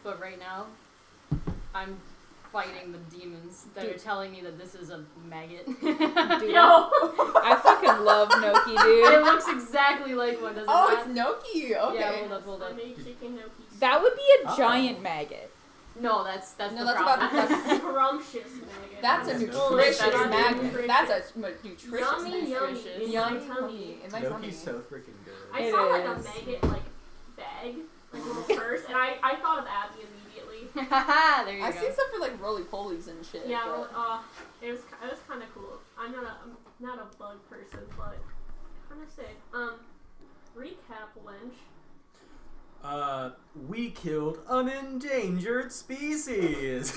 But right now, I'm fighting the demons that are telling me that this is a maggot. Dude, yo! I fucking love Noki, dude. It looks exactly like one, doesn't it? Oh, it's Noki. Okay. Yeah, hold up. That would be a giant maggot. No, that's no, the that's problem. about that's scrumptious maggot. That's a nutritious maggot. That's a nutritious yummy, maggot. yummy tummy. In my tummy. Noki's so freaking good. I saw like a maggot bag, like a little purse, and I thought of Abby immediately. There you go. I've seen stuff for like roly polies and shit. Yeah, but... it was kind of cool. I'm not a bug person, but kind of sick. Recap, Lynch. We killed an endangered species.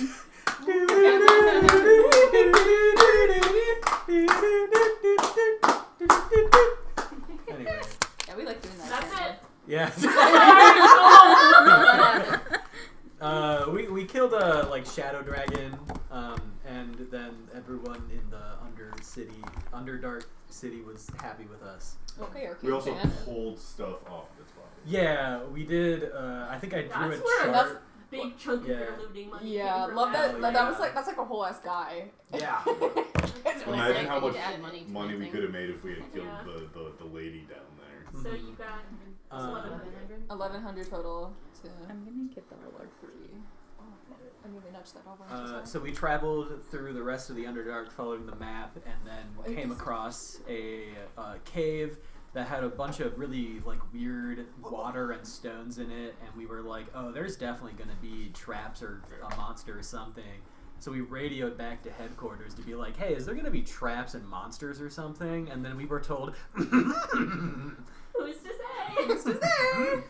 Anyway. Yeah, we like doing that. That's it. Yeah. We killed a shadow dragon, and then everyone in the Underdark City was happy with us. Okay. We also pulled stuff off of its body. Yeah, we did. I think I drew a chart. That's big chunk of your looting money. Yeah, love that. Yeah. That's like a whole ass guy. Yeah. Imagine how much money we could have made if we had killed the lady down there. So you got 1,100 total. I'm gonna get the alert for you. I need to nudge that over. So we traveled through the rest of the Underdark following the map, and then came across a cave that had a bunch of really weird water and stones in it, and we were like, oh, there's definitely going to be traps or a monster or something. So we radioed back to headquarters to be like, hey, is there going to be traps and monsters or something? And then we were told, who's to say? Who's to say?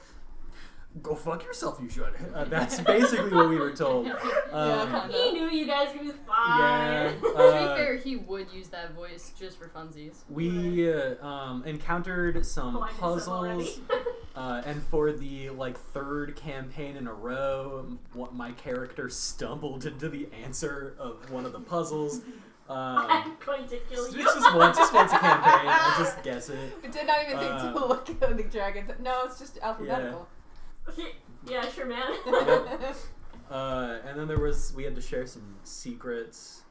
Go fuck yourself, you should. That's basically what we were told. He knew you guys would be fine. Yeah. To be fair, he would use that voice just for funsies. We encountered some puzzles, and for the third campaign in a row, my character stumbled into the answer of one of the puzzles. I'm going to kill you. Just once a campaign. I just guess it. We did not even think to look at the dragons. No, it's just alphabetical. Yeah, sure, man. And then we had to share some secrets.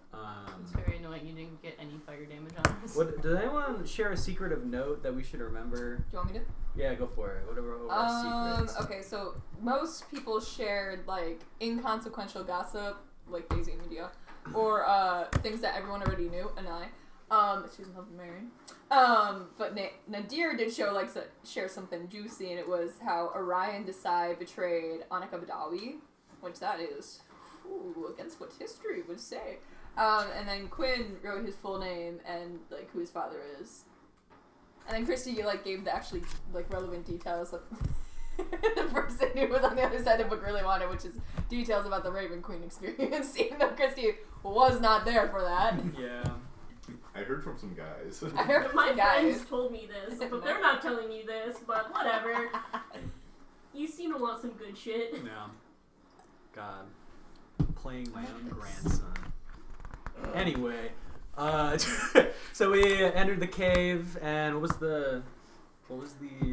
It's very annoying you didn't get any fire damage on us. Did anyone share a secret of note that we should remember? Do you want me to? Yeah, go for it. Whatever secrets. Okay, so most people shared inconsequential gossip, like Daisy and Medea, or things that everyone already knew, and she's in love with Mary. But Nadir did share something juicy, and it was how Orion Desai betrayed Annika Badawi, which that is against what history would say. And then Quinn wrote his full name and who his father is. And then Christy gave the actually relevant details that the person who was on the other side of the book really wanted, which is details about the Raven Queen experience, even though Christy was not there for that. Yeah. I heard from some guys. My friends told me this, but they're not telling you this, but whatever. You seem to want some good shit. Yeah. God. Playing my own grandson. Anyway, so we entered the cave, and what was the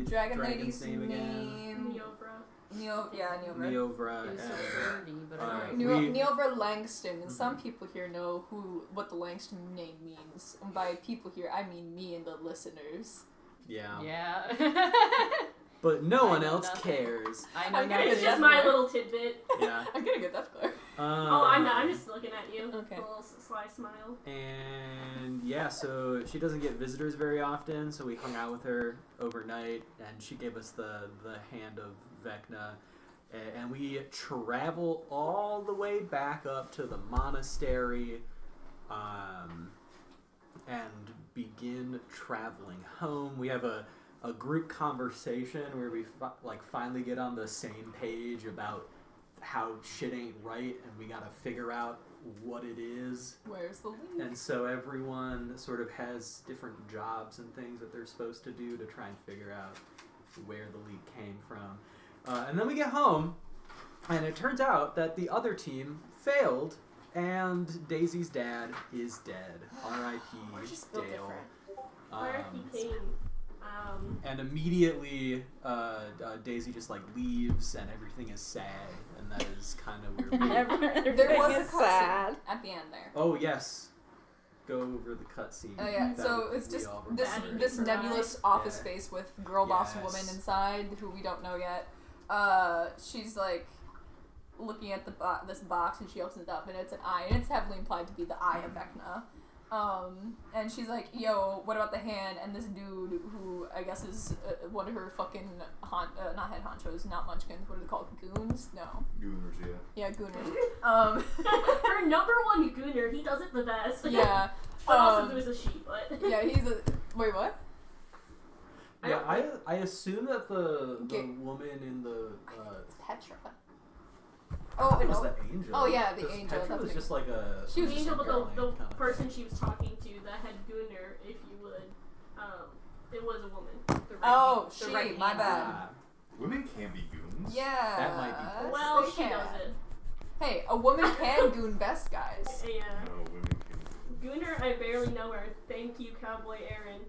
Dragon dragon's Lady's name again? Neovra. Neovra. Neovra Langston, and some people here know what the Langston name means. And by people here, I mean me and the listeners. Yeah. Yeah. But no one else cares. I know. It's just my little tidbit. Yeah. I'm gonna get that clear. I'm not. I'm just looking at you. Okay. A little sly smile. And yeah, so she doesn't get visitors very often, so we hung out with her overnight, and she gave us the hand of Vecna, and we travel all the way back up to the monastery, and begin traveling home. We have a group conversation where we finally get on the same page about how shit ain't right, and we gotta figure out what it is. Where's the leak? And so everyone sort of has different jobs and things that they're supposed to do to try and figure out where the leak came from. And then we get home, and it turns out that the other team failed, and Daisy's dad is dead. R.I.P. We're just built Dale. different. R.I.P. Kane. And immediately, Daisy just like leaves, and everything is sad, and that is kind of where. There was a is cutscene sad. at the end there. Oh yes, go over the cutscene. Oh yeah, that so we it's just all this remember. this nebulous office Yeah. space with girl boss Yes. woman inside who we don't know yet. She's like looking at this box and she opens it up and it's an eye and it's heavily implied to be the eye of Vecna. And she's like, "Yo, what about the hand?" And this dude who I guess is one of her fucking not head honchos, not munchkins. What are they called? Goons? No. Gooners, yeah. Yeah, gooners. Her number one gooner, he does it the best. Yeah. But also there was a she, but Yeah, he's a wait. What? Yeah, I assume that the Okay. woman in the It's Petra. oh, it was no. the angel. Oh, yeah, the 'Cause angel, Petra that's was me. just like a. She was the just angel, a but girl the kind of person thing. she was talking to, the head gooner, if you would, it was a woman. The right Oh, hand- the she. right My hand. bad. Ah, Women can be goons. Yeah. That might be Well, they she can. does it. Hey, a woman can goon best, guys. Yeah. No, women can. Gooner, I barely know her. Thank you, Cowboy Aaron.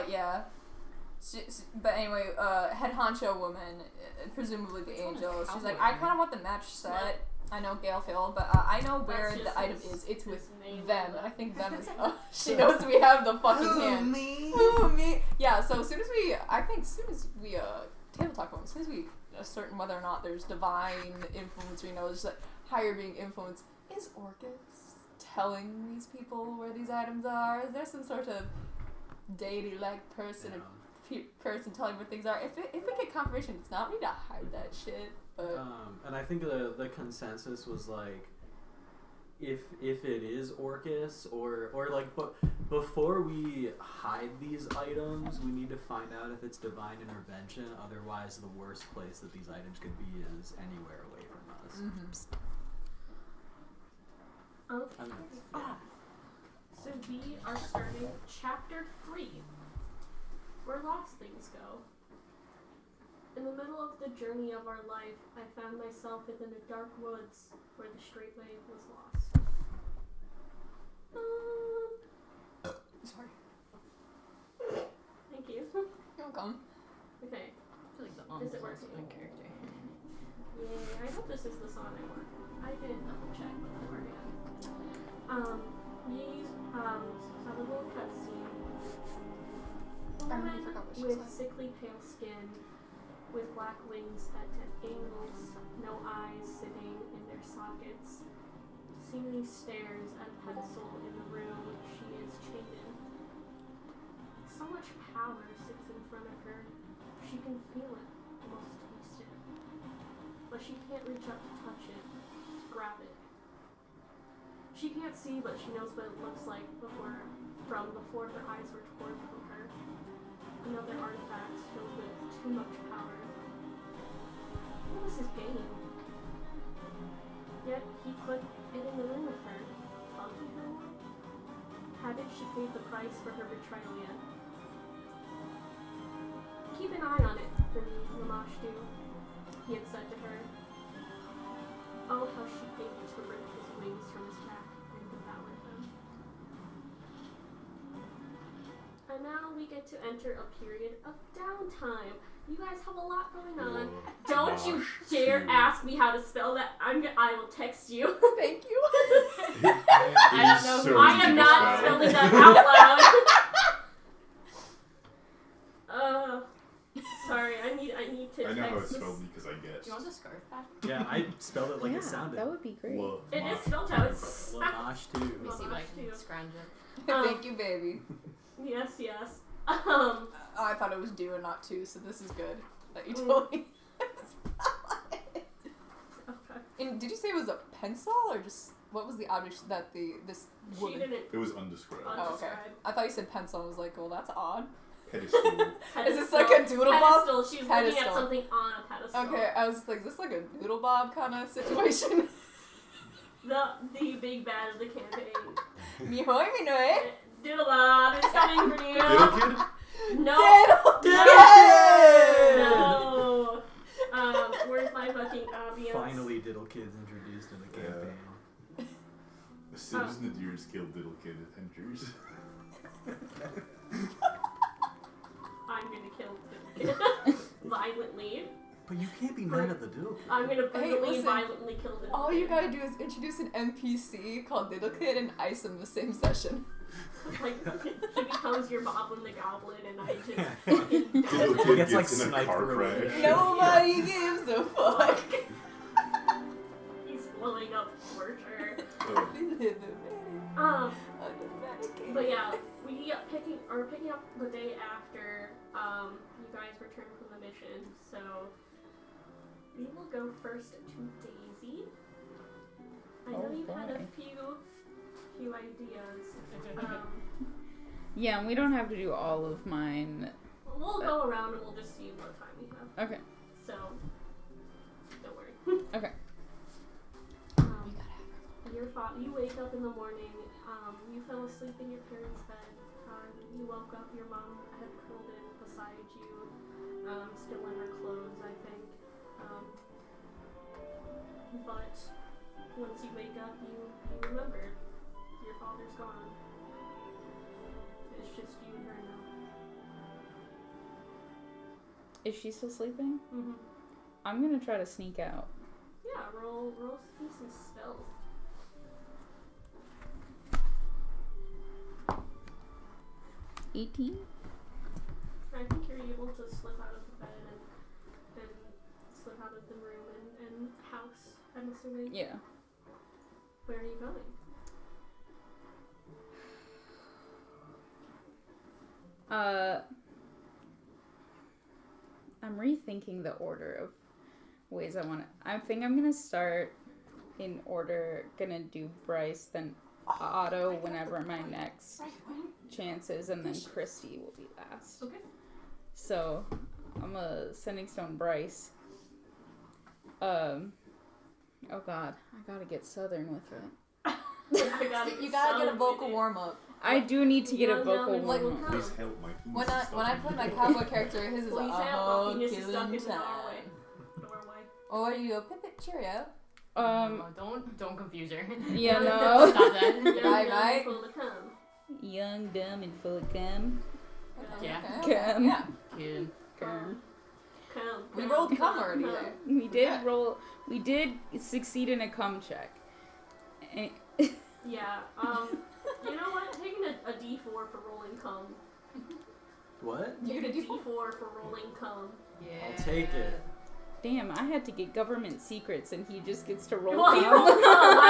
Yeah. But anyway, head honcho woman, presumably the angel, she's like, I kind of want the match set. I know Gale failed, but I know where That's the just item his- is. It's with his name them, on the- and I think them is. She knows we have the fucking hand. me? Who, me? Yeah. So as soon as we table talk about, as soon as we ascertain whether or not there's divine influence, or there's like higher being influence, is Orcus telling these people where these items are? Is there some sort of deity-like person? Person telling where things are. If we get confirmation, it's not me to hide that shit. But And I think the consensus was like, if it is Orcus or like, but before we hide these items, we need to find out if it's divine intervention. Otherwise, the worst place that these items could be is anywhere away from us. Okay. I mean, yeah. So we are starting chapter 3, where lost things go. In the middle of the journey of our life, I found myself within the dark woods where the straight way was lost. sorry. Thank you. You're welcome. Okay. I feel like the Is it working? my character. Yay, I hope this is the song I want. I didn't double check beforehand. We saw the little cutscene. A I already woman forgot what she with said. sickly pale skin, with black wings at 10 angles, no eyes sitting in their sockets, seemingly stares at a pedestal in the room she is chained in. So much power sits in front of her. She can feel it, almost taste it. But she can't reach up to touch it, to grab it. She can't see, but she knows what it looks like before her eyes were torn from her. Another artifact filled with too much power. What was his game? Yet he put it in the room with her, hugging her. Hadn't she paid the price for her betrayal yet? Keep an eye on it, the Lamashtu, he had said to her. Oh, how she ached to rip his wings from his back and devour them. And now we get to enter a period of downtime. You guys have a lot going on. Don't you dare ask me how to spell that. I will text you. Thank you. I don't know. I am not spelling that out loud. Sorry. I need to I know how text it's this. spelled because I guessed. Do you want the scarf back? Yeah, I spelled it like yeah, it sounded. that would be great. Well, It is spelled how it's. Lamash too. Let me see what I can Too. scrounge it. Thank you, baby. Yes. I thought it was do and not to, so this is good that you told me. Okay. And did you say it was a pencil or just what was the object that this She woman? didn't. It was undescribed. Oh, okay. Undescribed. I thought you said pencil. I was like, well, that's odd. Pedestal. Is this like a doodle bob? Pedestal. She's looking at Pedestal. something on a pedestal. Okay, I was like, is this like a doodle bob kind of situation? The big bad of the campaign. Me hoy me no eh? Diddle Bob is coming for you. Little kid? No. Diddle Yay! No. Where's my fucking ambience? Finally, Diddle Kid's introduced in the campaign. As soon as Nadir's killed Little Kid enters. I'm gonna kill the violently. But you can't be mad at the Diddle Kid. I'm gonna brutally and listen, violently kill the All you gotta do is introduce an NPC called Diddle Kid and ice him the same session. Like, he becomes your Boblin the Goblin, and I just fucking Diddle die. Kid Gets, like, gets in a sniped car through. crash. Nobody gives a fuck. He's blowing up for sure. Oh. But yeah, we are picking up the day after you guys return from the mission. So we will go first to Daisy. I know you've had a few ideas. Yeah, and we don't have to do all of mine. We'll go around and we'll just see what time we have. Okay. So don't worry. Okay. You wake up in the morning. You fell asleep in your parents' bed. You woke up. Your mom had curled in beside you, still in her clothes, I think. But once you wake up, you remember your father's gone. It's just you and her now. Is she still sleeping? Mm-hmm. I'm gonna try to sneak out. Yeah, roll some stealth. 18? I think you're able to slip out of the bed and slip out of the room and house, I'm assuming. Yeah. Where are you going? I'm rethinking the order of ways I want to. I think I'm gonna start in order. Gonna do Bryce, then Otto whenever my next chance is, and then Christy will be last. Okay. So I'm a Sending Stone Bryce. Oh God, I gotta get Southern with it. You gotta get a vocal warm up. I do need to get a Young, vocal young, warm like, up. Please help my penis. When I play my cowboy character, his is Please a help, whole my penis is stuck in killing the time. doorway. Or you go pip cheerio. Don't confuse her. Yeah, no. Stop that. Young, Right, young, right. full of cum. Young, dumb, and full of cum. Yeah. Cum. Yeah. Kid. Cum. Cum. We cum, rolled cum cum, already cum. there. We did Yeah. roll. We did succeed in a cum check. And- Yeah, you know what? Taking a D4 for rolling cum. What? You Take get a a D4? D4 for rolling cum. Yeah. I'll take it. Damn, I had to get government secrets, and he just gets to roll. Well, you cum. rolled cum. I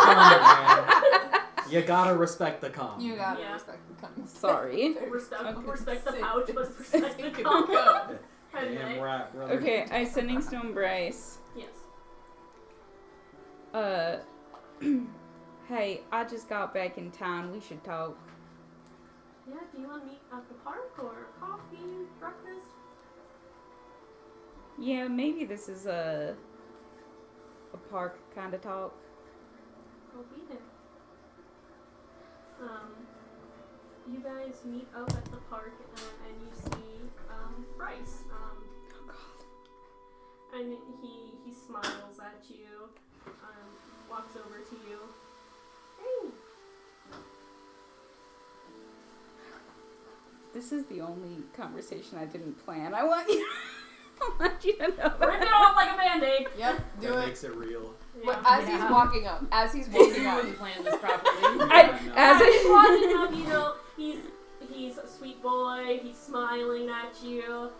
Come on, man. You gotta respect the calm. You gotta Yeah. respect the cum. Sorry. don't know. Okay. Respect the Sick. pouch, but respect the Sick cum. cum. Damn right, brother. Okay, I Sending Stone Bryce. Yes. Hey, I just got back in town. We should talk. Yeah, do you want to meet at the park or coffee, breakfast? Yeah, maybe this is a park kind of talk. I'll be there. You guys meet up at the park and you see Bryce. Oh God. And he smiles at you, walks over to you. Hey! This is the only conversation I didn't plan. I want you to know that. Rip it off like a band-aid! Yep, do That it. makes it real. But as he's walking up, as he's walking You up, wouldn't plan this properly. As He's I, walking up, you know, he's a sweet boy, he's smiling at you,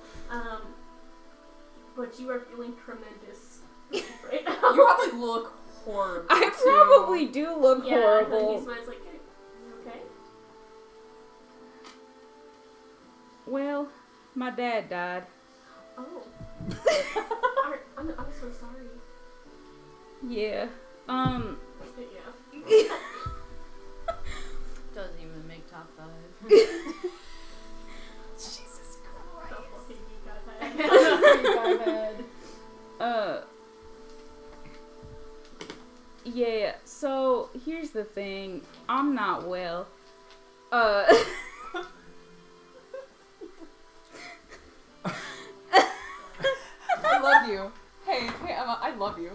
but you are feeling tremendous right now. you probably look horrible. I too. probably do look Yeah, and horrible. he smiles like, hey, you okay? Well, my dad died. Oh. I'm so sorry. Yeah. Yeah. Doesn't even make top 5. Jesus The Christ. fucking geek I've had. Yeah, so here's the thing. I'm not well. I love you. Hey, Emma, I love you.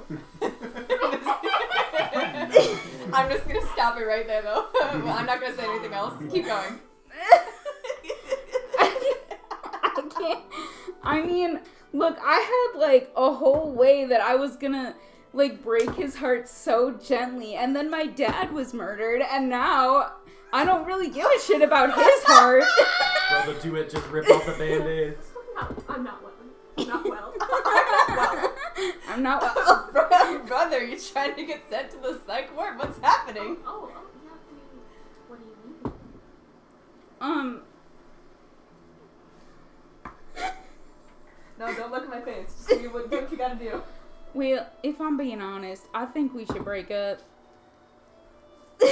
I'm just gonna stop it right there, though. I'm not gonna say anything else. Keep going. I mean, look, I had, like, a whole way that I was gonna, like, break his heart so gently, and then my dad was murdered, and now I don't really give a shit about his heart. Brother, do it. Just rip off the band-aid. I'm not well. I'm not well. I'm not well. Brother, you trying to get sent to the psych ward? What's happening? Oh, yeah. What do you mean? No, don't look at my face. Just do what you gotta do. Well, if I'm being honest, I think we should break up. He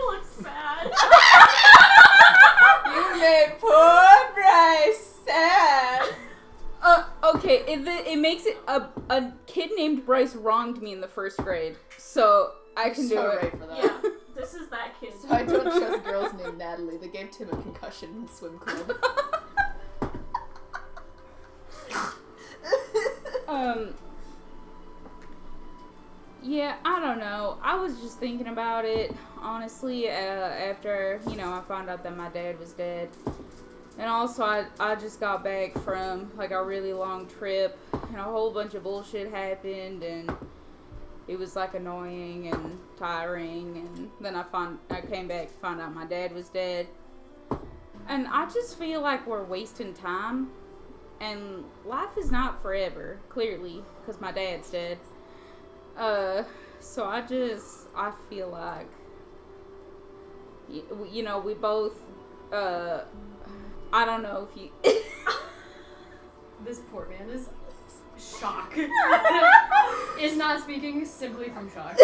looks sad. You made poor Bryce sad. Okay, it makes it a kid named Bryce wronged me in the first grade, so I can do So it. right for that. Yeah, this is that kid. So I don't trust girls named Natalie. They gave Tim a concussion in swim club. Yeah, I don't know. I was just thinking about it, honestly, after, I found out that my dad was dead. And also, I just got back from, like, a really long trip, and a whole bunch of bullshit happened, and it was, like, annoying and tiring, and then I came back to find out my dad was dead. And I just feel like we're wasting time, and life is not forever, clearly, because my dad's dead. So I feel like, we both, I don't know if you... This poor man is shock. Is not speaking simply from shock.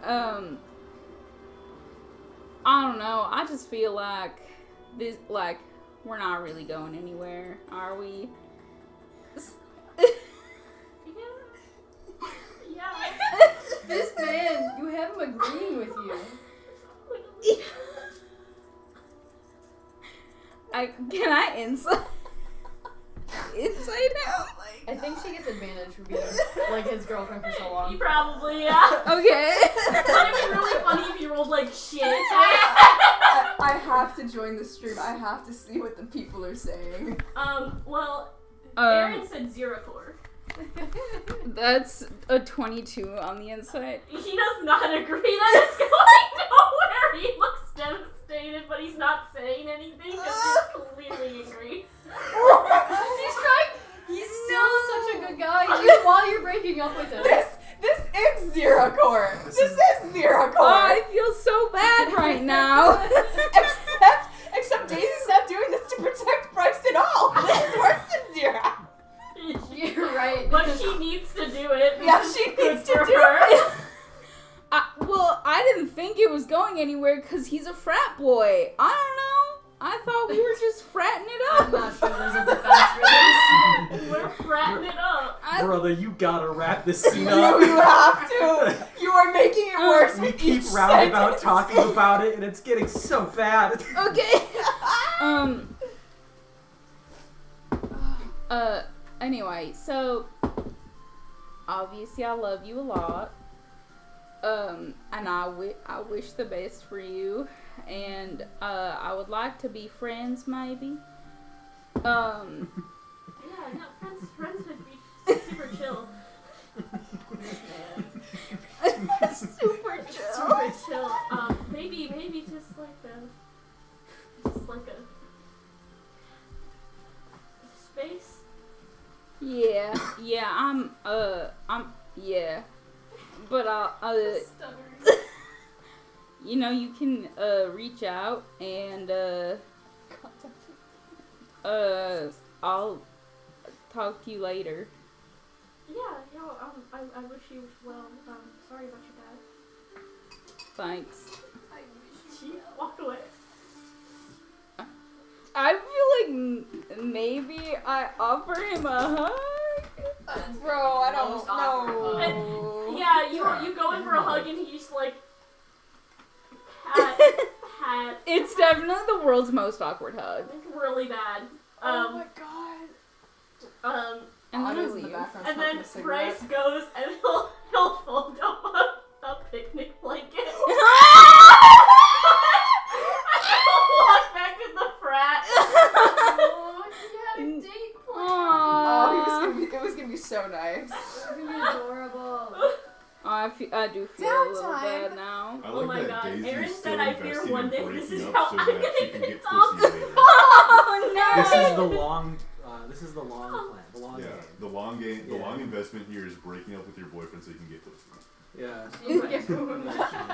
I don't know. I just feel like we're not really going anywhere, are we? Yeah. This man, you have him agreeing with you. Can I insight out? I think she gets advantage for being like his girlfriend for so long. Probably, yeah. Okay. It would be really funny if you rolled like shit. I have to join the stream. I have to see what the people are saying. Well, Aaron said Zerator. That's a 22 on the inside. He does not agree that it's going nowhere. He looks devastated, but he's not saying anything because he's clearly angry. He's trying. He's still such a good guy. Even while you're breaking up with him. This is Zeracore. This is Zeracore. Oh, I feel so bad right now. Except Daisy's not doing this to protect Bryce at all. This is worse than Zera. You're right. But she needs to do it. Yeah, she needs to for do her. it. Well, I didn't think it was going anywhere because he's a frat boy. I don't know. I thought we were just fratting it up. I'm not sure there's a defense for this. We're fratting it up. Brother, you gotta wrap this scene You up. have to. You are making it worse We with keep each roundabout sentence. talking about it, and it's getting so bad. Okay. Anyway, so obviously I love you a lot. And I wish the best for you, and I would like to be friends, maybe. Yeah, friends would be super chill. Super chill. Super chill. Maybe just like a space. Yeah, yeah. But you can reach out and I'll talk to you later. Yeah, I wish you well. Sorry about your dad. Thanks. She walked away. I feel like maybe I offer him a hug. Bro, I don't Most awkward know. hug. Yeah, you go in for a hug and he's like, pat. It's definitely the world's most awkward hug. Really bad. Oh my god. And then I Otto's in the leave. background And smoking then a cigarette. Bryce goes and he'll fold up a picnic blanket. so nice. Adorable. I do feel a little Downtime. bad now. I Oh like my that God, Daisy's Aaron still said, "I fear investing one in day breaking this is up how so I'm that gonna she can get get dogs." pussy later. Oh This is the long. This is the long plan. The long Yeah, game. the long game, the Yeah. long investment here is breaking up with your boyfriend so you can get pussy. Yeah.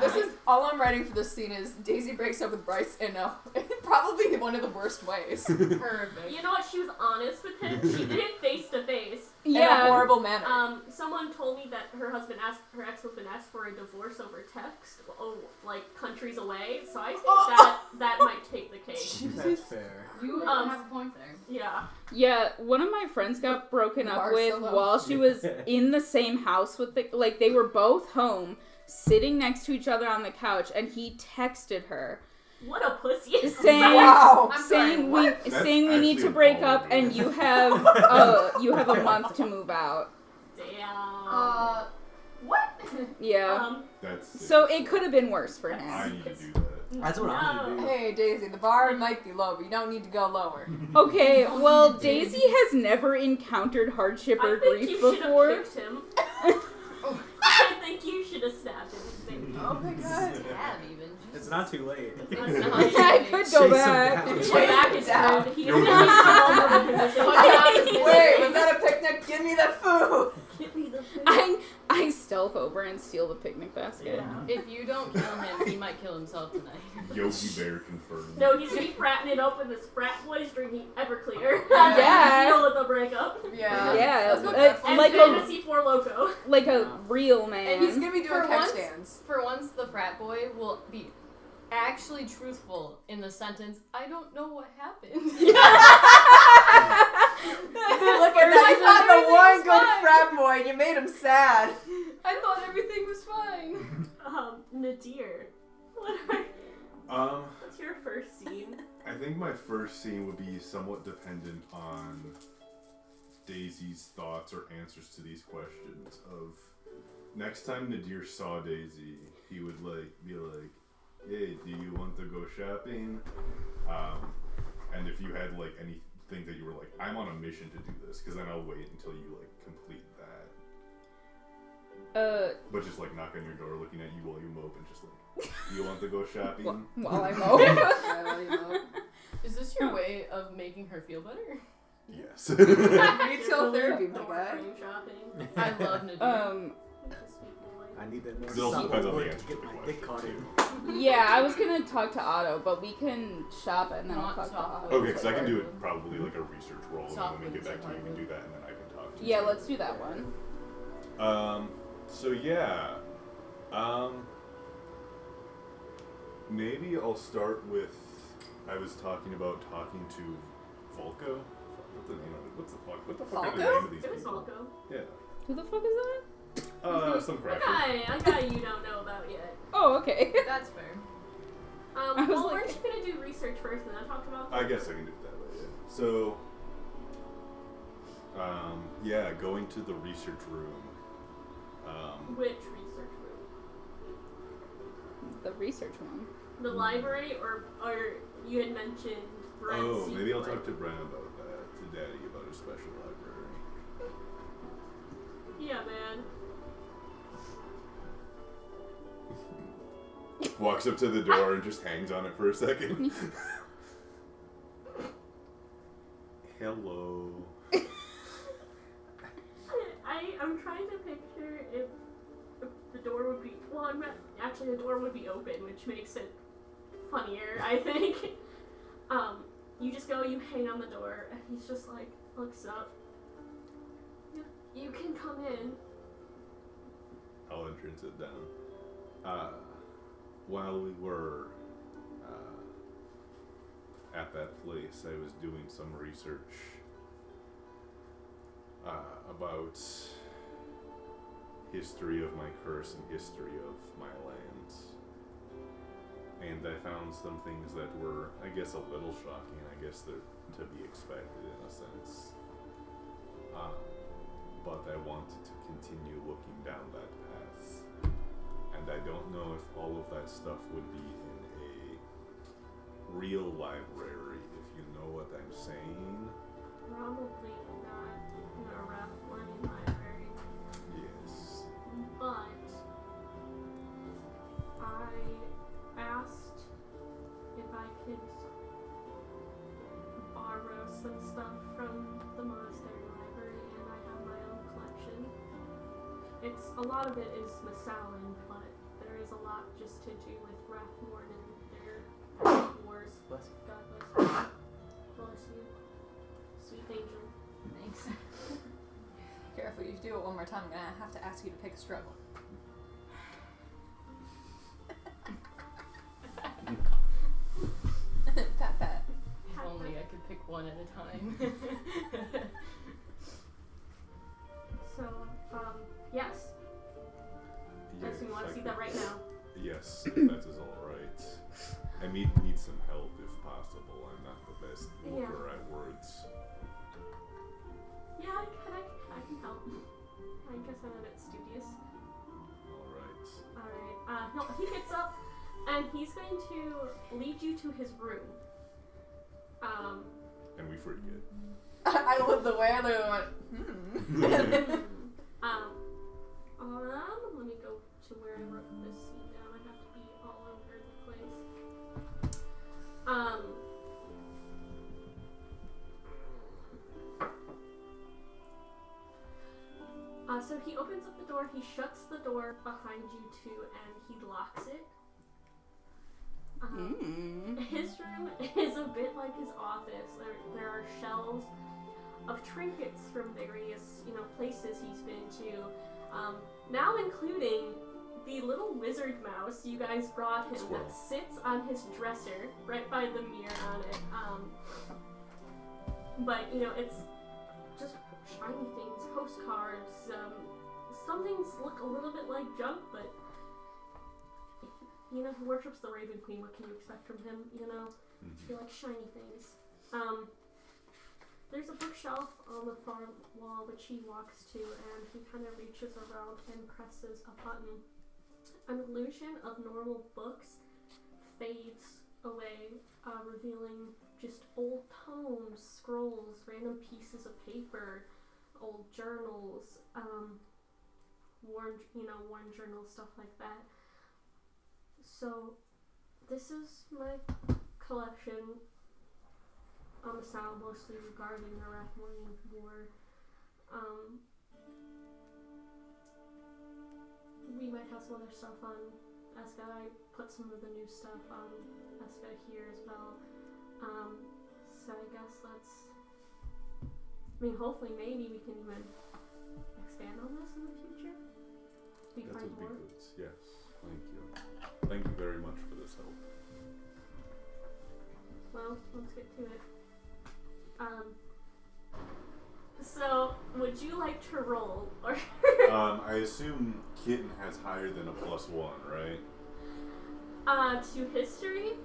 This is all I'm writing for this scene is Daisy breaks up with Bryce in probably one of the worst ways. Perfect. You know what? She was honest with him. She did it face to face. In a Yeah. horrible manner. Someone told me that her ex-husband asked for a divorce over text, like countries away. So I think that might take the case. That's fair. You have a point there. Yeah. Yeah, one of my friends got broken up Bar with solo. while she was in the same house with they were both home, sitting next to each other on the couch, and he texted her What a pussy. saying Wow. I'm sorry, saying what? we That's saying we need actually to break a up baller and move. you have a month to move out. Damn. What? Yeah. That's sick So as it fuck. could have been worse for I him. need to do that. That's what I'm gonna do. Hey Daisy, the bar might be low, but you don't need to go lower. Okay, Don't well, need to Daisy has never encountered hardship or I think grief you should have before. kicked him. I think you should have stabbed him. Oh my god. Stab even. It's not too late. That's not I could go Chase him back. down. His back is down. screwed. He's You're in a vulnerable position. Wait, was that a picnic? Give me the food! Give me the food. I stealth over and steal the picnic basket. Yeah. If you don't kill him, he might kill himself tonight. Yogi Bear confirmed. No, he's gonna be fratting it up with his frat boys drinking Everclear. Yeah. Deal with the breakup. Yeah. Yeah, That's what And like Fantasy 4 Loco. like a real man. And he's gonna be doing For catch once- stands. For once, the frat boy will be actually truthful in the sentence, I don't know what happened. Look at that, you found the one good frat boy and you made him sad. I thought everything was fine. Nadir. What's your first scene? I think my first scene would be somewhat dependent on Daisy's thoughts or answers to these questions. Of next time Nadir saw Daisy, he would be like, "Hey, do you want to go shopping?" And if you had anything that you were like, "I'm on a mission to do this," because then I'll wait until you complete that. But just knock on your door, looking at you while you mope, and just "You want to go shopping?" while I mow. Is this your way of making her feel better? Yes. Retail therapy, my guy. Frame shopping. I love Nadir. I need that more Because it also depends on the support answer to to get the my dick caught question. in. Yeah, I was gonna talk to Otto, but we can shop and then I'll Not talk to talk Otto. Okay, because I can do it probably a research roll, and then Soft when we get wins back to you, you can do that, and then I can talk to you. Yeah, let's do that one. So yeah. Maybe I'll start with, I was talking about talking to Volko. What's the name of it? What the fuck are the Falco? name of these It was people? Falco. Yeah. Who the fuck is that? Some A crap. guy you don't know about yet. Oh, okay. That's fair. I was Well, like- weren't you gonna do research first and then talk about I guess I can do it that way, yeah. So, yeah, going to the research room. which research room? The research one. The library, or you had mentioned Brent's Oh, maybe I'll secret talk to Bren about that, to Daddy about his special library. Yeah, man. Walks up to the door and just hangs on it for a second. Hello. I'm trying to picture if the door would be, well, actually the door would be open, which makes it funnier, I think. You just go, you hang on the door, and he's just looks up. You can come in. I'll entrance it down. While we were at that place, I was doing some research about history of my curse and history of my lands. And I found some things that were, I guess, a little shocking. I guess they're to be expected in a sense. But I wanted to continue looking down that path. And I don't know if all of that stuff would be in a real library, if you know what I'm saying. Probably not in a rough one in my stuff from the monastery library, and I have my own collection. A lot of it is Masalan, but there is a lot just to do with Rathmorn and their wars. Bless you. God bless you. Bless you. Sweet angel. Thanks. Careful, if you do it one more time, I'm gonna have to ask you to pick a struggle. Pat pat. If only I could pick one at a time. So, yes. Yeah, Yes, we want to I see think- that right now. Yes, that is all right. I need some help if possible. I'm not the best looker at words. Yeah, I can help. I guess I'm a bit studious. All right. Alright, he gets up and he's going to lead you to his room. And we forget. I love the way I went, Let me go to where I wrote this scene down. I have to be all over the place. So he opens up the door, he shuts the door behind you too, and he locks it. His room is a bit like his office. There are shelves of trinkets from various, places he's been to. Now including the little wizard mouse you guys brought him Squirrel. that sits on his dresser right by the mirror on it. But it's just shiny things, postcards. Some things look a little bit like junk, but he worships the Raven Queen. What can you expect from him? He likes shiny things. There's a bookshelf on the far wall which he walks to, and he kind of reaches around and presses a button. An illusion of normal books fades away, revealing just old tomes, scrolls, random pieces of paper, old journals, worn journals, stuff like that. So, this is my collection on the sound, mostly regarding the Rathmorian War. We might have some other stuff on Eska. I put some of the new stuff on Eska here as well. So I guess hopefully maybe we can even expand on this in the future. We That find would be more. good. Yes. Thank you. Thank you very much for this help. Well, let's get to it. So, would you like to roll? Or I assume Kitten has higher than a +1, right? to history?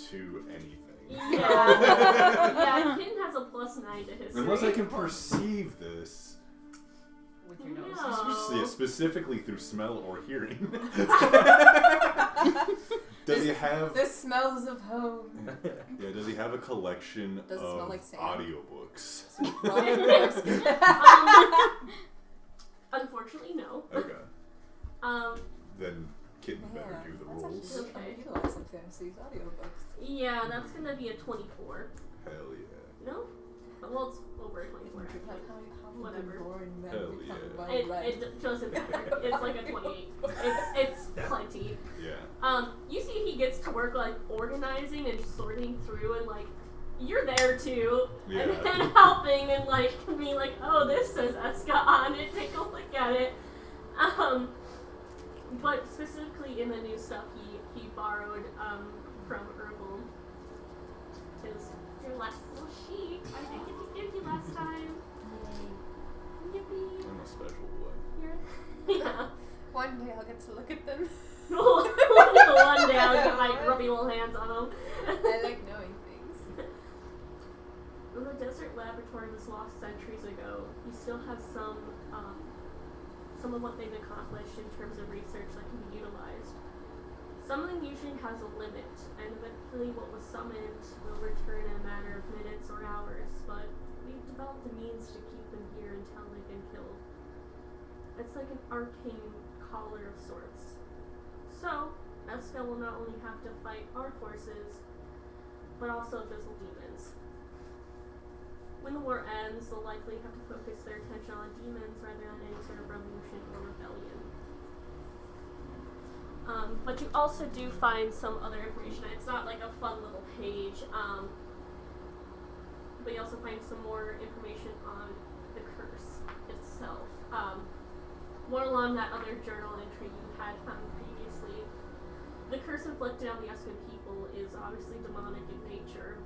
To anything. Yeah, Kitten has a +9 to history. Unless I can perceive this. With your nose. No. Specifically through smell or hearing. Does he have... This smells of home. Yeah, does he have a collection Does it of smell like sand? audiobooks? Unfortunately, no. Okay. Then Kitten better do the rolls. That's actually underutilized in Fantasy's audiobooks. Yeah, that's gonna be a 24. Hell yeah. No? Well, it's over a 24. Like, actually. how Whatever. boring men Hell become yeah. by life. It doesn't matter. It's like a 28. It's plenty. Yeah. You see he gets to work like organizing and sorting through, and like you're there too, Yeah. and helping and like being like, oh, this says Eska on it. Take a look at it. But specifically in the new stuff, he borrowed from Herbal. His your last little sheet. I didn't get to give you last time. Yippee! I'm a special boy. You're yeah. One day I'll get to look at them. One day I'll get my grubby little hands on them. I like knowing things. The desert laboratory was lost centuries ago. You still have some of what they've accomplished in terms of research that can be utilized. Something usually has a limit, and eventually what was summoned will return in a matter of minutes or hours, but we've developed the means to keep them here until they've been killed. It's like an arcane collar of sorts. So, Eska will not only have to fight our forces, but also Abyssal demons. when the war ends, they'll likely have to focus their attention on demons rather than any sort of revolution or rebellion. But you also do find some other information. It's not like a fun little page, but you also find some more information on the curse itself. More along that other journal entry you had found previously. The curse inflicted on the Eskin people is obviously demonic in nature,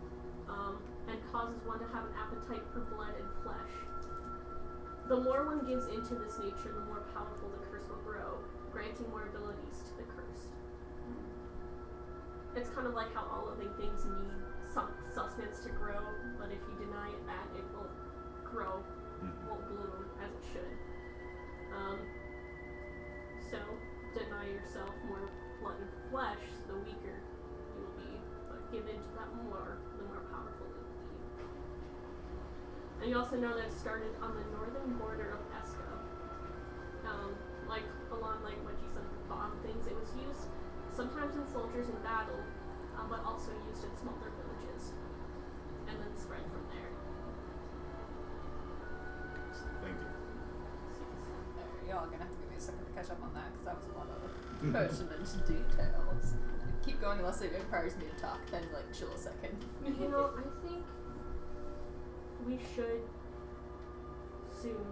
and causes one to have an appetite for blood and flesh. The more one gives into this nature, the more powerful the curse will grow, granting more abilities to the cursed. It's kind of like how all living things need some sustenance to grow, but if you deny it that, it won't grow, won't bloom as it should. So, deny yourself more blood and flesh, the weaker you will be, but give into that more, the more powerful it will be. And you also know that it started on the northern border of Eska. Like, along like what you said, the bomb things, it was used sometimes in soldiers in battle, but also used in smaller villages, and then spread from there. Thank you. Y'all are gonna have to give me a second to catch up on that because that was a lot of pertinent details. Keep going unless it requires me to talk, then like chill a second. You know, I think we should soon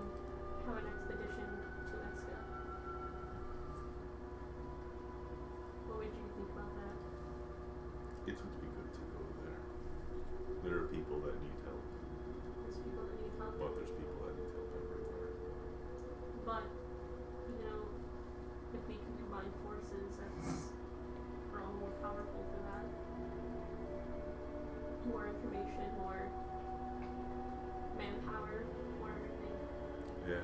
have an expedition to Eska. What would you think about that? It would be good to go there. There are people that need help, There's people that need help. but there's people that need help everywhere. But, you know, if we can combine forces, we're all more powerful for that. More information, more manpower, more everything. Yeah.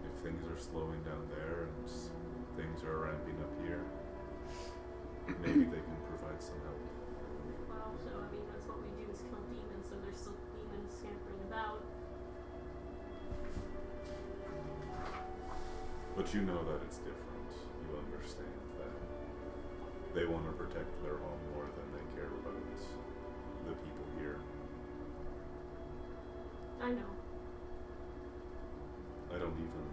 If things are slowing down there and things are ramping up here, maybe they can provide some help. But also, I mean, that's what we do is kill demons, so there's still demons scampering about. But you know that it's different. You understand that they want to protect their home more than they care about the people here. I know. I don't even...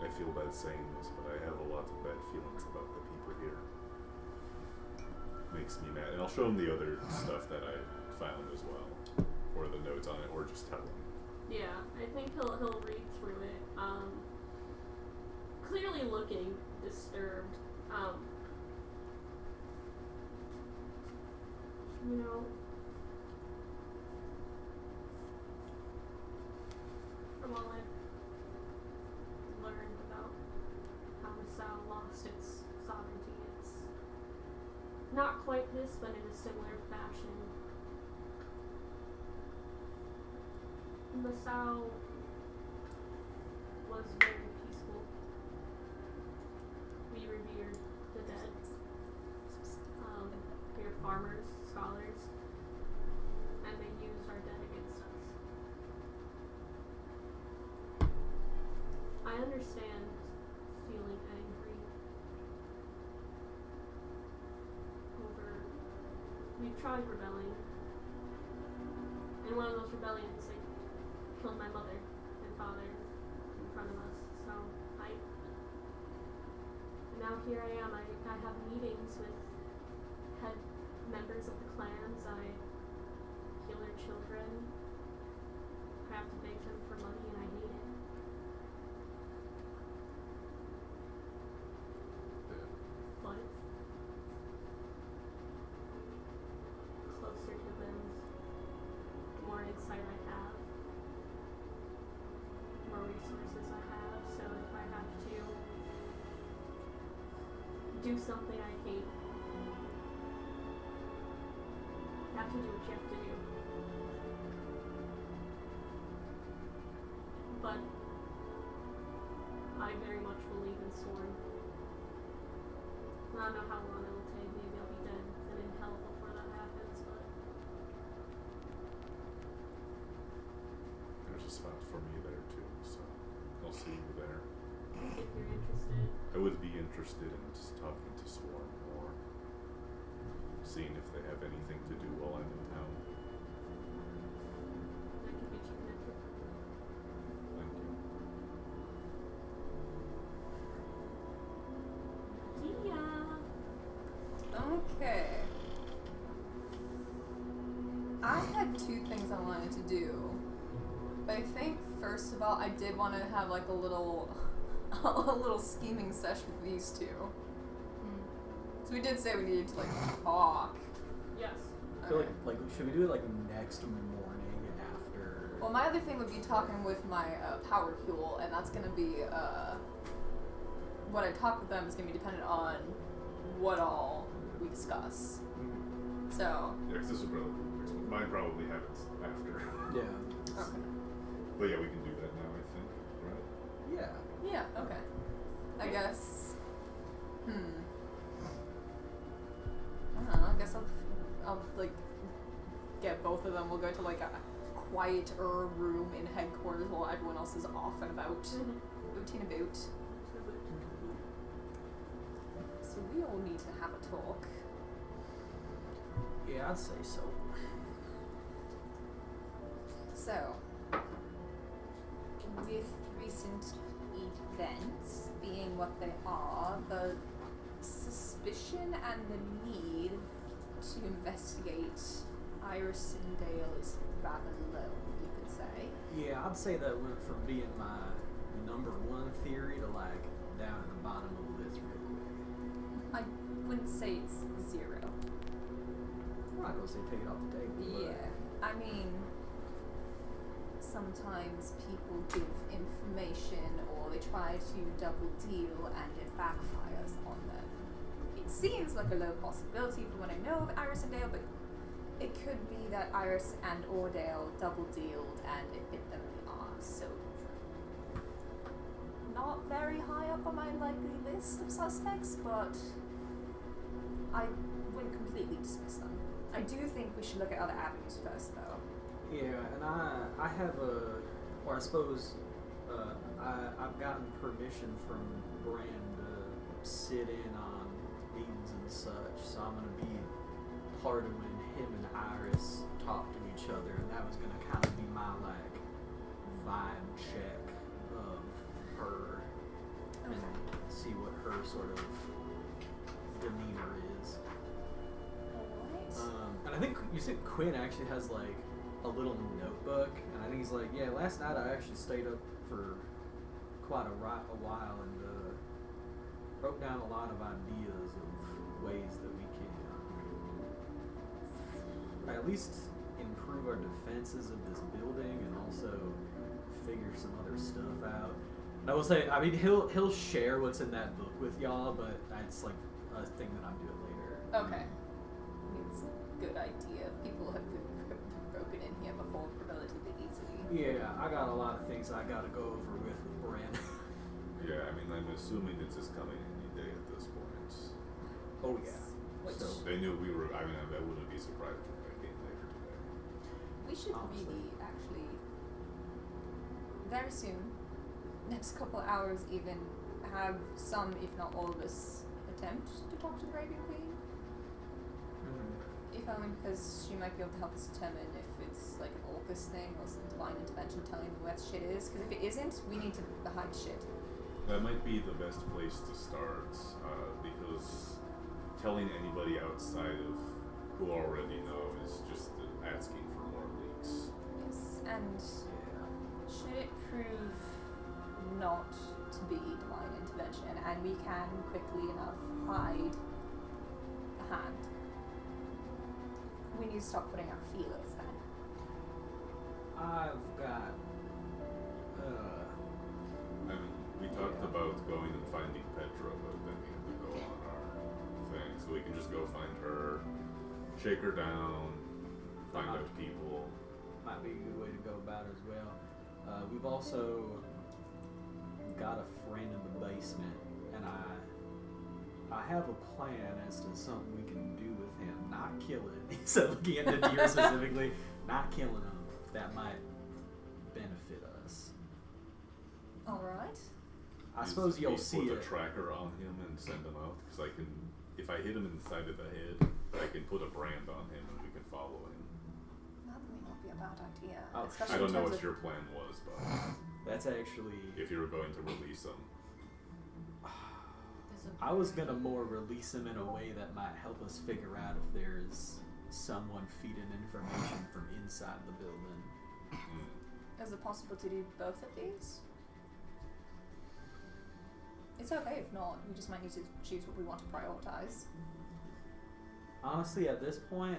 I feel bad saying this, but I have a lot of bad feelings about the people here. Makes me mad. And I'll show him the other stuff that I found as well. Or the notes on it, or just tell him. Yeah, I think he'll read through it. Clearly looking disturbed. You know, from all I've learned about how Masao lost its sovereignty, it's not quite this, but in a similar fashion. Masao was very peaceful. We revered the dead. We were farmers, scholars, and they used our dead against us. I understand feeling angry over. We've tried rebelling. In one of those rebellions, they killed my mother and father in front of us. So now here I am. I have meetings with head members of the clans. I heal their children. I have to beg them for money, and I hate it. But closer to them, the more insight I have, more resources I have. So if I have to do something I hate, you have to do what you have to do. But I very much believe in Sworn. I don't know how long it'll take. Maybe I'll be dead and in hell before that happens, but There's a spot for me there too, so I'll see you there. if you're interested. I would be interested in just talking to Swarm more. Seeing if they have anything to do while I'm in town. I had two things I wanted to do. But I think first of all, I did want to have like a little scheming sesh with these two. So we did say we needed to like talk. Yes. I feel like should we do it like next morning after? Well, my other thing would be talking with my power pool, and that's gonna be what I talk with them is gonna be dependent on what all we discuss. So. Yeah, because this will probably mine probably happens after. Yeah. Okay. But yeah, we can do that now. I think, right? Yeah. Yeah. Okay. I guess. I don't know. I guess I'll like get both of them. We'll go to like a quieter room in headquarters while everyone else is off and about, booting about. So we all need to have a talk. Yeah, I'd say so. So, with recent events being what they are, the suspicion and the need to investigate Irisindale is rather low, you could say. Yeah, I'd say that went from being my number one theory to like down at the bottom of the list real quick. I wouldn't say it's zero. I'm not gonna say take it off the table. but- Yeah, I mean, sometimes people give information or they try to double deal and it backfires on them. It seems like a low possibility from what I know of Iris and Dale, but it could be that Iris and Ordale double dealed and it bit them in the arse, so it's not very high up on my likely list of suspects, but I wouldn't completely dismiss them. I do think we should look at other avenues first, though. Yeah, and I have or I suppose I've gotten permission from Brand to sit in on meetings and such, so I'm gonna be part of when him and Iris talk to each other, and that was gonna kind of be my like vibe check of her and see what her sort of demeanor is. Alright. And I think you said Quinn actually has like a little notebook, and I think he's like, yeah, last night I actually stayed up for quite a while and wrote down a lot of ideas of ways that we can at least improve our defenses of this building and also figure some other stuff out. And I will say, I mean, he'll share what's in that book with y'all, but it's like a thing that I'm doing later. Okay. I mean, it's a good idea. People have been broken in here before relatively easily. Yeah, I got a lot of things I gotta go over with Brand. Yeah, I mean, I'm assuming this is coming any day at this point. Oh yeah. Which So They knew we were. I mean, I wouldn't be surprised if they came later today. we should Honestly. really actually very soon, next couple hours even, have some, if not all of us, attempt to talk to the Raven Queen. If only because she might be able to help us determine if it's like an Orcus thing or some divine intervention telling them where shit is. Because if it isn't, we need to hide shit. That might be the best place to start, because telling anybody outside of who already know is just asking for more leaks. Yes, and yeah. should it prove not to be divine intervention, and we can quickly enough hide the hand, we need to stop putting out feelers then. I've got I mean, we talked about going and finding Petra, but then we have to go on our thing. So we can just go find her, shake her down, find out people. might be a good way to go about it as well. We've also got a friend in the basement, and I have a plan as to something we can do with him. Not kill it. He said, looking at Nadir specifically, not killing him. That might benefit us. Alright. I suppose you'll see put it. a tracker on him and send him out, because I can, if I hit him in the side of the head, I can put a brand on him and we can follow him. That may not be a bad idea. Oh, especially I don't in know terms what of your plan was, but That's actually. if you were going to release him. I was gonna more release him in a way that might help us figure out if there's someone feeding information from inside the building. Is it possible to do both of these? It's okay if not. We just might need to choose what we want to prioritize. Honestly, at this point,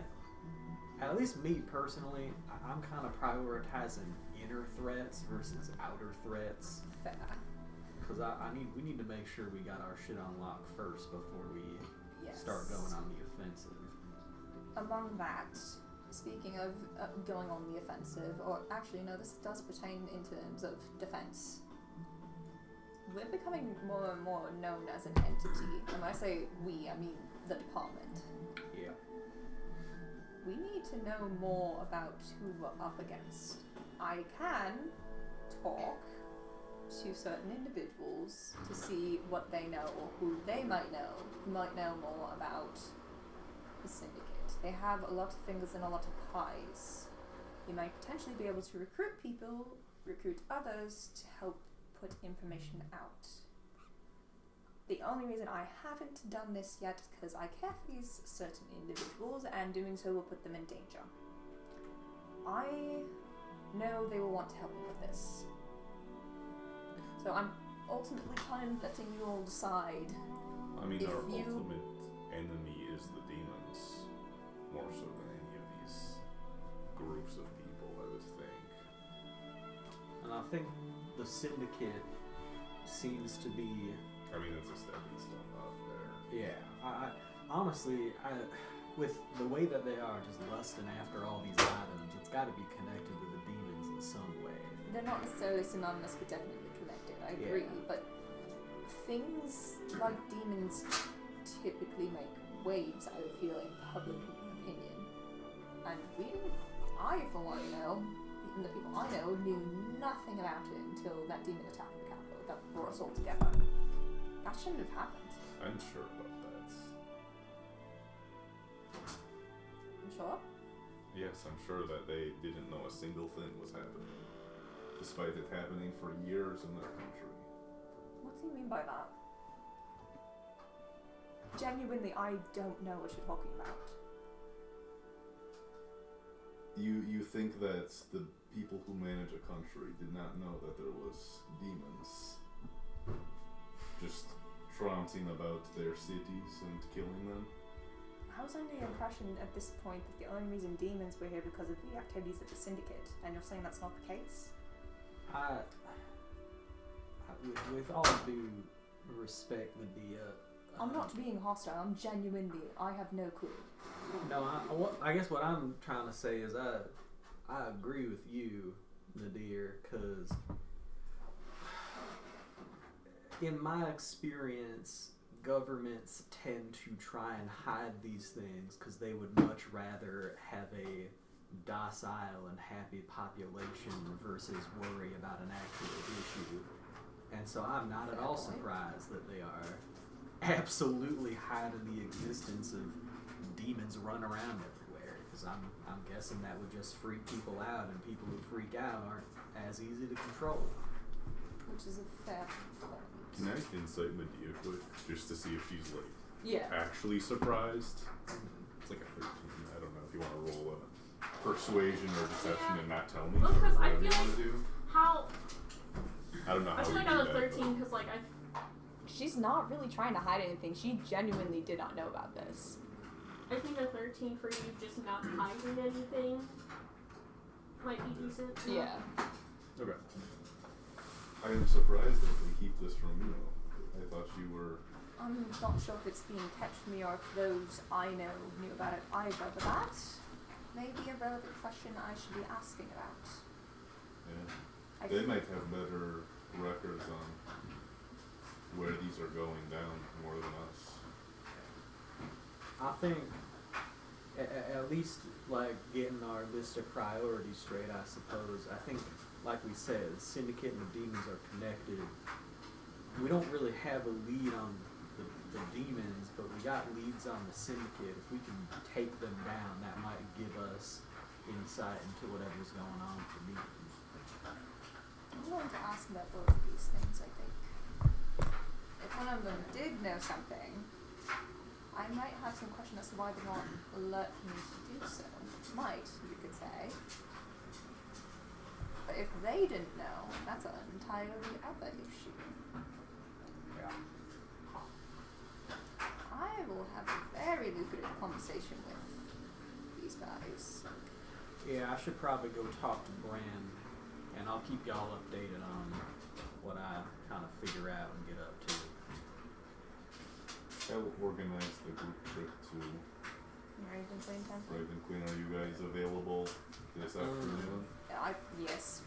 at least me personally, I'm kind of prioritizing inner threats versus outer threats. Fair. Because we need to make sure we got our shit on lock first before we start going on the offensive. Among that, speaking of going on the offensive, or actually no, this does pertain in terms of defense. We're becoming more and more known as an entity. And when I say we, I mean the department. Yeah. We need to know more about who we're up against. I can talk to certain individuals to see what they know or who they might know more about the syndicate. They have a lot of fingers and a lot of pies. You might potentially be able to recruit others to help put information out. The only reason I haven't done this yet is because I care for these certain individuals, and doing so will put them in danger. I know they will want to help me with this. So I'm ultimately kind of letting you all decide. I mean, If our you- ultimate enemy is the demons, more so than any of these groups of people, I would think. And I think the syndicate seems to be... I mean, it's a stepping stone up there. Yeah, I honestly, with the way that they are just lusting after all these items, it's got to be connected to the demons in some way. They're not necessarily synonymous, but definitely connected. I agree, Yeah. but things like demons typically make waves, I would feel, in public opinion. And I, for one, know, even the people I know, knew nothing about it until that demon attack in the capital that brought us all together. That shouldn't have happened. I'm sure about that. I'm sure. Yes, I'm sure that they didn't know a single thing was happening, despite it happening for years in their country. What do you mean by that? Genuinely, I don't know what you're talking about. You think that the people who manage a country did not know that there was demons just trouncing about their cities and killing them? I was under the impression at this point that the only reason demons were here because of the activities of the syndicate, and you're saying that's not the case? With all due respect, Medea... I'm not being hostile, I'm genuinely, I have no clue. No, I guess what I'm trying to say is I agree with you, Nadir, because in my experience, governments tend to try and hide these things because they would much rather have a docile and happy population versus worry about an actual issue. And so I'm not at all surprised that they are absolutely hiding the existence of demons run around everywhere, because I'm guessing that would just freak people out, and people who freak out aren't as easy to control. Which is a fair point. Can I insight Medea quick, just to see if she's like Yeah. actually surprised? It's like a 13. I don't know if you want to roll a persuasion or deception and not tell me. Well, 'cause I whatever you feel wanna like- do. How? I don't know how I feel you like do I was that, 13 because like She's not really trying to hide anything. She genuinely did not know about this. I think a 13 for you just not hiding anything might be decent. Yeah. but- Okay. I am surprised that they keep this from you. I thought you were. I'm not sure if it's being kept from me or if those I know knew about it either, but that may be a relevant question I should be asking about. Yeah. I They might have better records on where these are going down more than us. I think at least like getting our list of priorities straight, I suppose. I think, like we said, Syndicate and the demons are connected. We don't really have a lead on the demons, but we got leads on the Syndicate. If we can take them down, that might give us insight into whatever's going on with the demons. I'm going to ask about both of these things, I think. If one of them did know something, I might have some question as to why they won't let me do so. Might, you could say. But if they didn't know, that's an entirely other issue. Yeah. I will have a very lucrative conversation with these guys. Yeah, I should probably go talk to Bran, and I'll keep y'all updated on what I kind of figure out and get up to. I will organize the group trip to Raven Queen Temple? Raven Queen. Are you guys available this afternoon? Yes.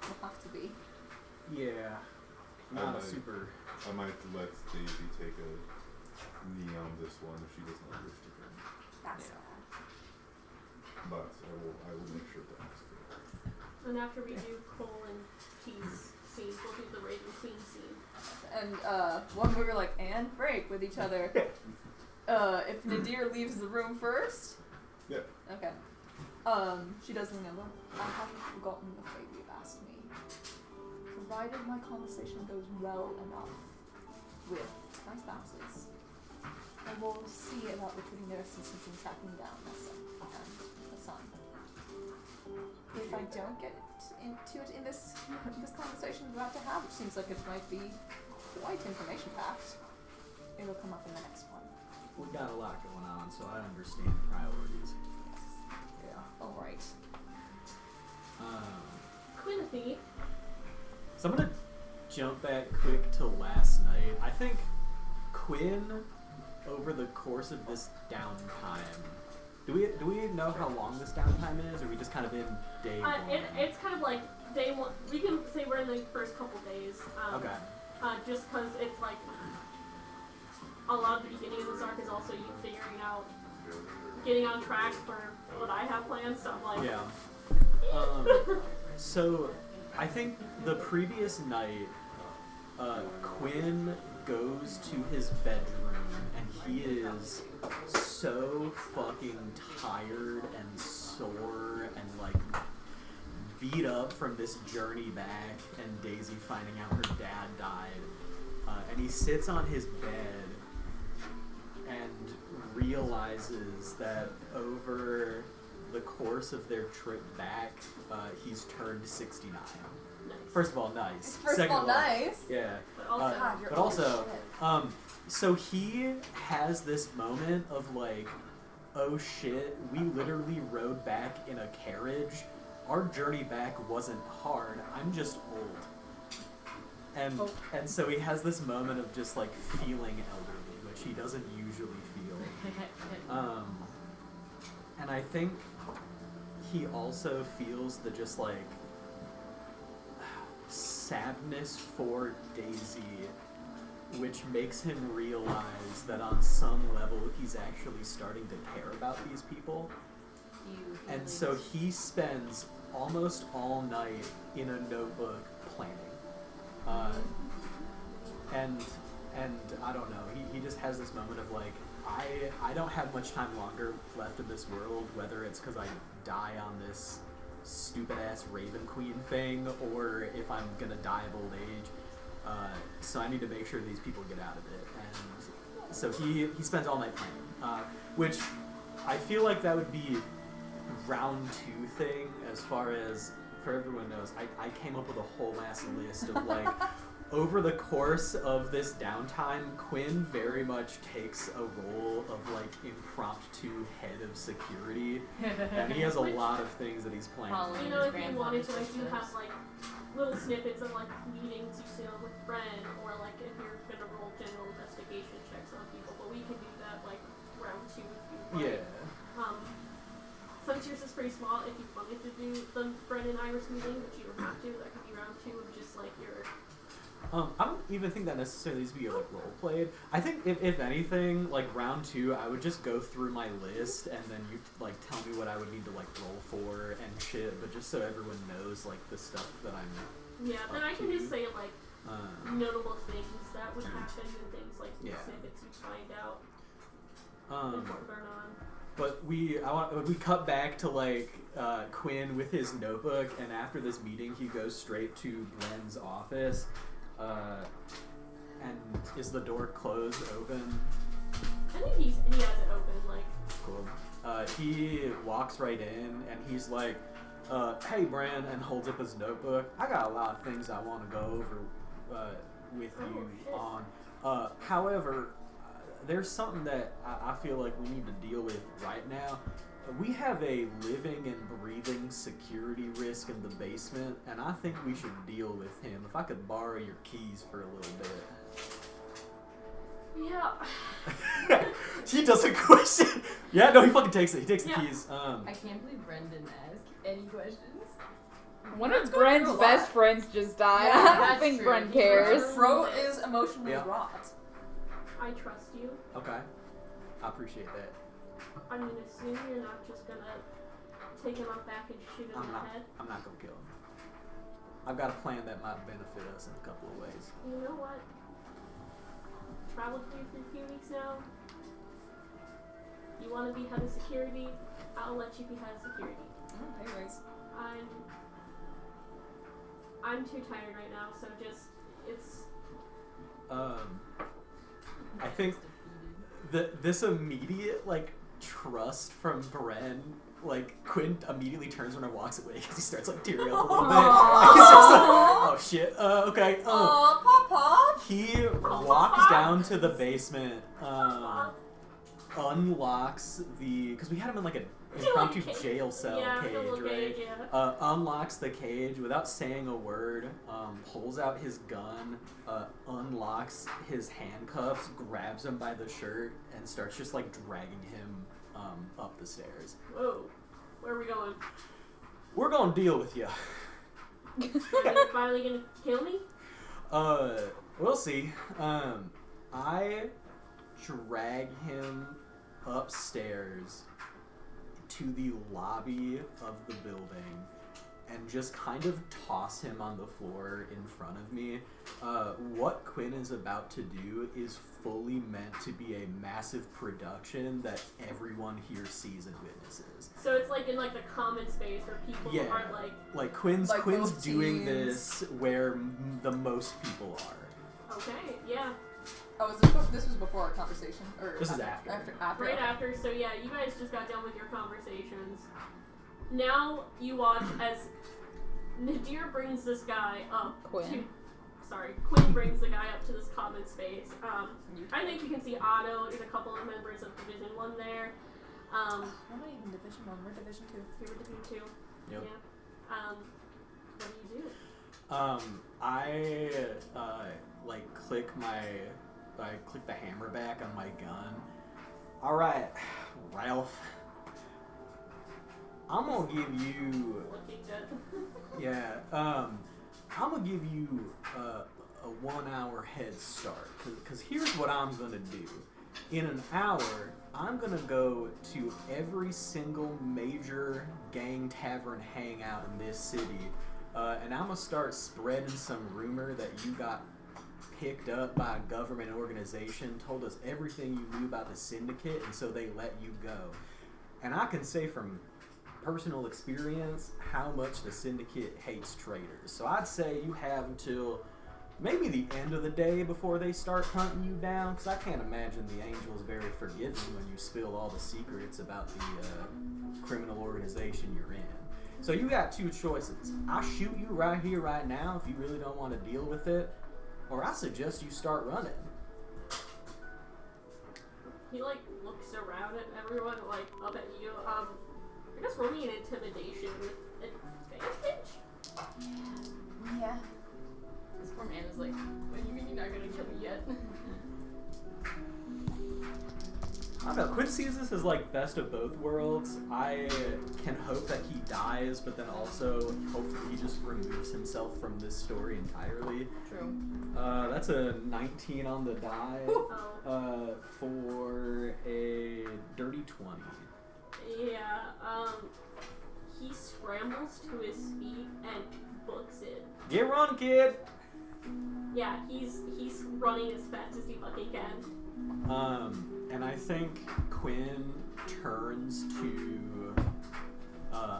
Will have to be. Yeah. Not a might- super... I might let Daisy take a knee on this one if she does not wish to come. That's Yeah. But I will make sure to ask her. And after we do Cole and T's scene, we'll do the Raven Queen scene. And when we were like, and break with each other, if Nadir leaves the room first. Yeah. Okay. She does remember. I haven't forgotten the favor you've asked me. Provided my conversation goes well enough with my spouses, I will see about recruiting their assistance in tracking down my son and the son. If I don't get into it in this conversation we're about to have, which seems like it might be quite information packed, it will come up in the next one. We got a lot going on, so I understand priorities. Yes. Yeah. Alright. Quincy, So I'm gonna jump back quick to last night. I think Quinn, over the course of this downtime, do we know how long this downtime is, or are we just kind of in day one? it's kind of like day one. We can say we're in the first couple days. Okay. Just because it's like a lot of the beginning of this arc is also you figuring out, getting on track for what I have planned. So I'm like, Yeah. So I think the previous night, Quinn goes to his bedroom and he is so fucking tired and sore and like beat up from this journey back and Daisy finding out her dad died. And he sits on his bed and realizes that over the course of their trip back, he's turned 69. nice. First of all, nice. First Second of all, nice. Yeah. But also, God, you're But old also, shit. so he has this moment of like, oh shit, we literally rode back in a carriage. Our journey back wasn't hard. I'm just old. And so he has this moment of just like feeling elderly, which he doesn't usually feel. And I think he also feels the just like sadness for Daisy, which makes him realize that on some level he's actually starting to care about these people. And so he spends almost all night in a notebook planning. And I don't know, he just has this moment of like, I don't have much time longer left in this world, whether it's because I die on this stupid ass Raven Queen thing, or if I'm gonna die of old age. So I need to make sure these people get out of it. And so he spends all night planning, which I feel like that would be round 2 thing, as far as, for everyone knows, I came up with a whole ass list of like, over the course of this downtime, Quinn very much takes a role of like impromptu head of security, and he has a lot of things that he's planning. Following you know, if you wanted to, I do have like little snippets of like meetings you sit on with Bren, or like if you're gonna roll general investigation checks on people, but we can do that like round 2 if you like. Yeah. Since yours is pretty small, if you wanted to do the Bren and Iris meeting, which you don't have to, that could be round 2 of just like your. I don't even think that necessarily needs to be like role played. I think if anything, like round 2, I would just go through my list and then you like tell me what I would need to like roll for and shit. But just so everyone knows like the stuff that I'm. Yeah, then I can just say like notable things that would happen and things like Yeah. snippets you find out. Report burn on. But we cut back to like Quinn with his notebook, and after this meeting, he goes straight to Bren's office. And is the door closed open? I think he has it open, like. Cool. He walks right in and he's like, hey, Bran, and holds up his notebook. I got a lot of things I want to go over with you on. However, there's something that I feel like we need to deal with right now. We have a living and breathing security risk in the basement, and I think we should deal with him. If I could borrow your keys for a little bit. Yeah. He doesn't question. Yeah, no, he fucking takes it. He takes the keys. I can't believe Bren didn't ask any questions. One of Bren's best friends just died. Yeah, I don't that's think true. Bren cares. Bro is emotionally Yeah. wrought. I trust you. Okay. I appreciate that. I mean, assume you're not just gonna take him out back and shoot him in the head. I'm not gonna kill him. I've got a plan that might benefit us in a couple of ways. You know what? Traveled with you for a few weeks now. You want to be head of security? I'll let you be head of security. Oh, hey, Race. I'm too tired right now, so just it's. I think this immediate trust from Bren, Quinn immediately turns when I walks away because he starts tearing up a little bit. He's just like, oh shit, okay. Papa. He walks down to the basement, unlocks because we had him in an impromptu jail cell cage, right? Yeah. Unlocks the cage without saying a word, pulls out his gun, unlocks his handcuffs, grabs him by the shirt, and starts just dragging him up the stairs. Whoa, where are we going? We're gonna deal with you. Are you finally gonna kill me? We'll see. I drag him upstairs to the lobby of the building and just kind of toss him on the floor in front of me. What Quinn is about to do is fully meant to be a massive production that everyone here sees and witnesses. So it's in the common space where people aren't Quinn's both doing teams. this where the most people are. Okay, yeah. Oh, this was before our conversation? Or This is after. After. Right after, so yeah, you guys just got done with your conversations. Now you watch as Nadir brings this guy up Quinn brings the guy up to this common space. I think you can see Otto and a couple of members of Division 1 there. We're not even Division 1, we're Division 2. You were Division 2. Yep. Yeah. What do you do? I click the hammer back on my gun. Alright, Ralph. I'm gonna give you... Looking good. Yeah, I'm gonna give you a 1 hour head start. Cause here's what I'm gonna do. In an hour, I'm gonna go to every single major gang tavern hangout in this city. And I'm gonna start spreading some rumor that you got picked up by a government organization, told us everything you knew about the syndicate, and so they let you go. And I can say from personal experience how much the syndicate hates traitors. So I'd say you have until maybe the end of the day before they start hunting you down, because I can't imagine the Angel is very forgiving when you spill all the secrets about the criminal organization you're in. So you got two choices. I shoot you right here, right now, if you really don't want to deal with it, or I suggest you start running. He looks around at everyone, up at you. I guess roll me an intimidation with advantage. Yeah. This poor man is what do you mean you're not gonna kill me yet? I don't know, Quinn sees this as best of both worlds. I can hope that he dies, but then also hopefully he just removes himself from this story entirely. True. That's a 19 on the die Oh. for a dirty 20. Yeah, he scrambles to his feet and books it. Get run, kid! Yeah, he's running as fast as he fucking can. And I think Quinn turns to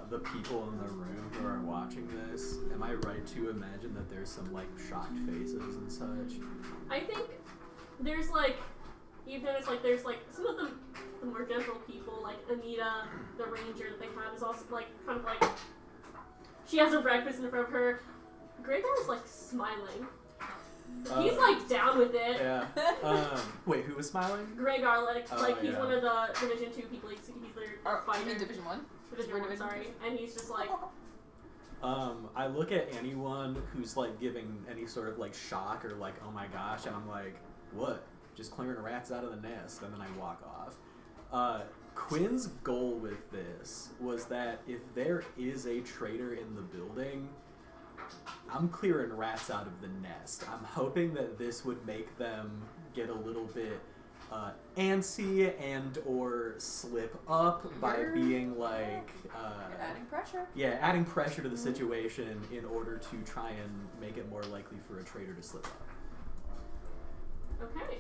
the people in the room who are watching this. Am I right to imagine that there's some shocked faces and such? I think there's you've noticed like there's like some of the more gentle people, like Anita, the ranger that they have, is also like kind of like she has her breakfast in front of her. Gregor is like smiling. He's like down with it. Yeah. Wait, who was smiling? Gregor, like he's yeah. one of the Division 2 people. He's their fighter. in Division 1? Division 1, sorry. And he's just like, I look at anyone who's like giving any sort of like shock or like, oh my gosh, and I'm like, what? Just clearing rats out of the nest, and then I walk off. Quinn's goal with this was that if there is a traitor in the building, I'm clearing rats out of the nest. I'm hoping that this would make them get a little bit antsy and or slip up by being like You're adding pressure. yeah, adding pressure to the situation in order to try and make it more likely for a traitor to slip up. okay.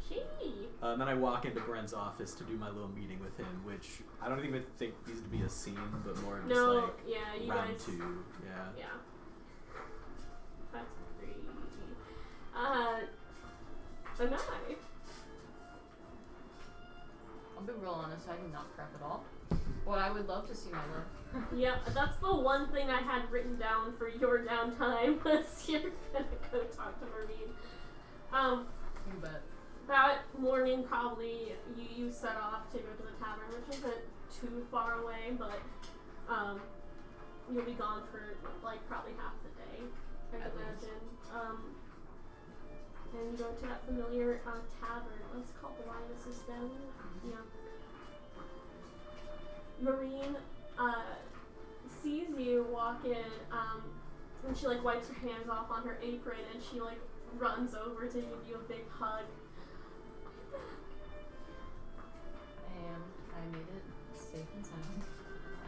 She. And then I walk into Brent's office to do my little meeting with him, which I don't even think needs to be a scene, but more just No, like yeah, you round guys. 2. Yeah. Yeah. That's 3. And I'll be real honest, I did not prep at all. Well, I would love to see my look. yeah, that's the one thing I had written down for your downtime was you're gonna go talk to Marine. You bet. That morning, probably you set off to go to the tavern, which isn't too far away, but you'll be gone for like probably half the day, I At would least. imagine. And you go to that familiar tavern. What's it called? Linus's Den. Yeah. Marine sees you walk in, and she like wipes her hands off on her apron, and she like runs over to give you a big hug. And I made it safe and sound,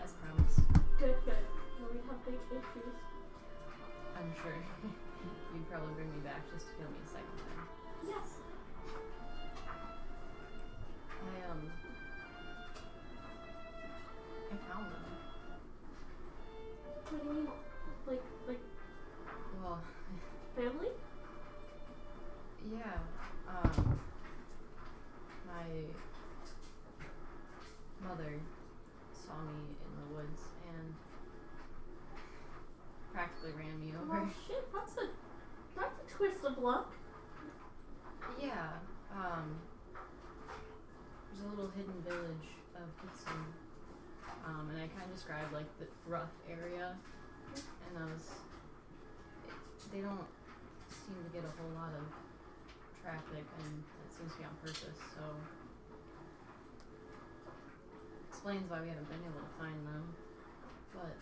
as promised. Good, good. Marine have big issues. I'm sure you'd probably bring me back just to kill me a second time. Yes. I found them. What do you mean? Like Well, family? yeah. My mother saw me in the woods and practically ran me over. Oh shit, that's a twist of luck. Yeah. There's a little hidden village of Kitsun. And I kind of described like the rough area, and they don't seem to get a whole lot of traffic, and it seems to be on purpose, so explains why we haven't been able to find them. But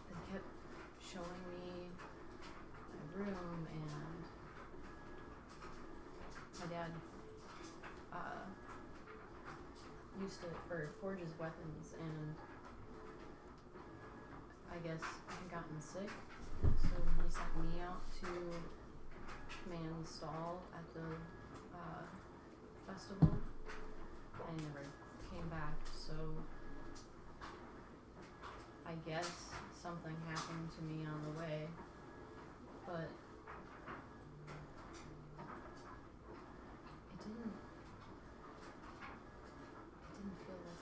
they kept showing me my room, and my dad used to forges weapons, and I guess I had gotten sick, so he sent me out to man the stall at the festival. I never came back, so I guess something happened to me on the way, but it didn't feel like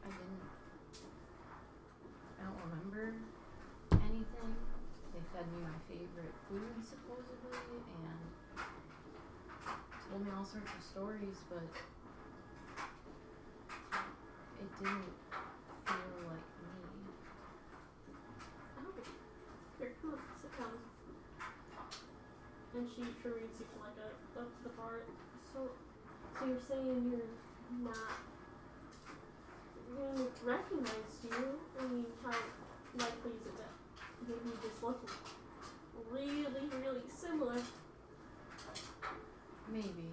home. I don't remember anything. They fed me my favorite food, supposedly, and told me all sorts of stories, but it didn't feel like me. Oh, here, come on, sit down. And she reads you like the part. So you're saying you're not really recognized you? I mean, how likely is it that maybe you just look really, really similar? Maybe.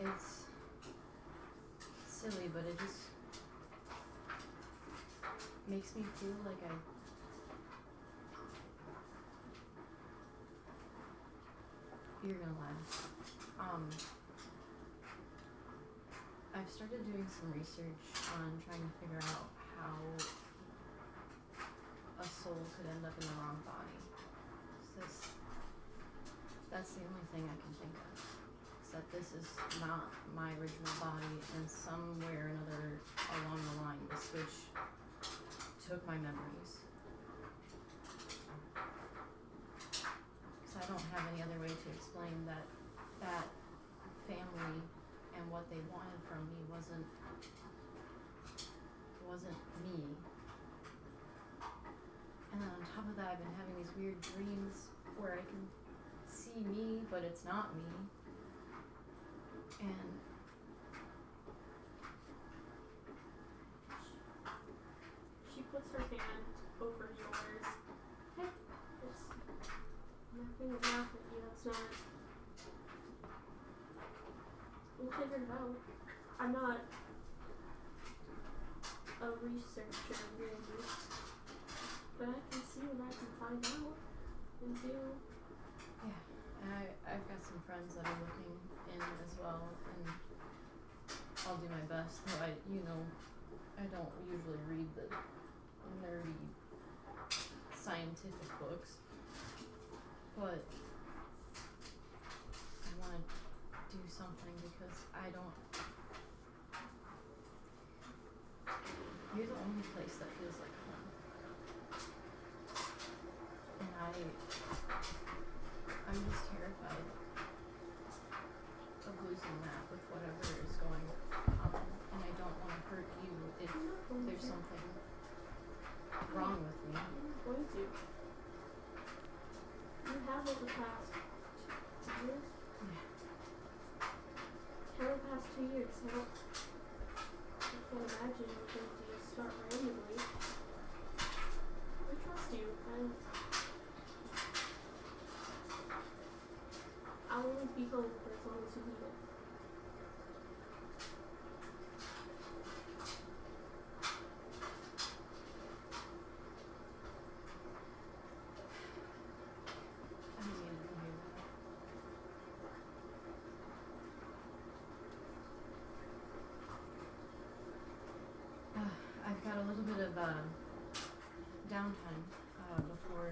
It's silly, but it just makes me feel like you're gonna laugh. I've started doing some research on trying to figure out how a soul could end up in the wrong body. That's the only thing I can think of. Is that this is not my original body, and somewhere or another along the line, the switch took my memories. So I don't have any other way to explain that family and what they wanted from me wasn't me. And then on top of that, I've been having these weird dreams where I can see me, but it's not me. And she puts her hand over yours. Hey, it's nothing to laugh at you. That's not. We'll figure it out. I'm not a researcher, really, but I can see what I can find out and do. yeah, and I've got some friends that are looking in as well, and I'll do my best. Though I don't usually read the nerdy scientific books, but I want to do something because I don't. You're the only place that feels like home, and I'm just terrified of losing that with whatever is going on, and I don't want to hurt you if there's something wrong with me. I'm not going to. You have over the past 2 years? Yeah. Over the past 2 years, I can't imagine you're going to just start randomly. I trust you, and I'll always be home for as long as you need it. I needed to hear that. I've got a little bit of downtime before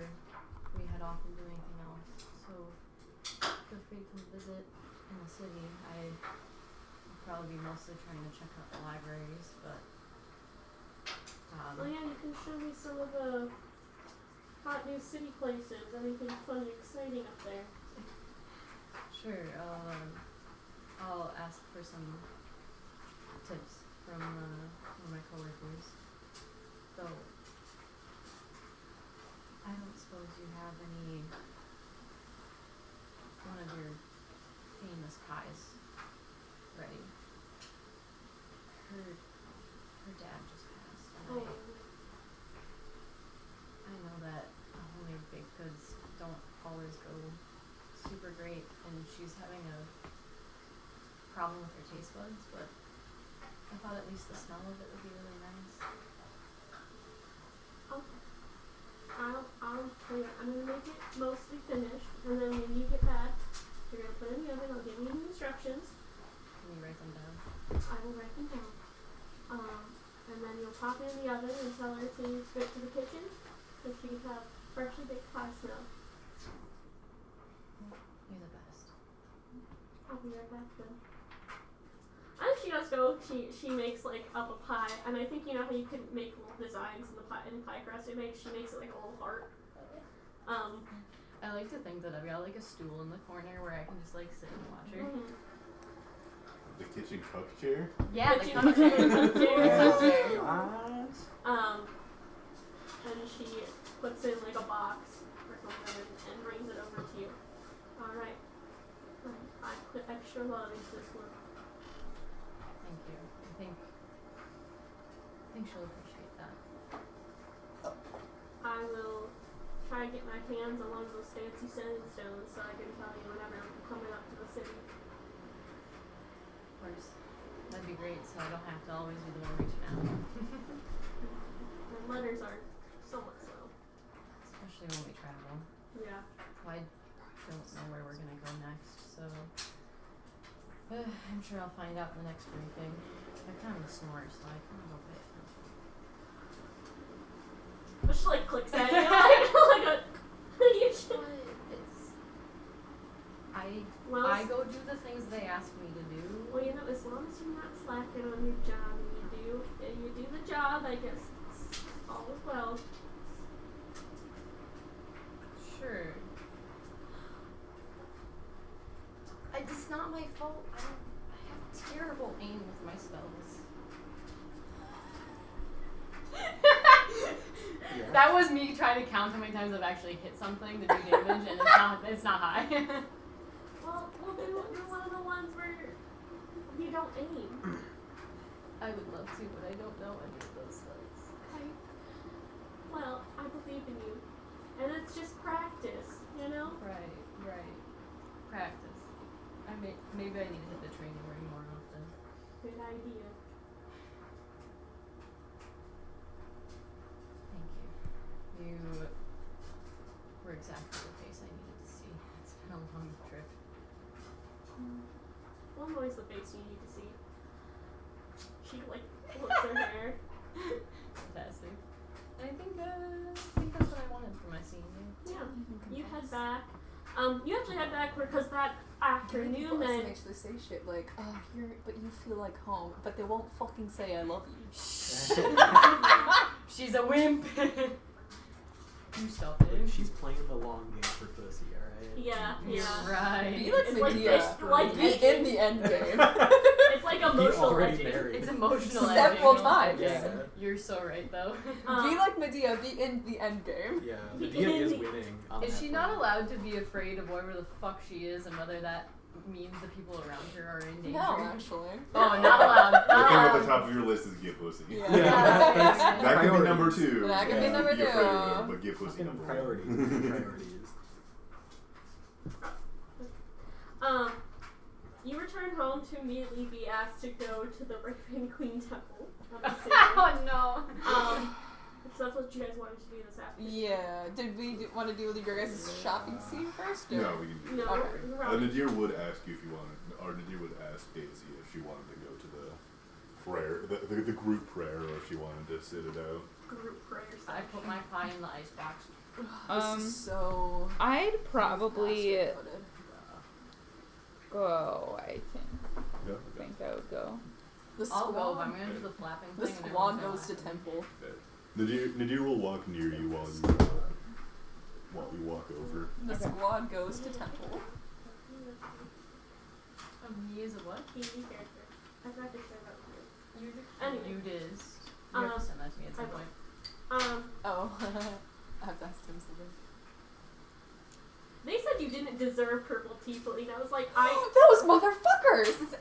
we head off and do anything else, so feel free to come visit in the city. I'll probably be mostly trying to check out the libraries, but Oh yeah, you can show me some of the hot new city places, anything fun and exciting up there. sure, I'll ask for some tips from one of my coworkers. Though I don't suppose you have one of your famous pies ready. Her dad just passed, and Oh, I know that homemade baked goods don't always go super great, and she's having a problem with her taste buds, but I thought at least the smell of it would be really nice. okay. I'll tell you, I'm gonna make it mostly finished, and then when you get back, you're gonna put it in the oven. I'll give you the instructions. Can you write them down? I will write them down. And then you'll pop it in the oven and tell her to go to the kitchen so she can have freshly baked pie smell. You're the best. I'll be right back then. I think she does go. She makes like up a pie, and I think you know how you can make little designs in the pie crust. She makes it like a little heart. I like to think that I've got like a stool in the corner where I can just like sit and watch her. Mm-hmm. The kitchen cook chair? Yeah, the Kitchen cook chair. cook chair. The cook chair. What? And she puts in like a box or something and brings it over to you. All right. I put extra love into this work. Thank you. I think she'll appreciate that. I will try to get my hands on one of those fancy sandstones so I can tell you whenever I'm coming up to the city. Of course, that'd be great, so I don't have to always be the one reaching out. And letters are somewhat slow. Especially when we travel. Yeah. I don't know where we're gonna go next, so I'm sure I'll find out in the next briefing. I kind of snore, so I kind of don't pay attention. She like clicks at you like a. You should. But it's... Well, I go do the things they ask me to do. well, you know, as long as you're not slacking on your job and you do the job, I guess it's all is well. Sure. It's not my fault. I have terrible aim with my spells. Yeah. That was me trying to count how many times I've actually hit something to do damage, and it's not high. Well, do one of the ones where you don't aim. I would love to, but I don't know any of those spells. Okay. Well, I believe in you, and it's just practice, you know. Right. Practice. Maybe I need to hit the training ring more often. Good idea. Thank you. You were exactly the face I needed to see. It's been a long trip. Well, I'm always the face you need to see. She like flips her hair. Fantastic. I think that's what I wanted for my senior. Yeah. You head back. You actually head back because that afternoon then. actually say shit like, oh, but you feel like home, but they won't fucking say I love you. She's a wimp. You stop it. She's playing the long game for pussy, alright? Yeah. You're right. Be like It's like Medea. this- like Be in the end game. It's like He emotional already edging. married. It's emotional Several editing. times. Yeah. You're so right, though. Be like Medea. Be in the end game. Yeah, Medea is winning. On Is that she not front. allowed to be afraid of whoever the fuck she is and whether that means the people around her are in danger? No, actually. Oh, not allowed. The Not thing at allowed. the top of your list is get pussy. Yeah. That's That could be priorities. number 2. That could be number Be afraid of 2. them, but get pussy Fucking number priorities. 1. Priorities. You return home to immediately be asked to go to the Raven Queen Temple. Oh no. Because that's what you guys wanted to do this afternoon. Yeah. Did we want to do your guys' shopping scene first? Or? No, we can do No, that. Okay. we're Nadir would ask you if you wanted, or Nadir would ask Daisy if she wanted to go to the prayer, the group prayer, or if she wanted to sit it out. group prayer I session. put my pie in the icebox. This is so. I'd probably fast-forwarded. go. I Yeah. think I would go. The I'll go, but I'm squad. gonna do the flapping The thing. and squad everyone's goes to gonna laugh temple. Nadir will walk near you while you walk over. The Okay. squad goes to temple. at me. Oh, he is a what? TV character. I forgot to say that to you. You Anyway. You diz. You have to send that to me at some I will. point. Oh. I have to ask him something. They said you didn't deserve purple tiefling. I was like, Those motherfuckers!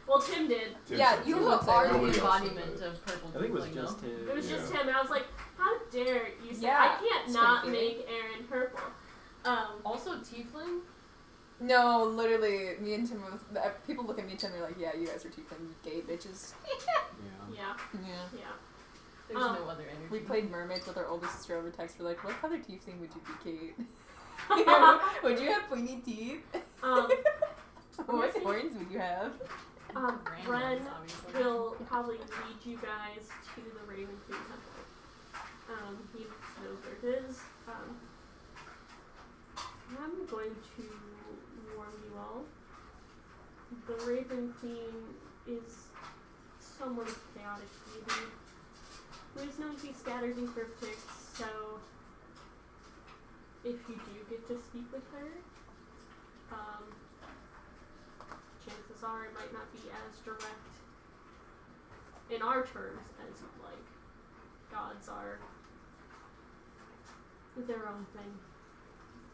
well, Tim did. Tim Yeah, said you so. You would say are that. the Nobody else said embodiment that. of purple. I think it was tiefling, just though. him. It was just Yeah. him, and I was like, how dare you say Yeah, I can't it's not pretty make Aaron purple. Also, tiefling. No, literally, me and Tim, people look at me and Tim, they're like, yeah, you guys are tiefling gay bitches. Yeah. Yeah, Yeah. yeah. There's no other energy. We played mermaids with our older sister over text. We're like, what color tiefling would you be, Kate? Would you have pointy teeth? What horns would you have? Random Ren ones, obviously. will probably lead you guys to the Raven Queen Temple. He knows where it is. I'm going to warn you all. The Raven Queen is someone of chaotic beauty who is known to be scattered and cryptic, so if you do get to speak with her, chances are it might not be as direct in our terms as you'd like. Gods are their own thing.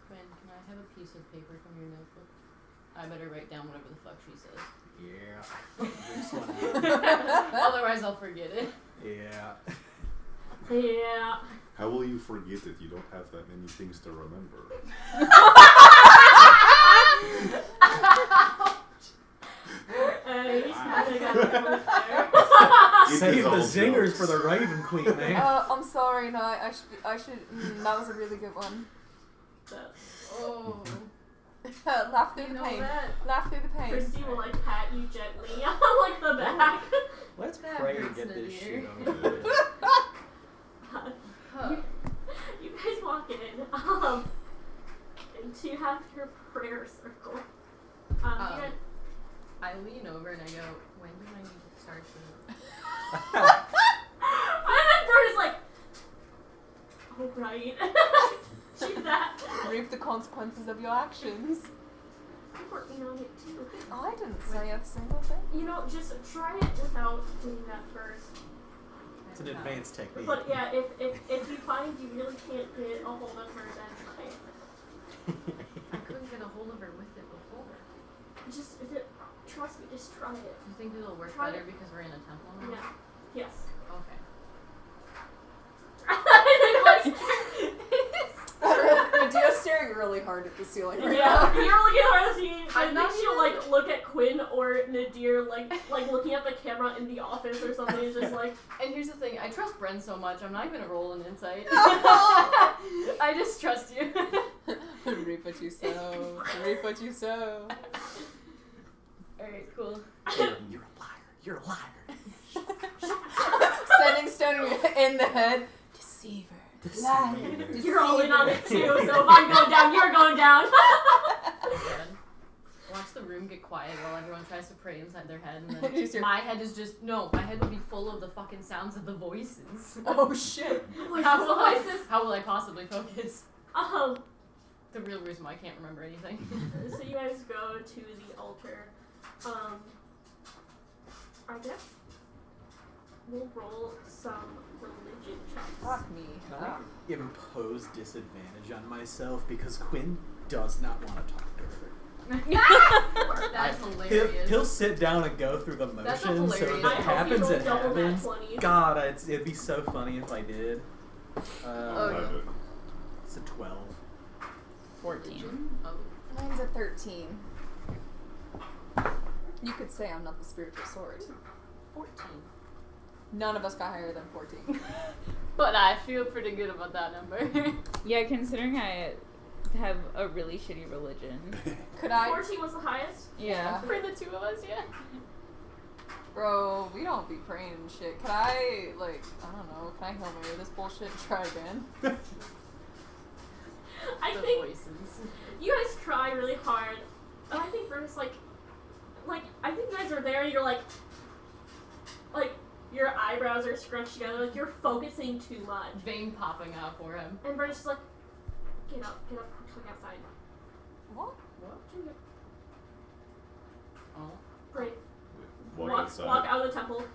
Quinn, can I have a piece of paper from your notebook? I better write down whatever the fuck she says. Yeah. This one out. Otherwise, I'll forget it. Yeah. Yeah. How will you forget that you don't have that many things to remember? He's kinda got a point there. It Save is the all zingers jokes. for the Raven Queen, man. I'm sorry, no, I should, that was a really good one. So, Oh. Laugh through You the know pain. that? Laugh through the pain. Christy will like pat you gently on like the back. Let's That pray and hurts, get this Nadir. shit over with. Huh. You guys walk in into have your prayer circle. You guys, I lean over and I go, when do I need to start to... and then Bird is like, oh right, do that. Reap the consequences of your actions. I'm working on it too. I didn't say a single thing. You know, just try it without doing that first. It's an advanced technique. But yeah, if you find you really can't get a hold of her, then try it. I couldn't get a hold of her with it before. Just trust me, just try it. Do you think it'll work Try better it. because we're in a temple now? Yeah. Yes. Okay. Medea's staring really hard at the ceiling right Yeah, now. you're looking at her. I I'm not think she'll sure. like look at Quinn or Nadir like looking at the camera in the office or something. It's just like, And here's the thing, I trust Bren so much, I'm not even gonna roll an insight. I just trust you. Reap what you sow. Reap what you sow. Alright, cool. You're a liar. You're a liar. Sending stone in the head. Deceiver. Liar. you're all in on it too. So if I'm going down, you're going down. Good. Watch the room get quiet while everyone tries to pray inside their head, and then Just your- my head is just my head would be full of the fucking sounds of the voices. Oh shit. How will I possibly focus? Um. The real reason why I can't remember anything. So you guys go to the altar. I guess we'll roll some religion checks. Fuck me. Can I impose disadvantage on myself because Quinn does not want to talk to her? That's hilarious. He'll sit down and go through the That's motions, so if hilarious. it I hope you happens, roll it double nat happens. 20s. God, it'd be so funny if I did. Oh, yeah. 11. It's a 12. 14. Oh. Mine's a 13. You could say I'm not the spiritual sword. 14. None of us got higher than 14. But I feel pretty good about that number. Yeah, considering I have a really shitty religion. Could I? 14 was the highest. Yeah. For the two of us, yeah. Bro, we don't be praying and shit. Could I, like, I don't know, can I Hail Mary this bullshit and try again? I The think voices. you guys try really hard, and I think Vern's like, I think you guys are there and you're like, your eyebrows are scrunched together, like you're focusing too much. Vein popping out for him. And Vern's just like, get up, look outside. What? What? Oh. Great. Walk outside. Walk out of the temple. Have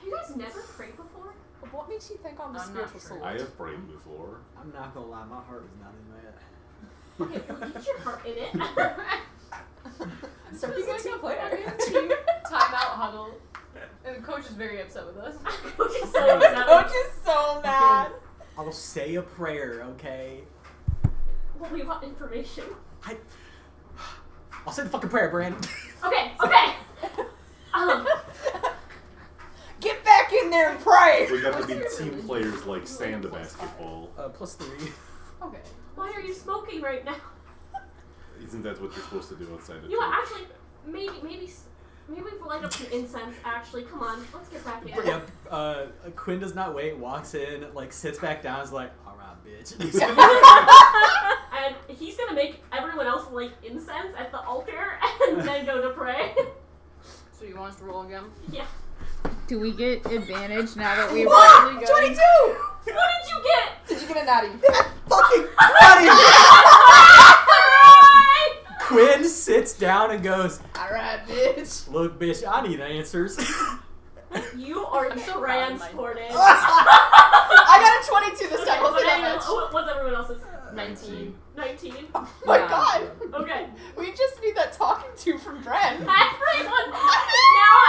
you guys never prayed before? What makes you think I'm the I'm not spiritual sure. sword? I have prayed before. I'm not gonna lie, my heart was not in that. Okay, well, get your heart in it. So It's being a like team a player. fucking team timeout huddle. And the coach is very upset with us. Which is so The upsetting. coach is so mad. I'll say a prayer, okay? Well, we want information. I'll say the fucking prayer, Brandon. Okay. Get back in there and pray. We got to What's be your team religion? players like Plus sand to five. basketball. +3. Okay. Why are you smoking right now? Isn't that what you're supposed to do outside the You know what, church? actually, maybe we light up some incense, actually. Come on, let's get back in. Yep. Quinn does not wait, walks in, like, sits back down, is like, alright, bitch. And he's gonna make everyone else light incense at the altar and then go to pray. So you want us to roll again? Yeah. Do we get advantage now that we've What? really 22! What did you get? Did you get a natty? Fucking Quinn sits down and goes, Alright, bitch. look, bitch, I need answers. You are I'm so proud of transported. I got a 22 this time. We'll What's see that much. everyone else's? 19. 19? Oh my Yeah. god. Okay. We just need that talking to from Bren.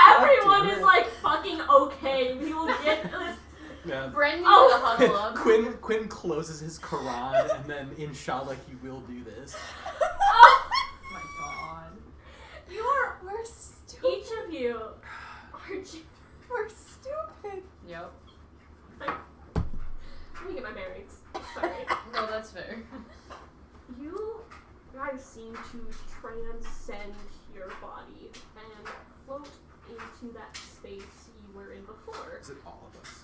Everyone is like fucking okay. We will get this. Yeah. Bren needs Oh. to huddle up. Quinn closes his Quran and then inshallah he will do this. Oh my god. You are, We're stupid. each of you are We're stupid. Yep. let me get my bearings. Sorry. No, that's fair. You guys seem to transcend your body and float into that space you were in before. Is it all of us?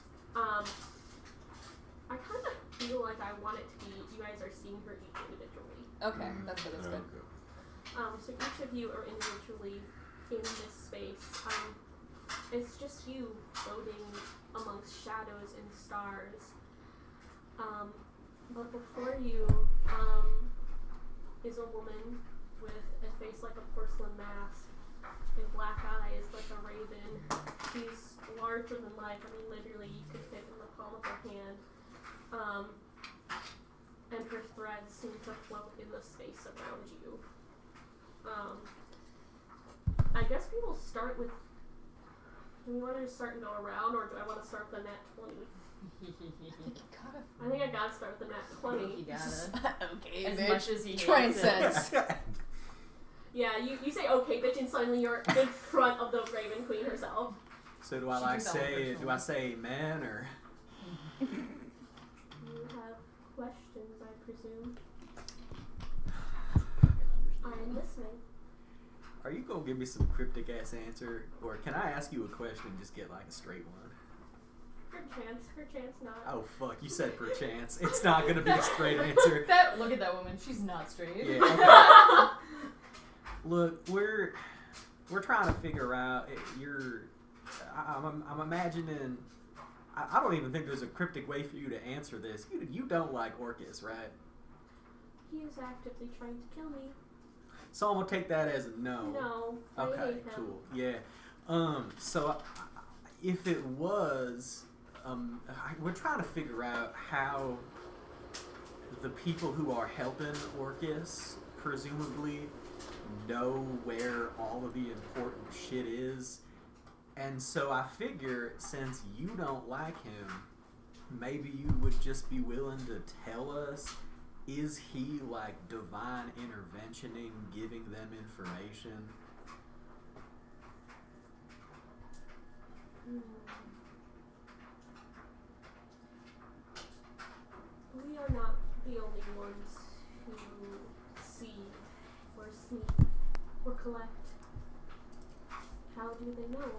I kind of feel like I want it to be you guys are seeing her each individually. Okay, that's good. That's good. So each of you are individually in this space. It's just you floating amongst shadows and stars. But before you is a woman with a face like a porcelain mask and black eyes like a raven. She's larger than life. I mean, literally, you could fit in the palm of her hand. And her threads seem to float in the space around you. I guess we will start with. Do we want to start and go around, or do I want to start with the nat 20? I think I gotta start with the nat 20. You gotta. Okay, As bitch. much as he hates Transcends. Yeah, you say okay, bitch, and suddenly you're in front of the Raven Queen herself. So do I She like took that one say? personally. Do I say man or? You have questions, I presume. I am listening. Are you gonna give me some cryptic ass answer, or can I ask you a question and just get like a straight one? Her chance not. Oh fuck! You said per chance. It's not gonna be a straight answer. Look at that woman. She's not straight. Yeah. Okay. Look, we're trying to figure out. I'm imagining. I don't even think there's a cryptic way for you to answer this. You don't like Orcus, right? He is actively trying to kill me. So I'm gonna take that as a no. No, I Okay, hate him. cool. Yeah. So if it was, we're trying to figure out how the people who are helping Orcus presumably know where all of the important shit is. And so I figure since you don't like him, maybe you would just be willing to tell us, is he like divine interventioning, giving them information? We are not the only ones who see or sneak or collect. How do they know?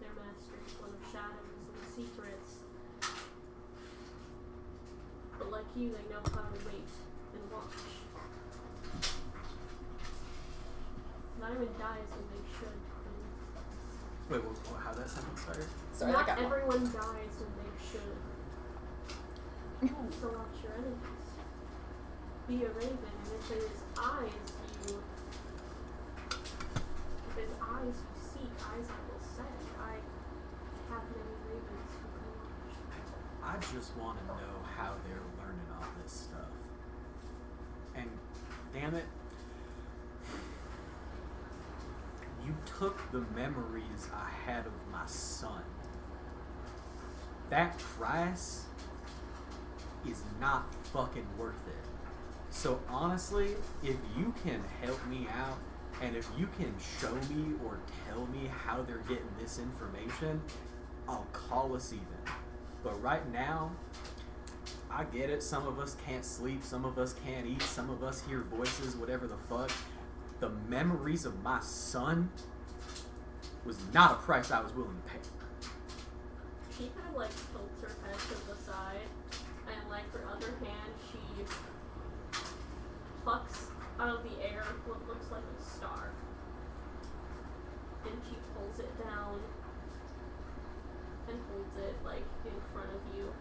Their masters, one of shadows and secrets. But like you, they know how to wait and watch. Not everyone dies when they should. Wait, how that sentence started? Sorry, Not I got everyone dies when they should. So watch your enemies. Be a raven, and if it is eyes you seek, eyes I will send. I have many ravens who can watch. I just want to know how they're learning all this stuff. And damn it, you took the memories I had of my son. That price is not fucking worth it. So honestly, if you can help me out, and if you can show me or tell me how they're getting this information, I'll call us even. But right now, I get it. Some of us can't sleep. Some of us can't eat. Some of us hear voices, whatever the fuck. The memories of my son was not a price I was willing to pay. She kind of like tilts her head to the side, and like her other hand, she plucks out of the air what looks like a star. And she pulls it down and holds it like in front of you.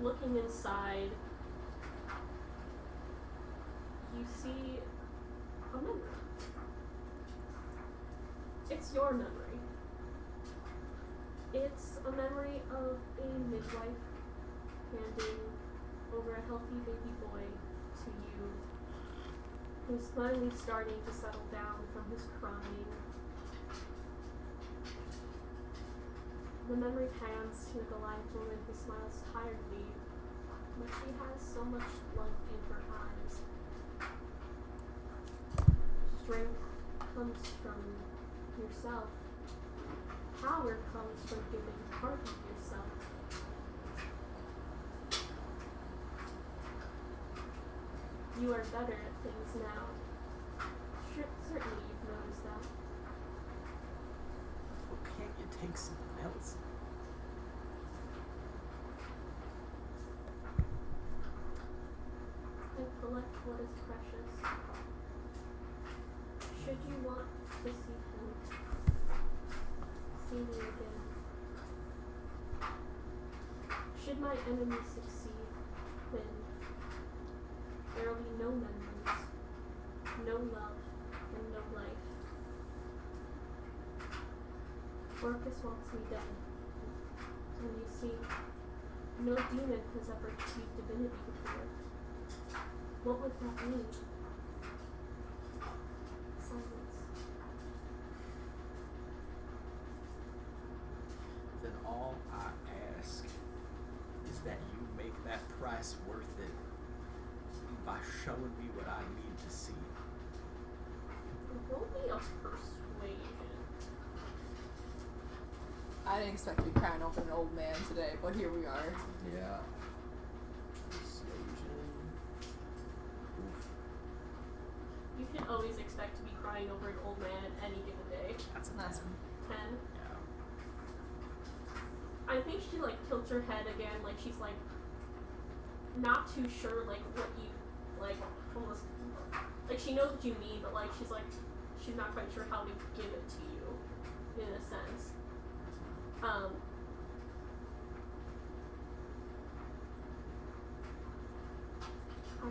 Looking inside, you see a memory. It's your memory. It's a memory of a midwife handing over a healthy baby boy to you, who's finally starting to settle down from his crying. The memory pans to a Goliath woman who smiles tiredly, but she has so much blood in her eyes. Strength comes from yourself. Power comes from giving part of yourself. You are better at things now. Certainly you've noticed that. Well, can't you take something else? And collect what is precious. Should you want to see him, see me again. Should my enemy succeed, then there will be no memories, no love, and no life. Orcus wants me dead. And you see, no demon has ever achieved divinity before. What would that mean? Silence. Then all I ask is that you make that price worth it by showing me what I need to see. Roll me a persuasion. I didn't expect to be crying over an old man today, but here we are. Yeah. Persuasion. Oof. You can always expect to be crying over an old man at any given day. That's a That's 10. Yeah. I think she like tilts her head again, like she's like not too sure like what you like almost like she knows what you mean, but like she's not quite sure how to give it to you in a sense. I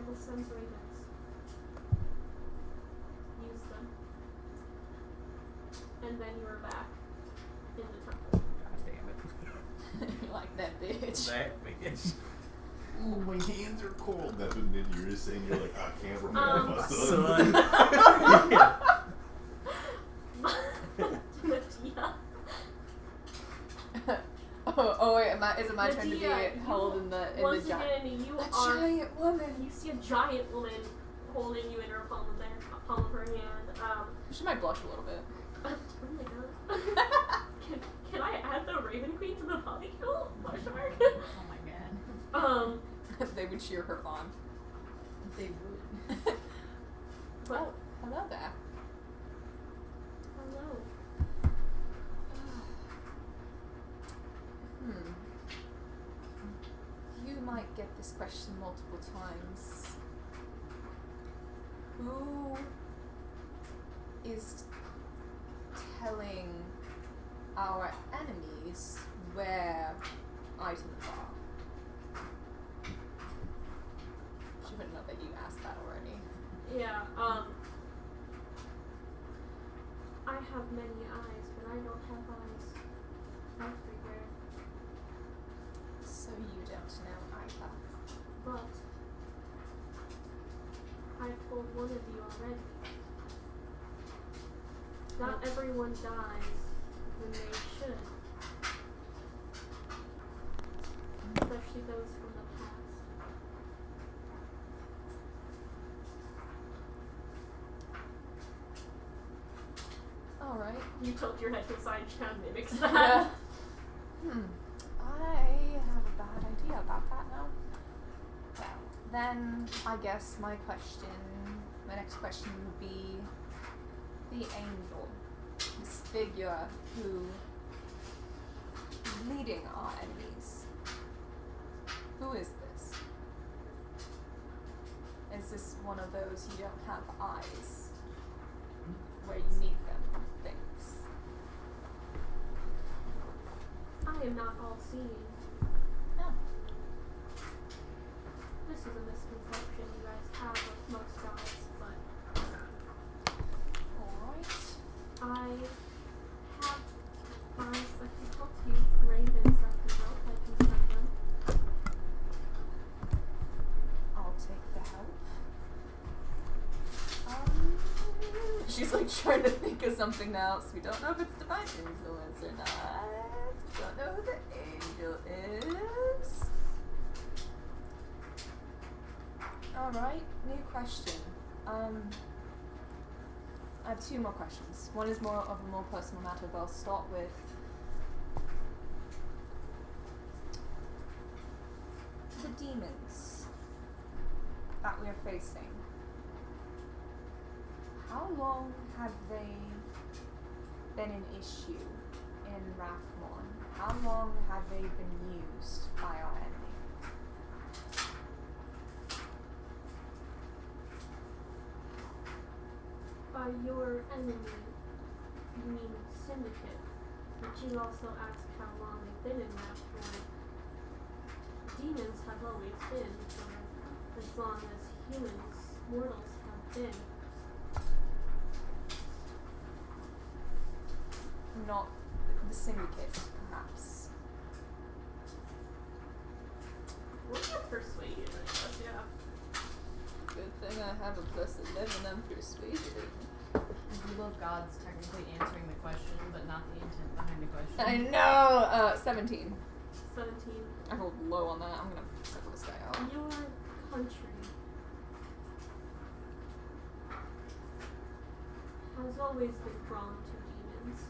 will send ravens. Use them. And then you are back in the temple. God damn it. You're like that bitch. That bitch. Ooh, my hands are cold. That's what you're just saying. You're like, I can't remember my son. Son. Medea. oh wait, is it my turn to be Medea, held in the once giant? again, you A are. giant woman. You see a giant woman holding you in her palm of her hand. She might blush a little bit. Oh my god. Can I add the Raven Queen to the body count? Question mark. Oh my god. They would cheer her on. They would. But Oh, hello there. hello. You might get this question multiple times. Who is telling our enemies where items are? She wouldn't know that you asked that already. Yeah. I have many eyes, but I don't have eyes everywhere. So you don't know either. But I told one of you already. Not everyone dies when they should. Especially those from the past. Alright. You tilt your head to the side, she kind of mimics Yeah. that. I have a bad idea about that now. Well, then I guess my next question would be the angel. This figure who is leading our enemies. Who is this? Is this one of those you don't have eyes? Where you need them things? I am not all-seeing. Oh. This is a misconception you guys have of most gods, but Alright. I have eyes that can help you, ravens that can help, I can send them. I'll take the help. She's like trying to think of something else. We don't know if it's divine influence or not. We don't know who the angel is. Alright, new question. I have two more questions. One is more of a more personal matter, but I'll start with the demons. that we're facing, how long have they been an issue in Rathmorn? How long have they been used by our enemy? By your enemy, you mean Syndicate, but you also ask how long they've been in Rathmorn. Demons have always been for as long as humans, mortals, have been. Not the Syndicate, perhaps. What's your persuasion, I guess, yeah. Good thing I have a plus 11 on persuasion. The rule of God's technically answering the question, but not the intent behind the question. I know! 17. 17. I rolled low on that. I'm gonna settle this guy out. Your country has always been drawn to demons.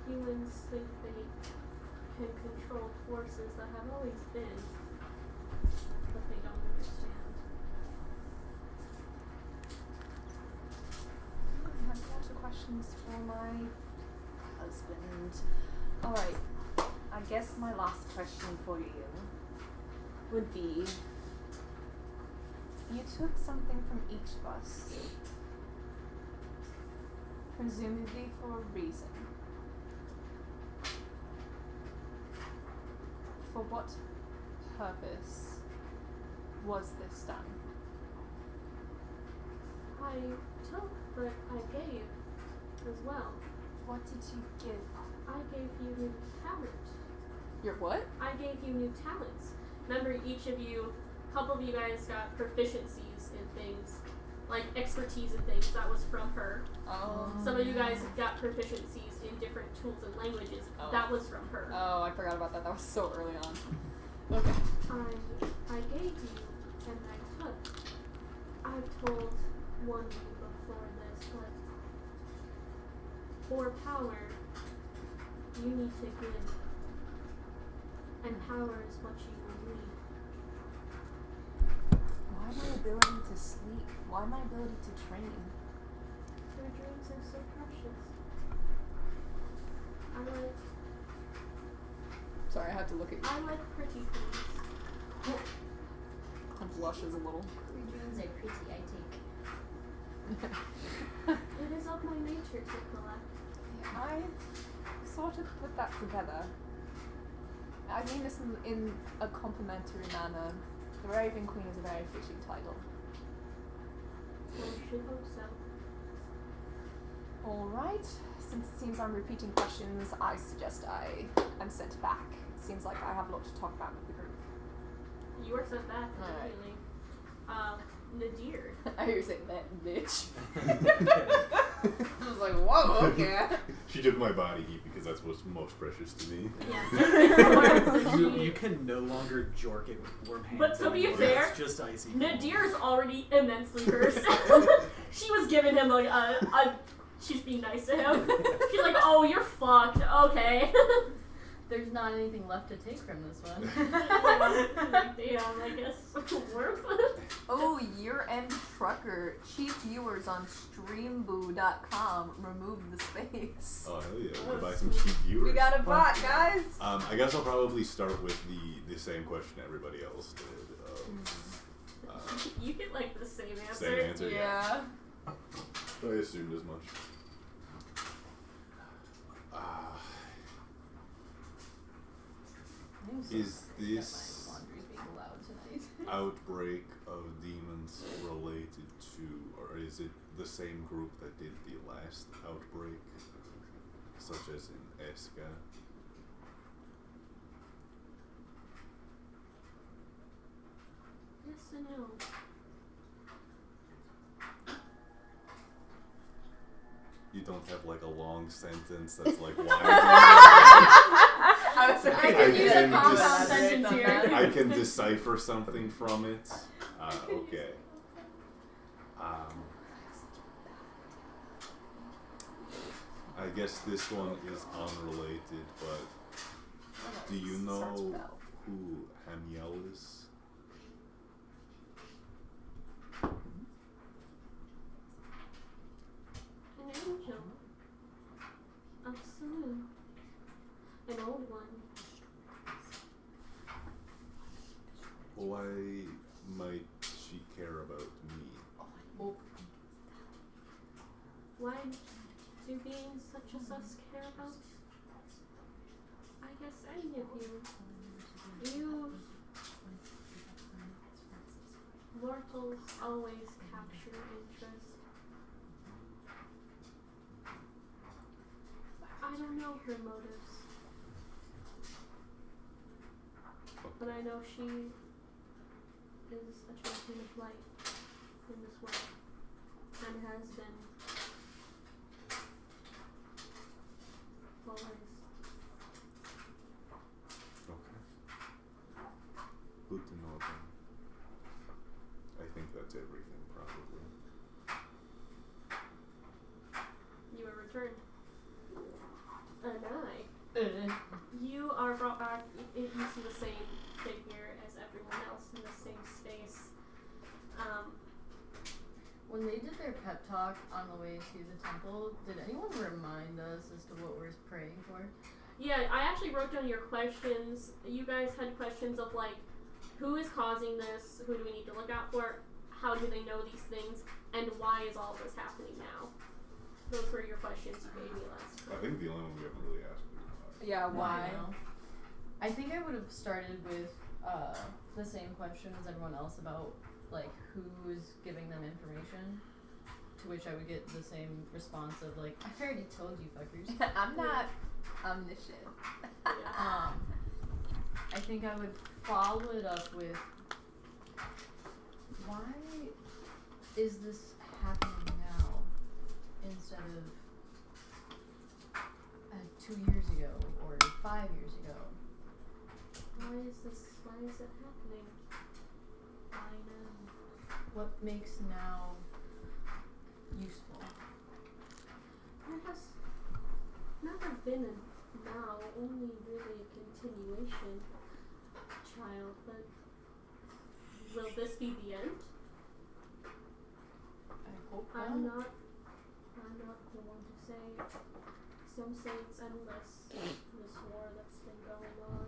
Humans think they can control forces that have always been, but they don't understand. I have lots of questions for my husband. Alright, I guess my last question for you would be, you took something from each of us, presumably for a reason. For what purpose was this done? I took, but I gave as well. What did you give? I gave you new talent. Your what? I gave you new talents. Remember, each of you, a couple of you guys got proficiencies in things, like expertise in things. That was from her. Oh. Some of you guys got proficiencies in different tools and languages. Oh. That was from her. Oh, I forgot about that. That was so early on. Okay. I gave you, and I took. I've told one of you before this, but for power, you need to give. And power is what you will need. Why my ability to sleep? Why my ability to train? Your dreams are so precious. Sorry, I have to look at you. I like pretty things. It blushes a little. Your dreams are pretty, I take. It is of my nature to collect. I sort of put that together. I mean this in a complimentary manner. The Raven Queen is a very fitting title. I should hope so. Alright, since it seems I'm repeating questions, I suggest I am sent back. Seems like I have a lot to talk about with the group. You are sent back Alright. immediately. Nadir. I hear you say that, bitch. I was like, whoa, okay. She took my body heat because that's what's most precious to me. Yeah. You can no longer jork it with warm hands. But to be anymore. fair, It's just icy. Nadir's already immensely cursed. She was giving him like she's being nice to him. She's like, oh, you're fucked. Okay. There's not anything left to take from this one. Damn, I guess. Worth. Oh, year-end trucker. Cheap viewers on streamboo.com. Remove the space. Oh, hell yeah. We'll buy some cheap viewers. We got a bot, guys! I guess I'll probably start with the same question everybody else did. You get like the same answer. Same answer, Yeah. I assumed as much. Is this laundry's being loud tonight? outbreak of demons related to, or is it the same group that did the last outbreak, such as in Eska? Yes and no. You don't have like a long sentence that's like why? I can use a compound dis- sentence here. I can decipher something from it. Okay. I guess this one is unrelated, but Do you Starts with know L. who Hamiel is? An angel. Of Saloon. An old one. Why might she care about me? Well, Why do beings such as us care about? I guess any of you. You mortals always capture interest. I don't know her motives. But I know she is a champion of light in this world. And has been. Always. Okay. Good to know then. I think that's everything, probably. You are returned. And you are brought back. You see the same figure as everyone else in the same space. when they did their pep talk on the way to the temple, did anyone remind us as to what we're praying for? Yeah, I actually wrote down your questions. You guys had questions of like, who is causing this? Who do we need to look out for? How do they know these things? And why is all this happening now? Those were your questions you gave me last time. I think the only one we haven't really asked is why. Yeah, why? I think I would have started with the same question as everyone else about like who's giving them information. To which I would get the same response of like, I already told you fuckers. I'm not omniscient. Yeah. I think I would follow it up with, why is this happening now instead of 2 years ago or 5 years ago? Why is it happening? I know. What makes now useful? There has never been a now, only really a continuation, child, but will this be the end? I hope I'm not the one to say. Some say it's endless, this war that's been going on.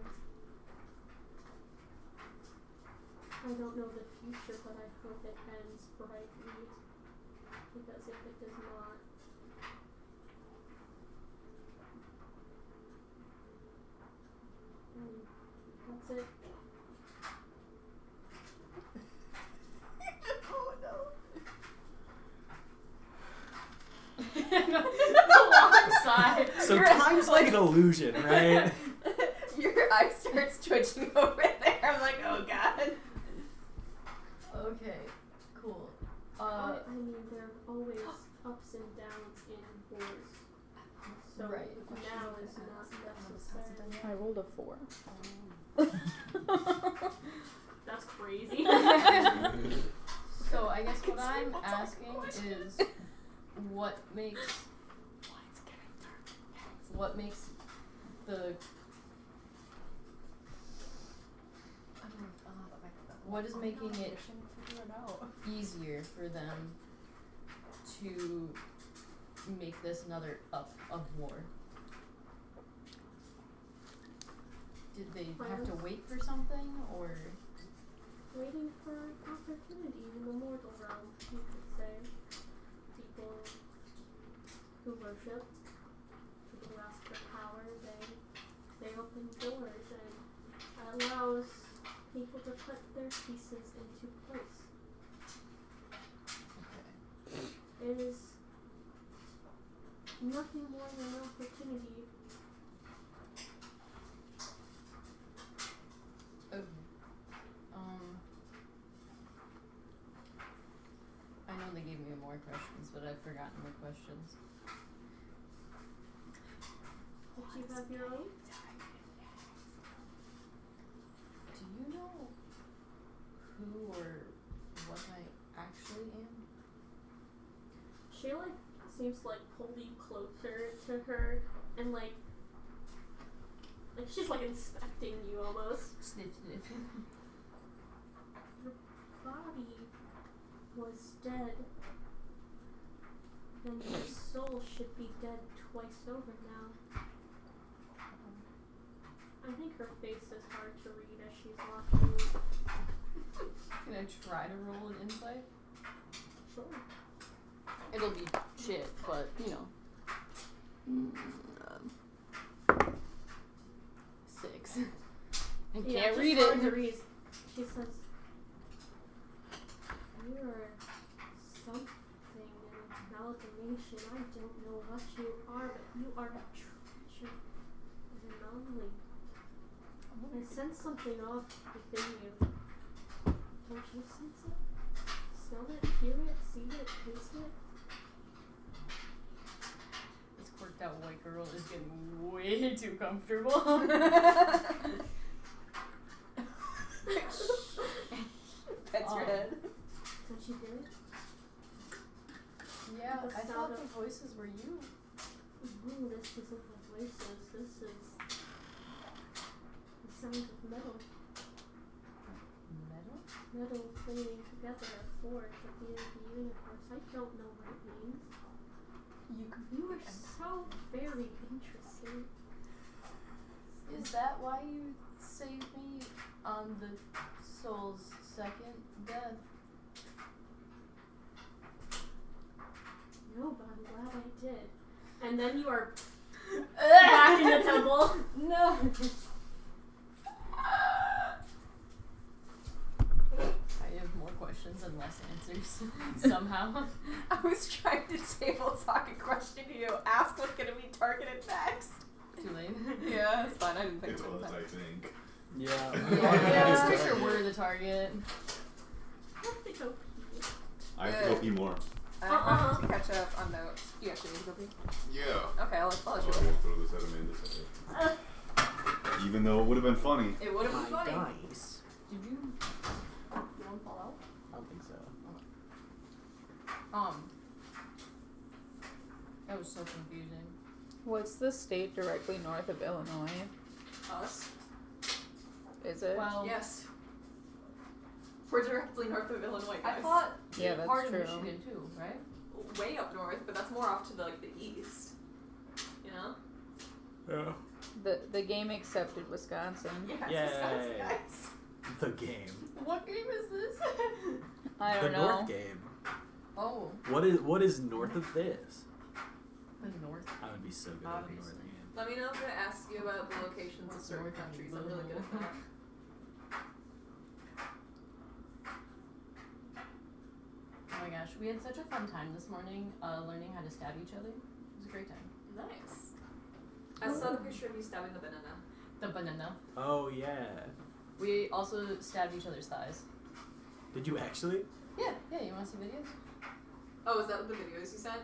I don't know the future, but I hope it ends brightly. Because if it does not, that's it. Oh no. The long sigh. So time's like an illusion, right? Your eye starts twitching over there. I'm like, oh god. Okay, cool. I mean, there are always ups and downs in wars. So Right. now is not necessary. I rolled a 4. That's crazy. So I guess what I'm asking is, what makes the what is making it easier for them to make this another up of war? Did they have to wait for something, or Waiting for opportunity in the mortal realm, you could say. People who worship, people who ask for power, they open doors and allows people to put their pieces into place. It is nothing more than an opportunity. okay. I know they gave me more questions, but I've forgotten the questions. Did you have your own? Do you know who or what I actually am? She seems to pull you closer to her and Like she's like inspecting you almost. Sniff, sniff. Your body was dead. Then your soul should be dead twice over now. I think her face is hard to read as she's watching. Gonna try to roll an insight. Sure. It'll be shit, but you know. 6. I Yeah, can't just read hard to it. read. She says, "You are something, an amalgamation. I don't know what you are, but you are a treasure, an anomaly. I sense something off within you. Don't you sense it? Smell it, hear it, see it, taste it?" This quirked out white girl is getting way too comfortable. Pets your head. Don't you hear it? Yeah, The I sound thought of- the voices were you. Ooh, this isn't the voices. This is the sound of metal. Metal? Metal clinging together, a forge at the end of the universe. I don't know what it means. You are so very interesting. Is that why you saved me on the soul's second death? No, but I'm glad I did. And then you are back in the temple. No. I have more questions and less answers somehow. I was trying to table talk a question to you. Ask what's gonna be targeted next. Too late. Yeah, it's fine. I didn't think It so. was, I think. Yeah. Yeah, I'm pretty sure we're the target. I have to go pee. I have to go pee more. I have to catch up on notes. You actually need to go pee? Yeah. Okay, I'll let I you will go. throw this at Amanda's head. Even though it would have been funny. It would have been funny. Dice. Did you one fall out? I don't think so. That was so confusing. What's the state directly north of Illinois? Us? Is it? Well, Yes. We're directly north of Illinois, I guys. thought Yeah, that's part true. of Michigan too, right? Way up north, but that's more off to the east. You know? Yeah. The game accepted Wisconsin. Yeah, Yay. it's Wisconsin, guys. The game. What game is this? I don't the know. North game. Oh, What is north of this? the North. I would be so good at the Obviously. North game. Let me know if I ask you about the locations of What's certain north of countries. I'm really good at Illinois? that. Oh my gosh, we had such a fun time this morning learning how to stab each other. It was a great time. Nice. I saw the picture of you stabbing the banana. The banana. Oh yeah. We also stabbed each other's thighs. Did you actually? Yeah, you want to see videos? Oh, is that what the videos you sent?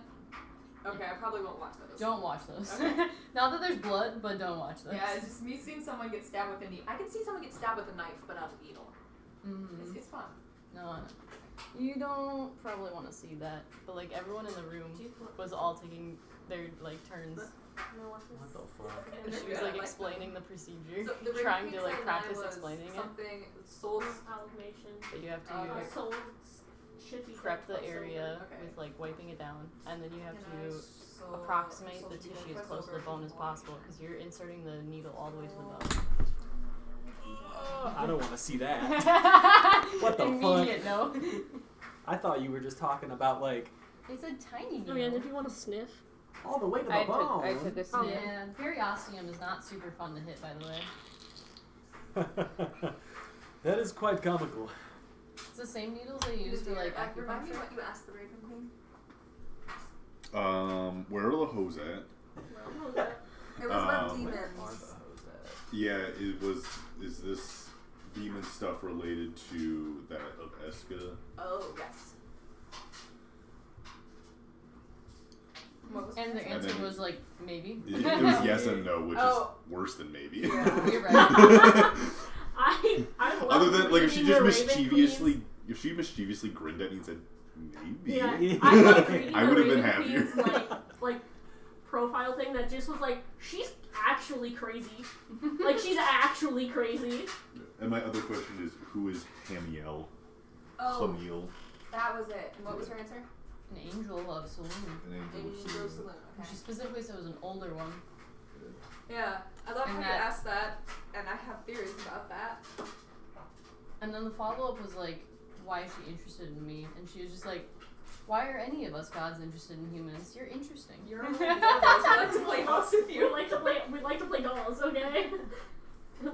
Okay, I probably won't watch those. Don't watch those. Okay. Not that there's blood, but don't watch those. Yeah, it's just me seeing someone get stabbed with a needle. I can see someone get stabbed with a knife, but not a needle. Mm-hmm. It's fun. No. You don't probably want to see that, but like everyone in the room Do you want was all taking their like turns. No, what What this? the fuck? And she was like explaining the procedure, So the trying to Ring like Pizza practice was explaining it. something souls. Amalgamation. But you have to Okay. Soul should be prep the dead twice area Okay. with like wiping it down, and then you have Can I to soul- approximate soul the to be tissue dead as twice close to the over bone as if you want. possible because you're inserting the needle all the way to the bone. I don't want to see that. What the fuck? Immediate no. I thought you were just talking about like It's a tiny Oh needle. yeah, and if you want to sniff. all the way to the I bone. took a Oh, sniff. Yeah, periosteum is not super fun to hit, by the way. That is quite comical. It's the same needles they use for like Remind me acupuncture. what you asked the Raven Queen. Where are the hoes at? Well, that- It was about Where Where are demons. the hoes at? Yeah, it was. Is this demon stuff related to that of Eska? Oh yes. What was And the the And answer then- was like maybe. It was yes and no, which Oh. is worse than maybe. Yeah. You're right. I love Other than like if she reading just the Raven mischievously, Queen's- if she mischievously grinned at me and said maybe, Yeah, I love reading I the would have been Raven happier. Queen's, like profile thing that just was like she's actually crazy. Like, she's actually crazy. And my other question is, who is Hamiel? Oh, Hamiel. that was it. And what was her answer? An angel of saloon. An angel of Angel Saloon. Saloon. She Okay. specifically said it was an older one. Yeah, I love And how you that- asked that, and I have theories about that. And then the follow-up was like, why is she interested in me? And she was just like, why are any of us gods interested in humans? You're interesting. You're a little girl, I like to play house with We you. like to play dolls, okay?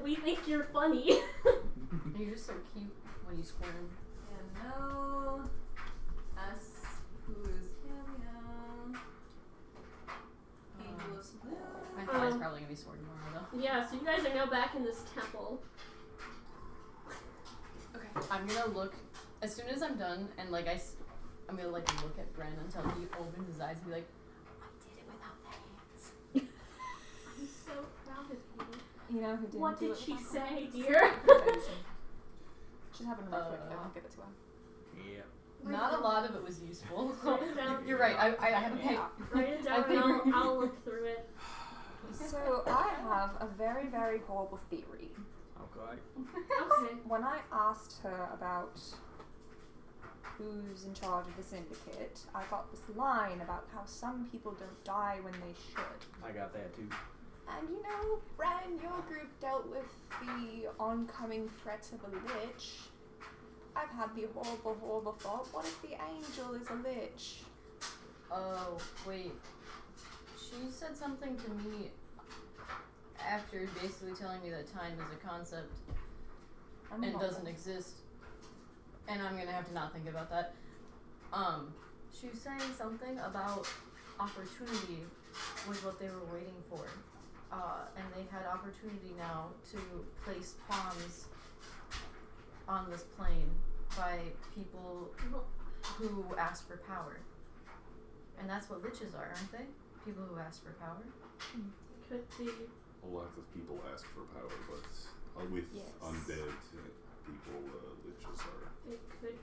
We think you're funny. And you're just so cute when you squirm. And no, us, who is Hamiel? Angel of Saloon. My thigh is probably gonna be sore tomorrow though. Yeah, so you guys are now back in this temple. Okay. I'm gonna look as soon as I'm done, and like I'm gonna like look at Bren until he opens his eyes and be like, I did it without the hands. I'm so proud of you. You know who didn't What do did it she without say, them? dear? She's having a rough week. I'll give it to her. Yeah. Not a lot of it was useful. Write it down. You're right. I have a pay. Write it down I and think- I'll look through it. So I have a very, very horrible theory. Okay. Okay. When I asked her about who's in charge of the syndicate, I got this line about how some people don't die when they should. I got that too. And you know, Bran, your group dealt with the oncoming threats of a lich. I've had the horrible, horrible thought, what if the angel is a lich? Oh wait, she said something to me after basically telling me that time is a concept I'm and not- doesn't exist, and I'm gonna have to not think about that. She was saying something about opportunity was what they were waiting for, and they had opportunity now to place pawns on this plane by people who ask for power, and that's what liches are, aren't they? People who ask for power. Could be. A lot of people ask for power, but with Yes. undead people, liches are It could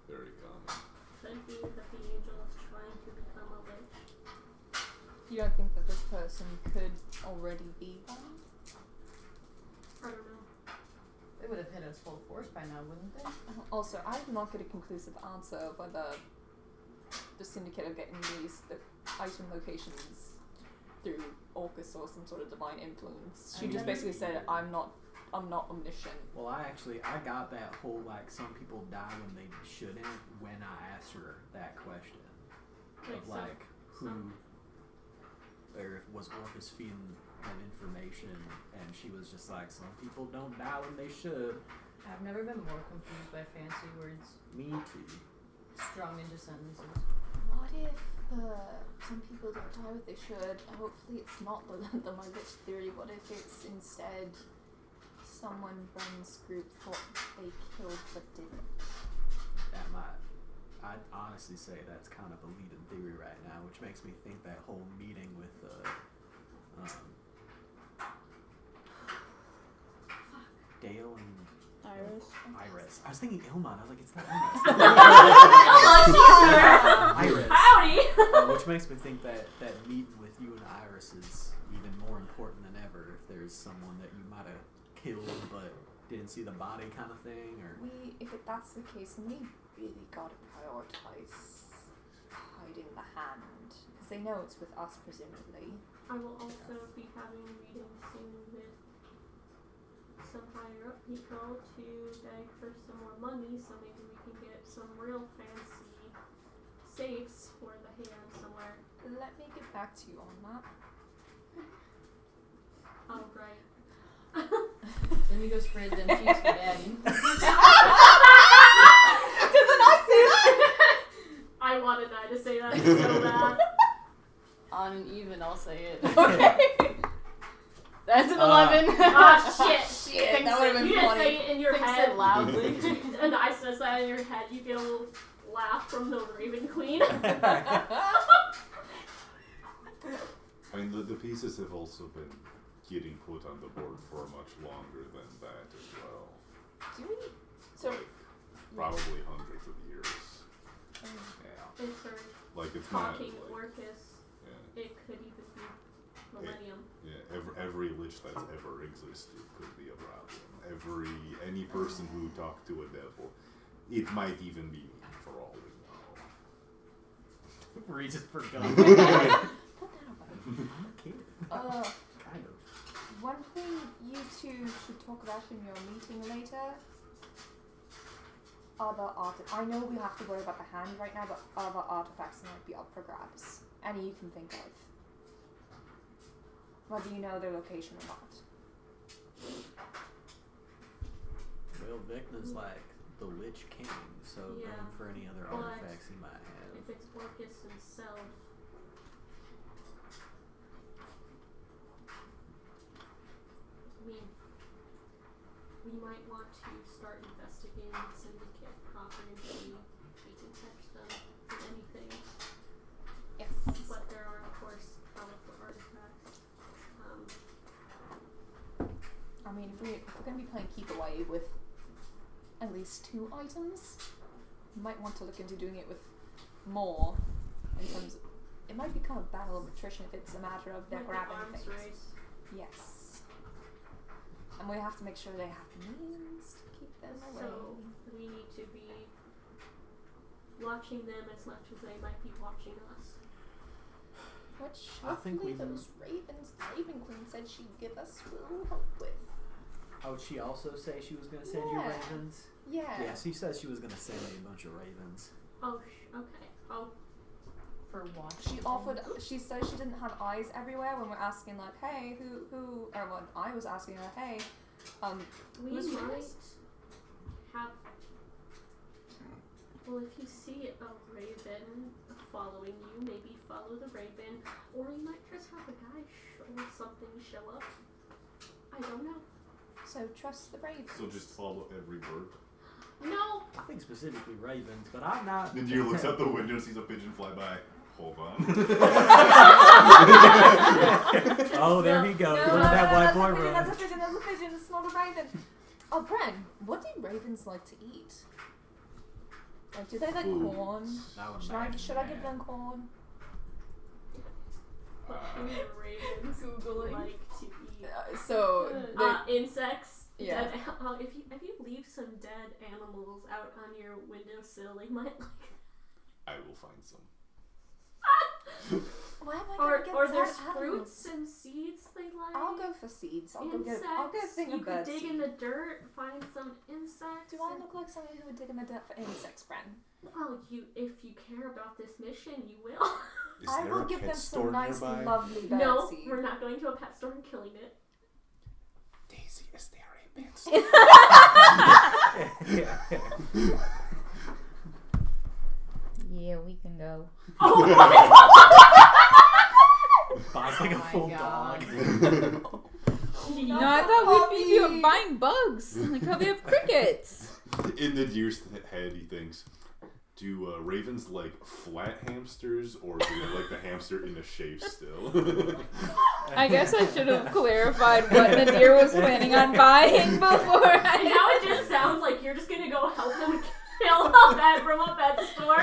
very common. be that the angel is trying to become a lich. You don't think that this person could already be one? I don't know. They would have hit us full force by now, wouldn't they? Also, I did not get a conclusive answer whether the syndicate are getting the item locations through Orcus or some sort of divine influence. She just basically said, I'm not omniscient. Well, I got that whole like some people die when they shouldn't when I asked her that question of like who or was Orcus feeding them information, and she was just like some people don't die when they should. I've never been more confused by fancy words Me too. strung into sentences. What if some people don't die what they should? Hopefully it's not the my witch theory. What if it's instead someone Bren's group thought they killed but didn't? That might. I'd honestly say that's kind of a leading theory right now, which makes me think that whole meeting with Dale and Iris. I was thinking Ilma, and I was like, it's not Iris. Iris. Howdy! Which makes me think that meeting with you and Iris is even more important than ever. If there's someone that you might have killed but didn't see the body, kind of thing, or If that's the case, then we really gotta prioritize hiding the hand, because they know it's with us, presumably. I will also be having a meeting soon with some higher up people to beg for some more money, so maybe we can get some real fancy safes for the hand somewhere. Let me get back to you on that. Oh, right. Then we go spread them cheeks for daddy. Doesn't I say that? I wanted that to say that so bad. On an even, I'll say it. Okay. That's an 11. Ah, shit. Shit, that would've been You just funny. say it in your Thinks head. it loudly. And I says that in your head, you get a little laugh from the Raven Queen. I mean, the pieces have also been getting put on the board for much longer than that as well. Do we? So, Probably hundreds of years. yeah. It's her Like, it's not talking like, Orcus. yeah, It could even be millennium. yeah, every lich that's ever existed could be a problem. Any person who talked to a devil, it might even be me for all we know. Reason for Put gun. that away. Kind of. One thing you two should talk about in your meeting later are the I know we have to worry about the hand right now, but other artifacts might be up for grabs. Any you can think of. Whether you know their location or not. Well, Vecna's like the Lich King, so Yeah. going for any other But artifacts he might have. if it's Orcus himself, I mean, we might want to start investigating the syndicate proper and see if we can catch them with anything. Yes. But there are, of course, powerful artifacts. I mean, if we're going to be playing keep away with at least 2 items, you might want to look into doing it with more. In terms of, it might become a battle of attrition if it's a matter of they're like grabbing an arms things. race. Yes. And we have to make sure they have means to keep them away. So we need to be watching them as much as they might be watching us. Which I think hopefully we can- those ravens the Raven Queen said she'd give us will help with. Oh, did she also say she was going to send you Yeah. ravens? Yeah. Yeah, she said she was going to send me a bunch of ravens. Oh, okay. Oh, For watching. She offered. She said she didn't have eyes everywhere when we're asking like, hey, who? Or when I was asking her, hey, we who's might yours? have. Well, if you see a raven following you, maybe follow the raven, or you might just have a guy or something show up. I don't know. So trust the ravens. So just follow every bird. No. I think specifically ravens, but I'm not. Nadir looks out the window and sees a pigeon fly by. Hold on. Oh, there he goes. Look at that white boy run. That's a pigeon. It's not a raven. Oh, Bren, what do ravens like to eat? Like, do they like Food. corn? I would Should I give imagine them corn? What do ravens Googling. like to eat? Insects. Insects. Yeah. Dead, if you leave some dead animals out on your windowsill, they might like. I will find some. Why am I gonna get Or dead there's animals? fruits and seeds they like. I'll go for seeds. I'll Insects. go get a thing you of could bird dig seed. in the dirt, find some insects. Do I look like someone who would dig in the dirt for insects, Bren? Well, if you care about this mission, you will. Is I there will a give pet them store some nice, nearby? lovely bird No, seed. we're not going to a pet store and killing it. Daisy, is there a pet store? Yeah, we can go. Oh my Buys like a Oh my full God. dog. No, I thought we'd be buying bugs. Like how we have crickets. In Nadir's head, he thinks, do ravens like flat hamsters, or do they like the hamster in a shape still? I guess I should have clarified what Nadir was planning on buying before And I... now it just sounds like you're just gonna go help them kill a pet from a pet store.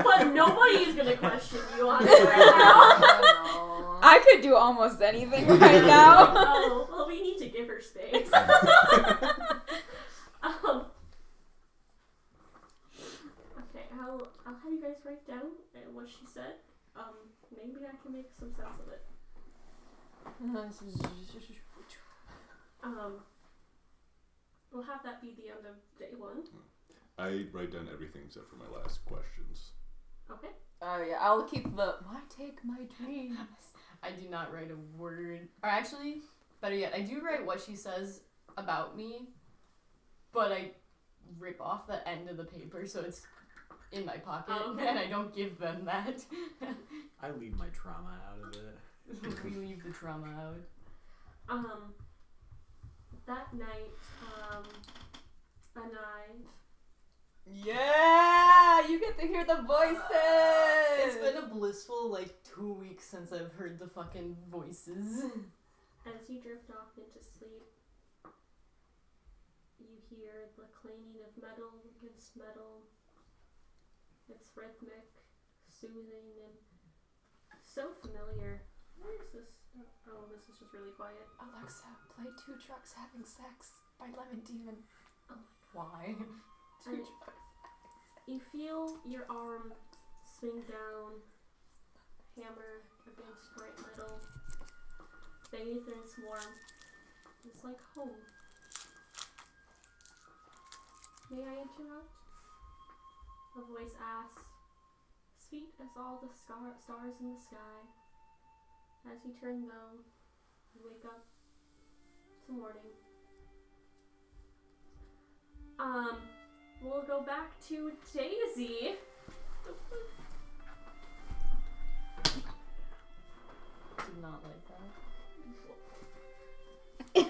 But nobody is gonna question you on it right now. I could do almost anything right now. Oh, well, we need to give her space. Okay, I'll have you guys write down what she said. Maybe I can make some sense of it. We'll have that be the end of day 1. I write down everything except for my last questions. Okay. Oh yeah, I'll keep the. Why take my dreams? I do not write a word. Or actually, better yet, I do write what she says about me, but I rip off the end of the paper so it's in my pocket, Okay. and I don't give them that. I leave my trauma out of it. We leave the trauma out. That night, and Yeah, you get to hear the voices. It's been a blissful 2 weeks since I've heard the fucking voices. as you drift off into sleep, you hear the clanging of metal against metal. It's rhythmic, soothing, and so familiar. Where is this Oh, this is just really quiet. Alexa, play Two Trucks Having Sex by Lemon Demon. Oh. Why? Two And Trucks. you feel your arm swing down, hammer against right middle, bathed in its warmth. It's like home. May I interrupt? A voice asks, sweet as all the stars in the sky. As you turn though, you wake up to morning. We'll go back to Daisy. Did not like that.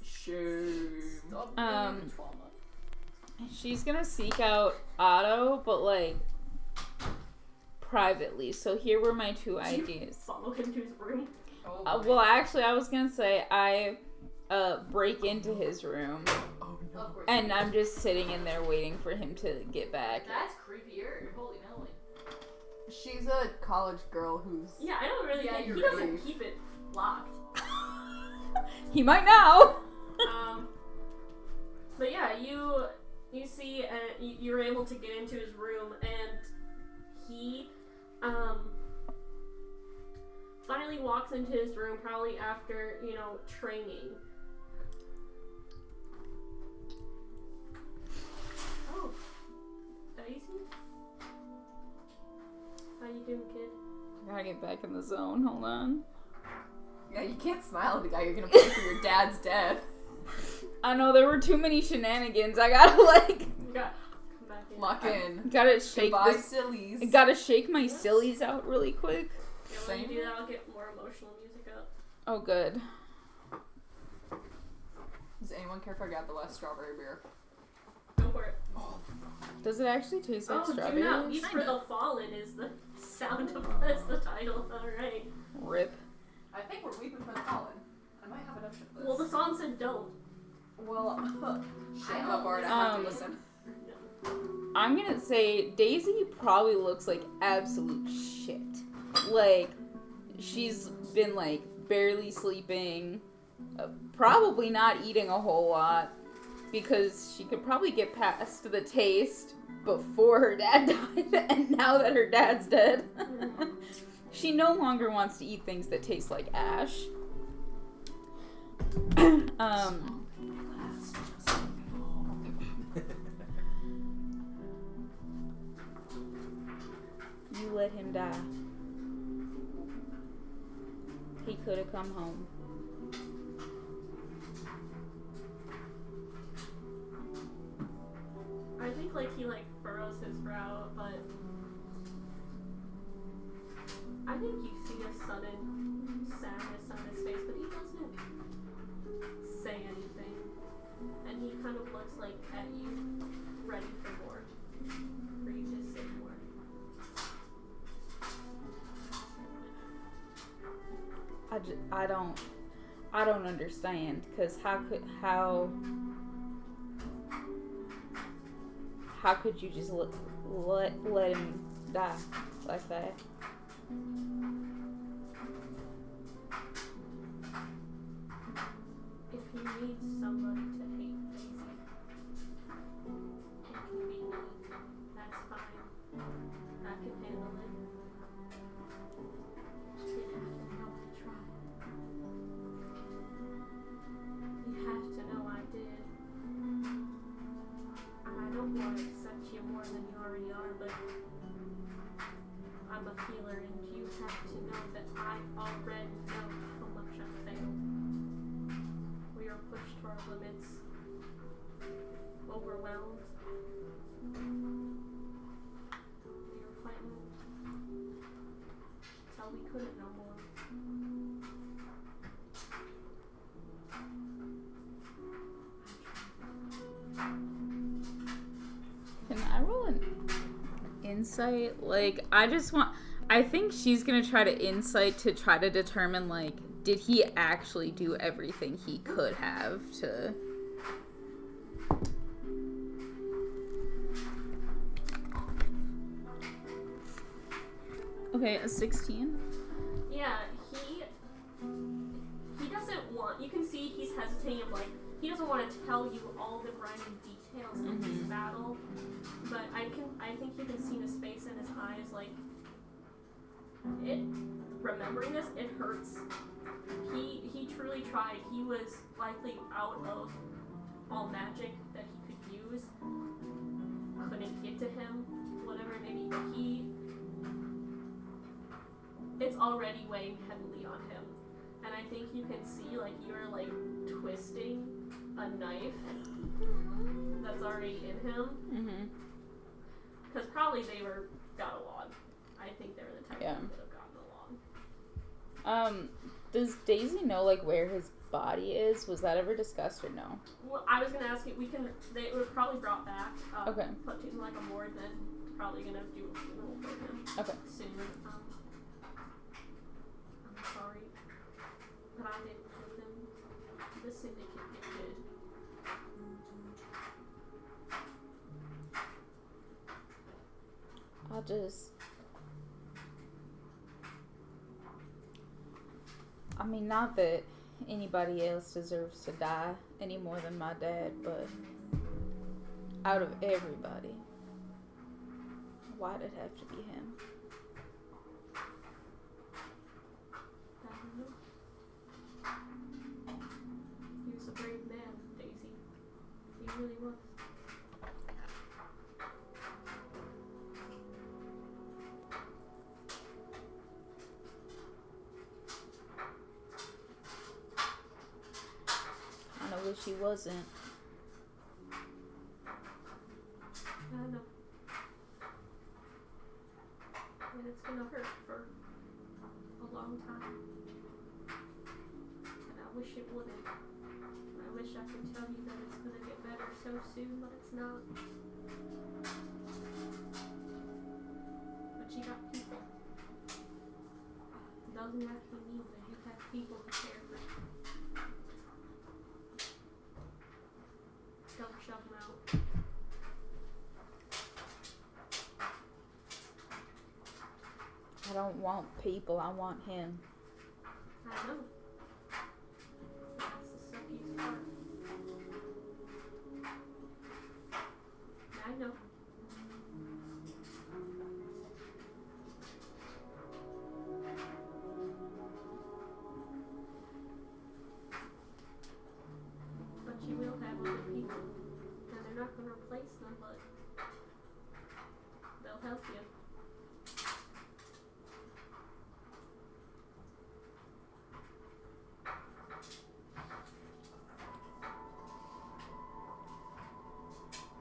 Shame. Stop Um, being trauma. She's gonna seek out Otto, but like privately. So here were my two Do you ideas. follow him to his room? Oh, Well, actually, I was gonna say I break into his room, oh no. Of course. and I'm just sitting in there waiting for him to get back. That's creepier. Holy moly. She's a college girl who's. Yeah, I don't really Yeah, think you're he doesn't right. keep it locked. He might now. But yeah, you see, you're able to get into his room, and he finally walks into his room, probably after training. Oh, Daisy, how you doing, kid? I gotta get back in the zone. Hold on. Yeah, you can't smile at the guy you're gonna play for your dad's death. I know there were too many shenanigans. I gotta like You got come back in. Lock in. gotta shake Goodbye, this. sillies. I gotta shake my sillies out really quick. Yeah, when you do that, I'll get more emotional music up. Oh, good. Does anyone care if I grab the last strawberry beer? Go for it. Does it actually taste like Do strawberries? not weep for the fallen is the sound of that's the title. Alright. Rip. I think we're weeping for the fallen. I might have enough of this. Well, the song said don't. Well, shit, I'm bored. I have to listen. I'm gonna say Daisy probably looks like absolute shit. Like, she's been like barely sleeping, probably not eating a whole lot, because she could probably get past the taste before her dad died, and now that her dad's dead, she no longer wants to eat things that taste like ash. You let him die. He could have come home. I think he furrows his brow, but I think you see a sudden sadness on his face, but he doesn't say anything. And he kind of looks at you, ready for more. For you to say more. I don't understand, because how could you just let him die like that? If he needs somebody to hate Daisy, it can be me. That's fine. I can handle it. You have to know I tried. You have to know I did. I don't want to accept you more than you already are, but I'm a healer, and you have to know that I already know how much I failed. We are pushed to our limits, overwhelmed. We were fighting till we couldn't no more. Can I roll an insight? I think she's gonna try to insight to try to determine, did he actually do everything he could have to... Okay, a 16. Yeah, he hitting him like he doesn't want to tell you all the grinding details of this battle, but I think you can see in his face and his eyes like it. Remembering this, it hurts. He truly tried. He was likely out of all magic that he could use. Couldn't get to him, whatever it may be, but it's already weighing heavily on him. And I think you can see like you're like twisting a knife that's already in him. Because probably they got along. I think they were the type that would have gotten along. Does Daisy know like where his body is? Was that ever discussed or no? Well, I was gonna ask you. They were probably brought back. Okay. Put in like a morgue, then probably gonna do a funeral for him. Okay. Soon. I'm sorry, but I didn't kill him. The syndicate did. I'll just. I mean, not that anybody else deserves to die any more than my dad, but out of everybody, why'd it have to be him? I don't know. He was a brave man, Daisy. He really was. I wish he wasn't. I know. And it's gonna hurt for a long time. And I wish it wouldn't. I wish I could tell you that it's gonna get better so soon, but it's not. But you got people. It doesn't have to be me, but you have people to care for. Don't shove them out. I don't want people, I want him. I know. That's the suckiest part. I know. But you will have other people. And they're not going to replace them, but they'll help you.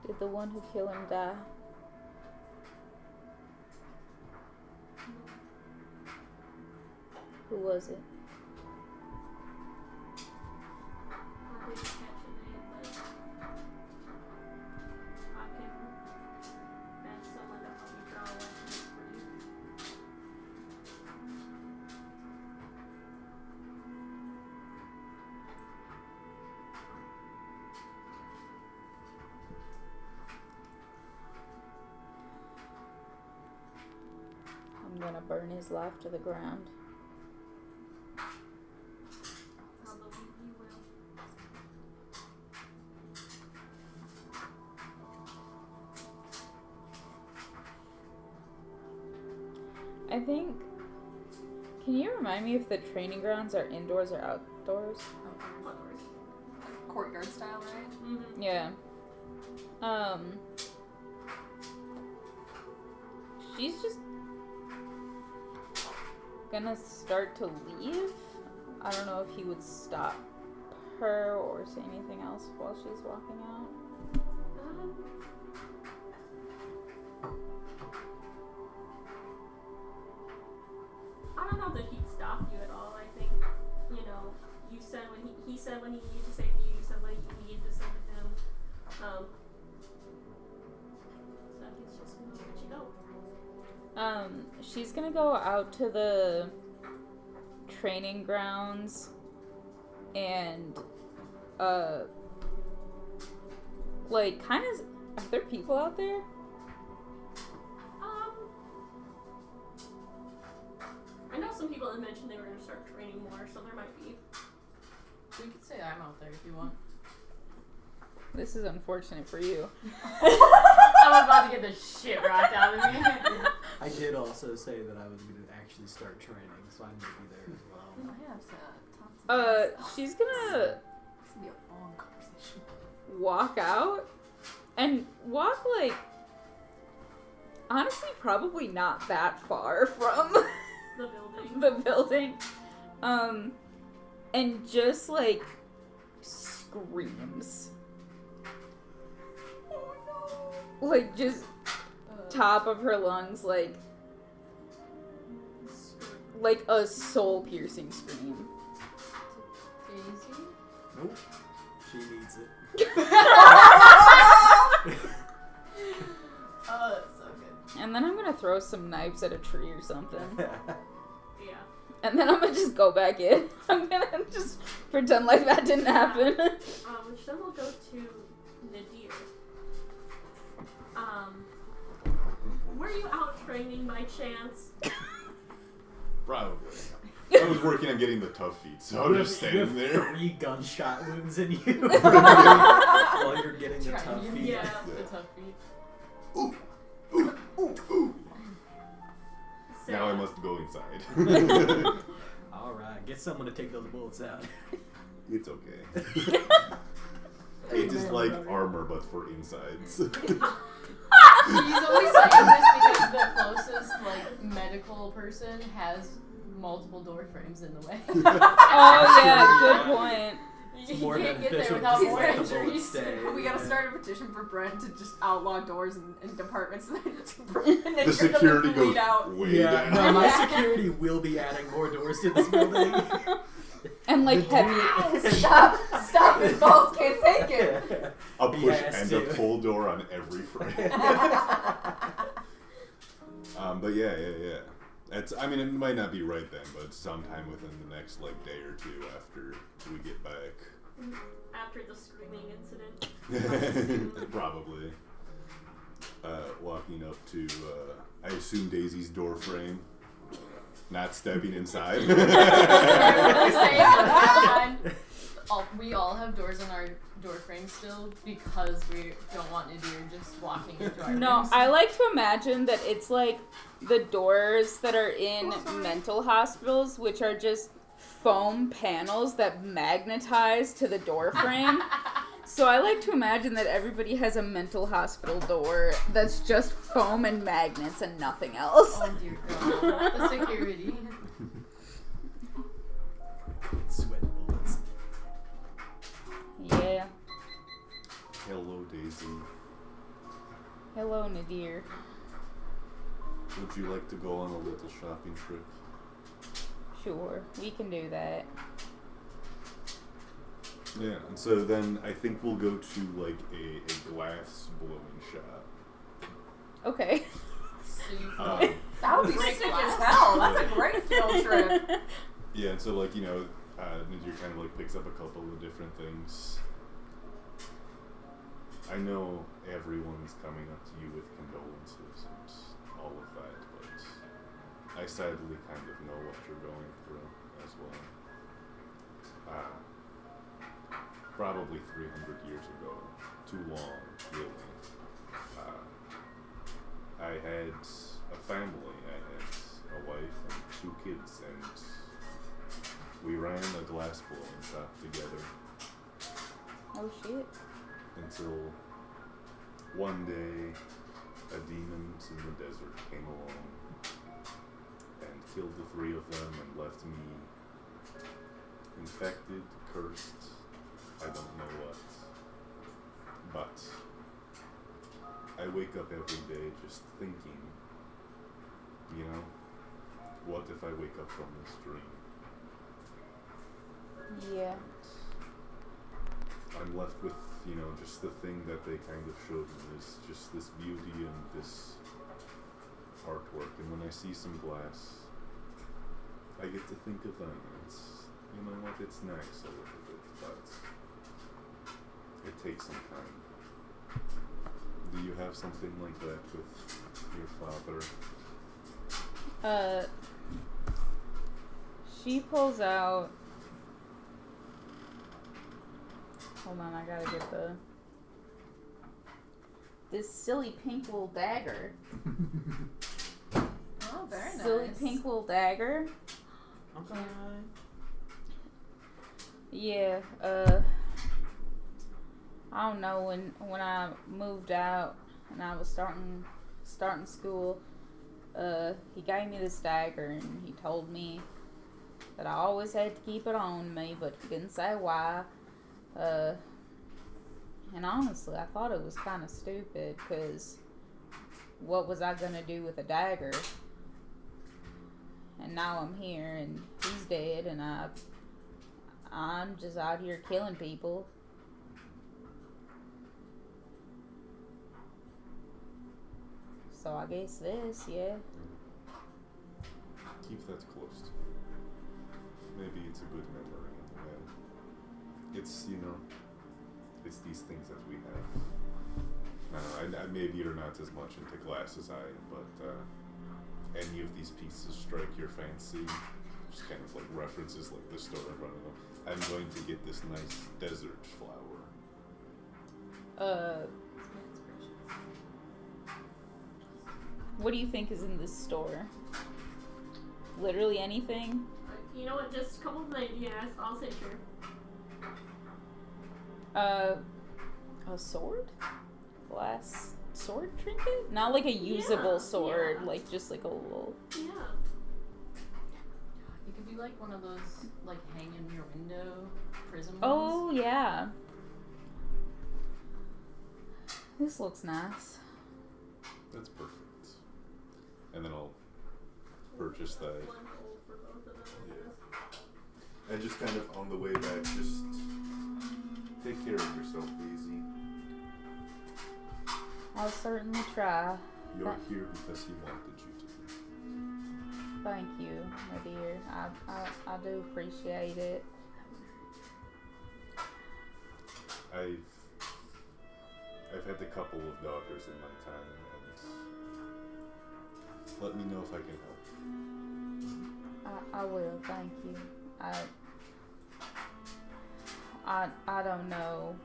Did the one who killed him die? Who was it? I didn't catch a name, but I can ask someone to help you draw a license for you. I'm gonna burn his life to the ground. I'll believe you will. I think. Can you remind me if the training grounds are indoors or outdoors? Outdoors. Courtyard style, right? Mm-hmm. Yeah. She's just gonna start to leave. I don't know if he would stop her or say anything else while she's walking out. I don't know that he'd stop you at all. I think, you said when he said when he needed to say to you, you said when you needed to say to him. So he's just gonna let you go. She's gonna go out to the training grounds and, like, kind of, are there people out there? I know some people had mentioned they were gonna start training more, so there might be. We could say I'm out there if you want. This is unfortunate for you. I'm about to get the shit rocked out of me. I did also say that I was going to actually start training, so I'm going to be there as well. We might have to talk to She's gonna This will be a long conversation. walk out and walk like honestly probably not that far from The building. the building. And just like screams. Like just top of her lungs, like a soul piercing scream. Daisy? Nope. She needs it. Oh, that's so good. And then I'm gonna throw some knives at a tree or something. Yeah. And then I'm gonna just go back in. I'm gonna just pretend like that didn't happen. Which then we'll go to Nadir. Were you out training by chance? Probably. I was working on getting the tough feet, so I was just You standing have there. 3 gunshot wounds in you while you're getting the tough feet. Yeah, Yeah. the tough feet. Ooh, ooh, ooh, ooh. So, Now I must go inside. Alright, get someone to take those bullets out. It's okay. It's just like armor, but for insides. He's always saying this because the closest, like, medical person has multiple door frames in the way. Oh yeah, good point. It's more You can't get there beneficial without to more let the bullets injuries. stay. We gotta yeah. start a petition for Brent to just outlaw doors in departments and The security goes out. way Yeah, down. no, my security will be adding more doors to this building. And like heavy. Stop! His balls can't take it. A He push has and to. a pull door on every frame. But yeah. It's. I mean, it might not be right then, but sometime within the next like day or two after we get back. after the screaming incident. Probably. Walking up to, I assume Daisy's door frame. Not stepping inside. We all have doors on our door frame still because we don't want Nadir just walking into our No, rooms. I like to imagine that it's like the doors that are in mental hospitals, which are just foam panels that magnetize to the door frame. So I like to imagine that everybody has a mental hospital door that's just foam and magnets and nothing else. Oh dear God. The security. Sweat bullets. Yeah. Hello, Daisy. Hello, Nadir. Would you like to go on a little shopping trip? Sure, we can do that. Yeah, and so then I think we'll go to like a glass blowing shop. Okay. So you Um, That would be Break sick glass. as hell. That's a great field trip. Yeah, and so like, you know, Nadir kind of like picks up a couple of different things. I know everyone's coming up to you with condolences and all of that, but I sadly kind of know what you're going through as well. Probably 300 years ago, too long, really. I had a family, I had a wife and 2 kids, and we ran a glass blowing shop together Oh shit. until one day a demon in the desert came along and killed the 3 of them and left me infected, cursed, I don't know what. But I wake up every day just thinking, you know, what if I wake up from this dream? Yeah. I'm left with, you know, just the thing that they kind of showed me is just this beauty and this artwork. And when I see some glass, I get to think of them. And it's, you know what, it's nice a little bit, but it takes some time. Do you have something like that with your father? She pulls out Hold on, I gotta get this silly pink wool dagger. Oh, very nice. Silly pink wool dagger. Okay. Yeah, I don't know, when I moved out and I was starting school, he gave me this dagger and he told me that I always had to keep it on me, but he didn't say why. And honestly, I thought it was kind of stupid, because what was I gonna do with a dagger? And now I'm here and he's dead and I'm just out here killing people. So I guess this, yeah. Keep that close to you. Maybe it's a good memory in a way. It's, it's these things that we have. I maybe you're not as much into glass as I am, but any of these pieces strike your fancy, just kind of like references like the store in front of them. I'm going to get this nice desert flower. What do you think is in this store? Literally anything? You know what? Just a couple of ideas. I'll say sure. A sword? Glass sword trinket? Not like a usable sword, yeah. like just like a little. Yeah. It could be like one of those, like, hang in your window prism Oh, ones. yeah. This looks nice. That's perfect. And then I'll purchase that. One hole for both of them. Yeah. And just kind of on the way back, just take care of yourself, Daisy. I'll certainly try. You're here because he wanted you to be. Thank you, my dear. I do appreciate it. I've had a couple of daughters in my time, and let me know if I can help. I will, thank you. I don't know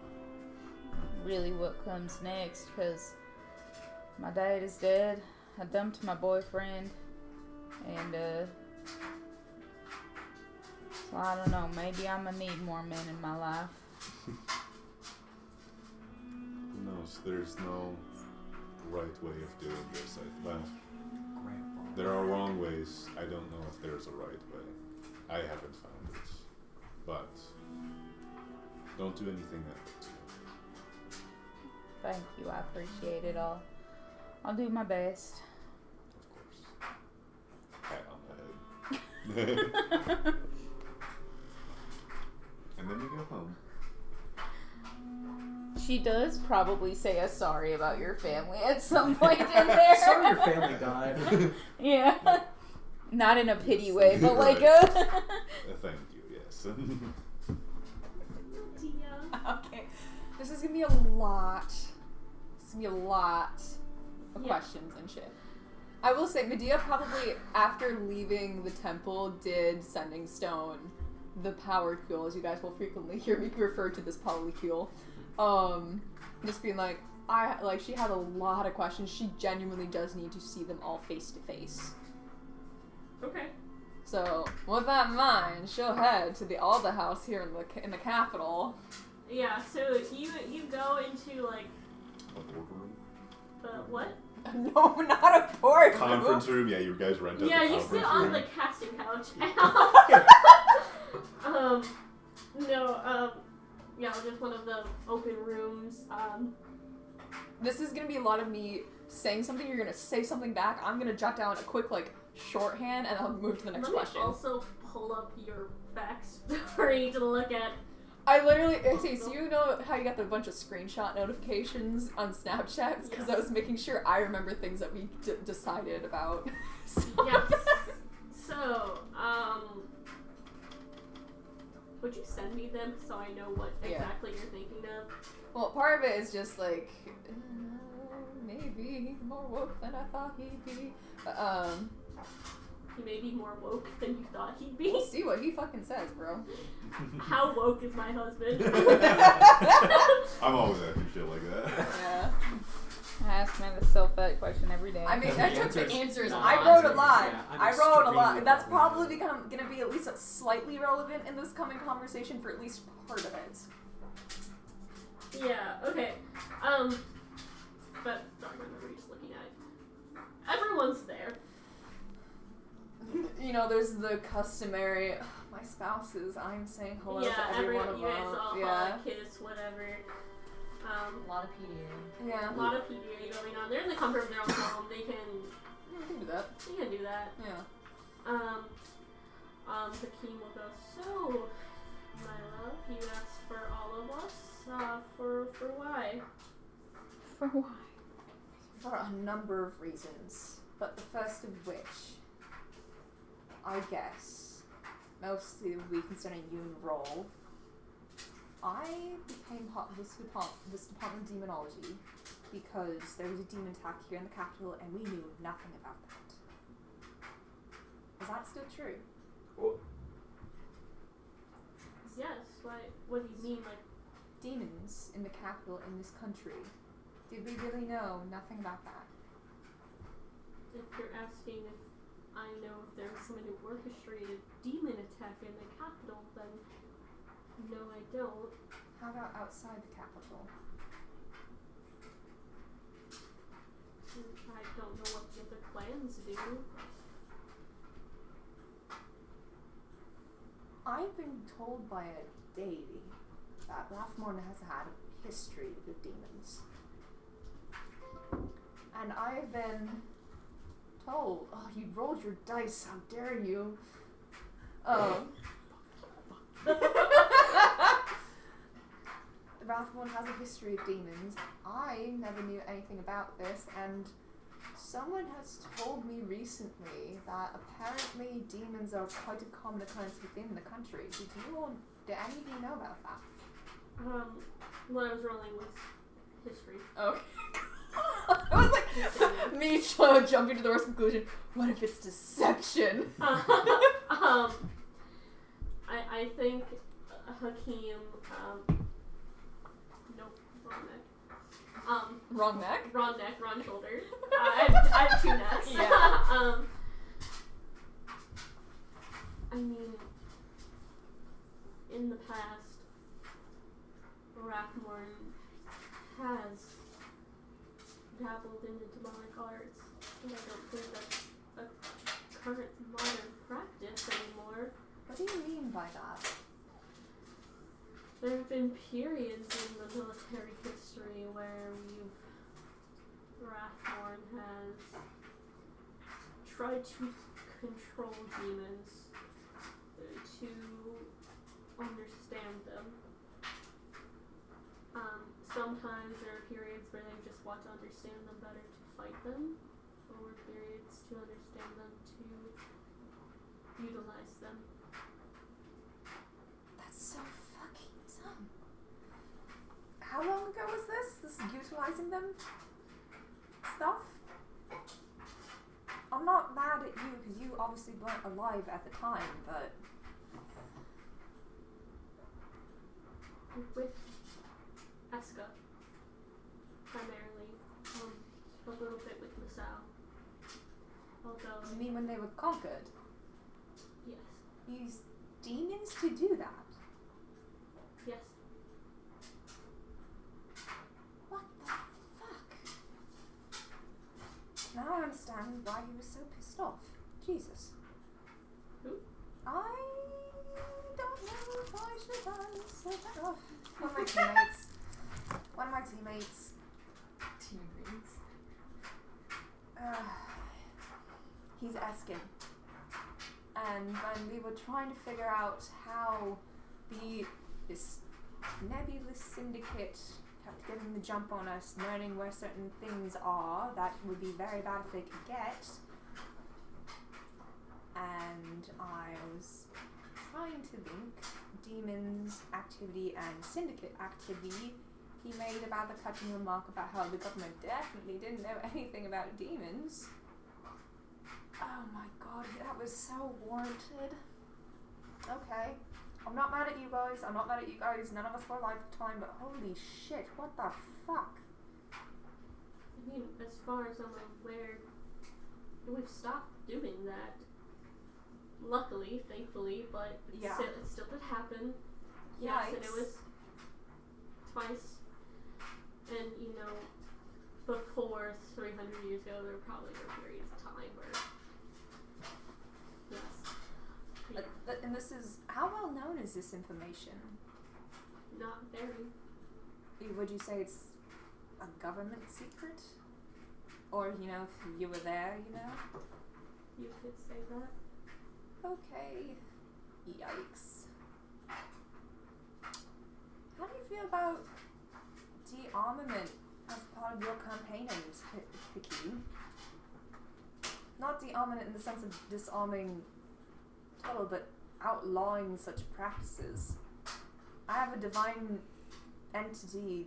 really what comes next, because my dad is dead. I dumped my boyfriend, and so I don't know, maybe I'm gonna need more men in my life. Who knows? There's no right way of doing this. Well, there are wrong ways. I don't know if there's a right way. I haven't found it. But don't do anything that hurts you. Thank you, I appreciate it all. I'll do my best. Of course. Pat on the head. And then you go home. She does probably say a sorry about your family at some point in there. Sorry your family died. Yeah. Not in a pity way, but like Right. a... Thank you, yes. Tia. Okay. This is gonna be a lot. This is gonna be a lot of Yeah. questions and shit. I will say, Medea probably, after leaving the temple, did Sending Stone the powercule, as you guys will frequently hear me refer to this polycule. Just being like, she had a lot of questions. She genuinely does need to see them all face to face. Okay. So, with that in mind, she'll head to the Alda house here in the capital. Yeah. So you go into like A boardroom? the what? No, not a board. Conference room? Yeah, you guys rent out Yeah, the you conference sit on room. the casting couch. Yeah, just one of the open rooms. This is gonna be a lot of me saying something. You're gonna say something back. I'm gonna jot down a quick shorthand, and I'll move to the next Let question. me also pull up your facts for you to look at. I literally, okay, so you know how you got the bunch of screenshot notifications on Snapchat? Because I Yes. was making sure I remember things that we decided about. So- Yes. So, would you send me them so I know what Yeah. exactly you're thinking of? Well, part of it is just like, maybe he's more woke than I thought he'd be. But, he may be more woke than you thought he'd be. We'll see what he fucking says, bro. How woke is my husband? I'm always asking shit like that. Yeah. I ask myself that question every day. I mean, The I took the answer's answers. not I wrote a answered. lot. Yeah, I'm I wrote a lot. extremely That's problematic. probably gonna be at least slightly relevant in this coming conversation for at least part of it. Yeah, okay. But sorry, I remember just looking at it. Everyone's there. You know, there's the customary, my spouses, I'm saying hello yeah, to every one of you guys them. all Yeah. kiss, whatever. A lot of PDA. Yeah. A lot of PDA going on. They're in the comfort of their own home. They can We can do that. do that. Yeah. Hakeem will go, so, my love, you asked for all of us, for why? For why? For a number of reasons, but the first of which, I guess, mostly we concerning you and role, I became part of this department of demonology because there was a demon attack here in the capital and we knew nothing about that. Is that still true? Yes, what do you mean, like, Demons in the capital in this country. Did we really know nothing about that? if you're asking if I know if there was someone who orchestrated a demon attack in the capital, then no, I don't. How about outside the capital? I don't know what the other clans do. I've been told by a deity that Rathmorn has had a history with demons. And I've been told, oh, you rolled your dice, how dare you? Rathmorn has a history of demons. I never knew anything about this, and someone has told me recently that apparently demons are quite a common occurrence within the country. Did any of you know about that? What I was rolling was history. Okay. I was like, me jumping to the worst conclusion. What if it's deception? I think Hakeem, nope, wrong neck. Wrong neck? Wrong shoulder. I have two necks. Yeah. I mean, in the past, Rathmorn has dabbled into demonic arts, and I don't think that's a current modern practice anymore. What do you mean by that? There have been periods in the military history where Rathmorn has tried to control demons, to understand them. Sometimes there are periods where they just want to understand them better to fight them, or periods to understand them to utilize them. That's so fucking dumb. How long ago was this? This utilizing them stuff? I'm not mad at you because you obviously weren't alive at the time, but With Eska, primarily, a little bit with Masao. Although, you mean when they were conquered? yes, Use demons to do that? yes. What the fuck? Now I understand why he was so pissed off. Jesus. Who? I don't know if I should answer that. Oh, one of my teammates. He's Eskin. And when we were trying to figure out how this nebulous syndicate kept getting the jump on us, learning where certain things are that would be very bad if they could get. And I was trying to link demons activity and syndicate activity. He made about the cutting remark about how the government definitely didn't know anything about demons. Oh my god, that was so warranted. Okay. I'm not mad at you guys. None of us were alive at the time, but holy shit, what the fuck? I mean, as far as I'm aware, we've stopped doing that. Luckily, thankfully, but Yeah. it still did happen. Yikes. Yes, and it was twice. And, you know, before 300 years ago, there probably were periods of time where, yes. Yeah. And this is, how well known is this information? Not very. Would you say it's a government secret? Or, you know, if you were there, you know? You could say that. Okay. Yikes. How do you feel about de-armament as part of your campaign, Hickey? Not de-armament in the sense of disarming total, but outlawing such practices. I have a divine entity.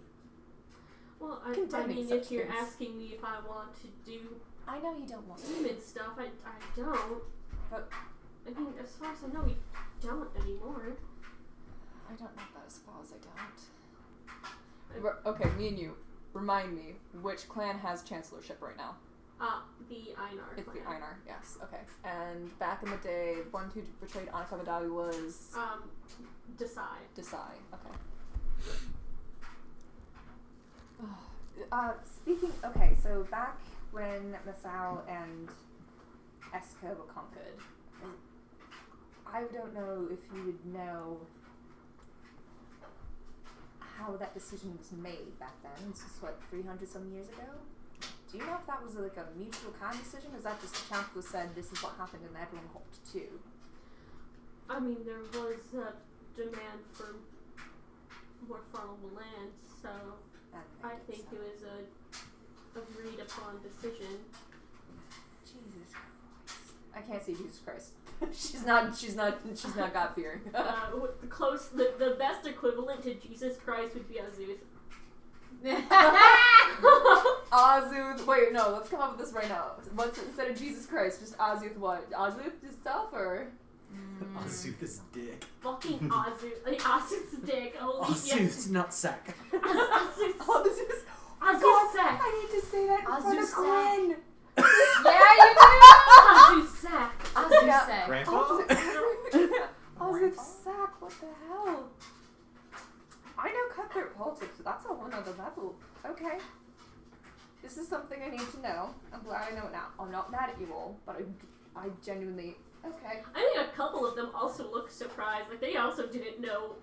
Well, I Condemning mean, such if you're things. asking me if I want to do I know you don't want to. demon stuff, I don't. But I mean, as far as I know, we don't anymore. I don't know that as far as I don't. Okay, me and you. Remind me, which clan has chancellorship right now? The Einar It's clan. the Einar, yes, okay. And back in the day, the one who betrayed Annika Vidali was... Decide. Desai, okay. Okay, so back when Masao and Eska were conquered, I don't know if you would know how that decision was made back then. This is what, 300 some years ago? Do you know if that was like a mutual kind decision, or is that just the chancellor said this is what happened and everyone hoped to? I mean, there was a demand for more farmable land, so I think it was a agreed upon decision. Jesus Christ. I can't say Jesus Christ. she's not God fearing. The best equivalent to Jesus Christ would be Azuth. Azuth. Wait, no. Let's come up with this right now. What's instead of Jesus Christ? Just Azuth. What? Azuth itself, or? Azuth is dick. Fucking Azuth. Like, Azuth's dick. Holy Azuth's nutsack. Azuth's Azuth. Azuth's sack. I need to say that in front of Azuth's Gwen. Yeah, you do. Azuth's sack. Azuth Yeah. sack. Grandpa? Azuth's sack. What the hell? I know cutthroat politics, but that's a whole nother level. Okay. This is something I need to know. I'm glad I know it now. I'm not mad at you all, but I genuinely... Okay. I think a couple of them also look surprised. Like, they also didn't know.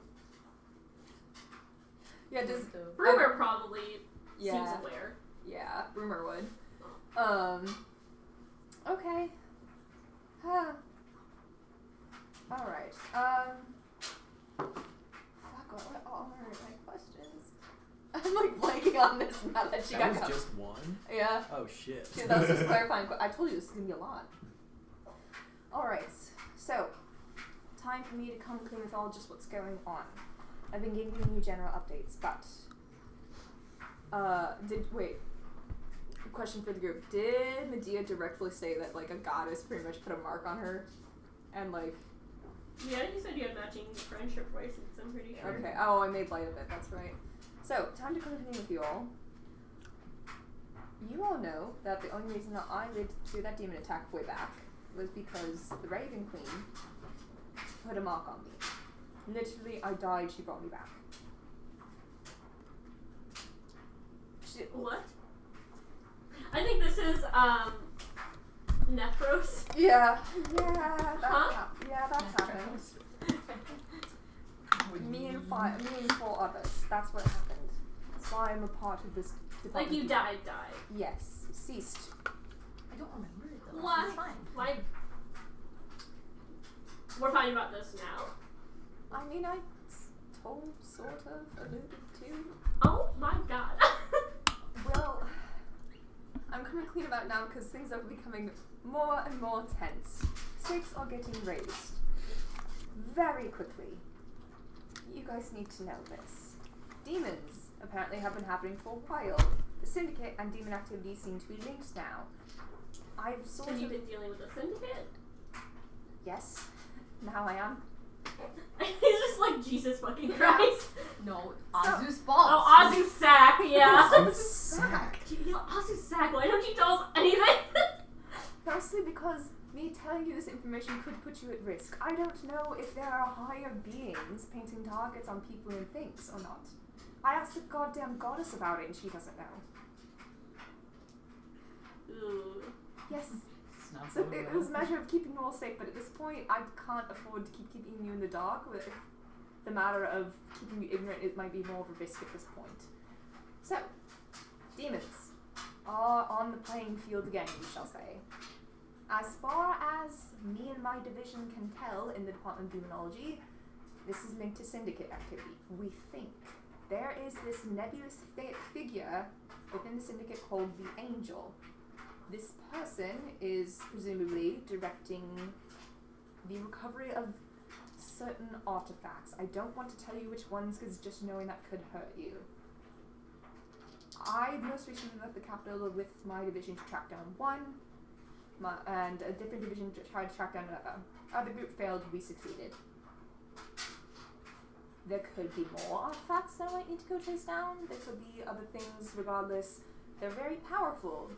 Yeah, does... Rumor probably seems Yeah. aware. Yeah, rumor would. Okay. Huh. Alright. Fuck, what are my questions? I'm like blanking on this now that she That got was cut. just one? Yeah. Oh shit. Yeah, that was just clarifying. I told you this is gonna be a lot. Alright, so time for me to come clean with all just what's going on. I've been giving you general updates, but question for the group. Did Medea directly say that like a goddess pretty much put a mark on her? And like Yeah, you said you had matching friendship bracelets, I'm pretty sure. okay, oh I made light of it, that's right. So, time to continue with you all. You all know that the only reason that I lived through that demon attack way back was because the Raven Queen put a mark on me. Literally, I died, she brought me back. What? I think this is, Nephros. Yeah, Huh? that happened. Me and four others. That's what happened. That's why I'm a part of this department. Like, you died. Yes, ceased. I don't remember it though. Why? It's fine. Why? We're fighting about this now. I mean, I told, sort of, alluded to. Oh my god. Well, I'm coming clean about it now because things are becoming more and more tense. Stakes are getting raised. Very quickly. You guys need to know this. Demons apparently have been happening for a while. The Syndicate and demon activity seem to be linked now. I've sort Have you of... been dealing with the syndicate? Yes. Now I am. He's just like, Jesus fucking Christ. No, Azuth's boss. Oh, Azuth Sack, yeah. Sack. He's like, Azuth Sack, why don't you tell us anything? Firstly, because me telling you this information could put you at risk. I don't know if there are higher beings painting targets on people and things or not. I asked the goddamn goddess about it and she doesn't know. Ooh. Yes. It's not So going it well. was a measure of keeping you all safe, but at this point I can't afford to keep keeping you in the dark. With the matter of keeping you ignorant, it might be more of a risk at this point. So, demons are on the playing field again, we shall say. As far as me and my division can tell in the Department of Demonology, this is linked to syndicate activity. We think there is this nebulous figure within the syndicate called the Angel. This person is presumably directing the recovery of certain artifacts. I don't want to tell you which ones because just knowing that could hurt you. I most recently left the capital with my division to track down one, and a different division tried to track down another. Other group failed, we succeeded. There could be more artifacts that I might need to go chase down. There could be other things, regardless. They're very powerful.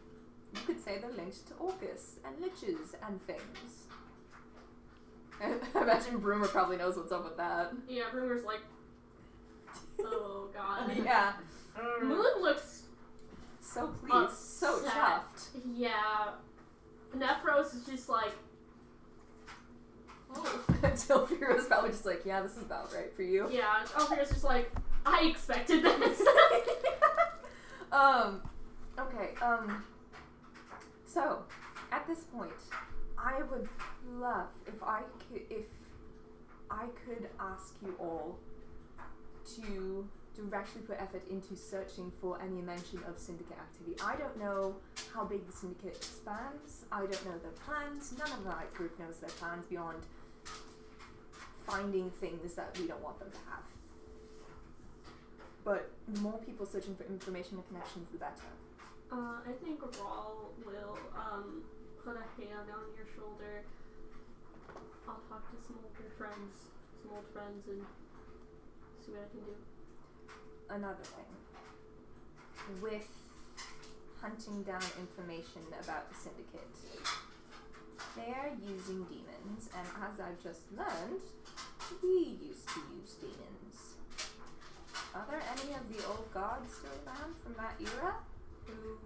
You could say they're linked to orcus and liches and things. I imagine Broomer probably knows what's up with that. Yeah, Rumor's like, oh god. Yeah. Moon looks, So pleased, so upset. chuffed. yeah. Nephros is just like, oh. Until Fira's probably just like, yeah, this is about right for you. Yeah, Alfreda's just like, I expected this. Okay, so, at this point, I would love if I could ask you all to directly put effort into searching for any mention of syndicate activity. I don't know how big the syndicate expands. I don't know their plans. None of my group knows their plans beyond finding things that we don't want them to have. But the more people searching for information and connections, the better. I think Rawl will put a hand on your shoulder. I'll talk to some old friends, and see what I can do. Another thing. With hunting down information about the syndicate, they are using demons, and as I've just learned, we used to use demons. Are there any of the old guards still around from that era who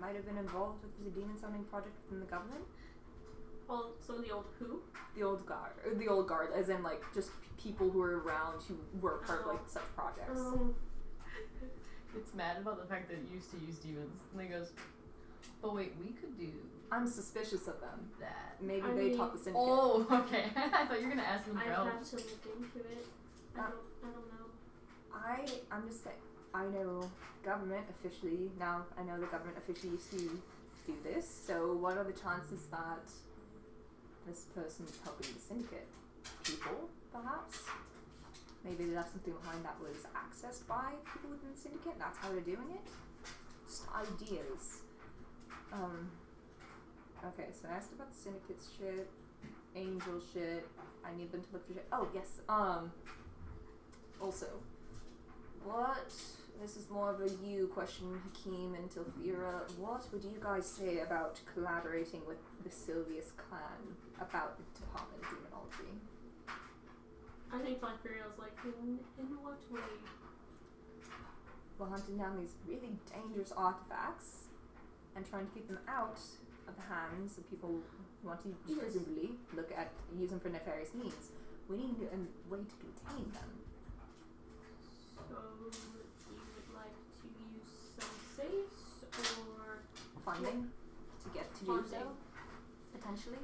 might have been involved with the demon summoning project within the government? Well, some of the old who? The old guard, as in like just people who were around who were part of like such projects. It's mad about the fact that it used to use demons. And then goes, but wait, we could do I'm suspicious of them. that. Maybe I they mean- taught the syndicate. Oh, okay. I thought you were going to ask them I for have help. to look into it. I don't know. I'm just saying, I know government officially, now I know the government officially used to do this, so what are the chances that this person is helping the syndicate? People, perhaps? Maybe they left something behind that was accessed by people within the syndicate, that's how they're doing it? Just ideas. Okay, so I asked about the syndicate's shit, angel shit, I need them to look for shit. Oh, yes, also, this is more of a you question, Hakeem and Tilfira. What would you guys say about collaborating with the Sylvius clan about the Department of Demonology? I think Tilfira's like, in what way? We're hunting down these really dangerous artifacts and trying to keep them out of the hands of people who want to presumably use them for nefarious means. We need a way to contain them. So, you would like to use some safes or Funding to get to do so, potentially.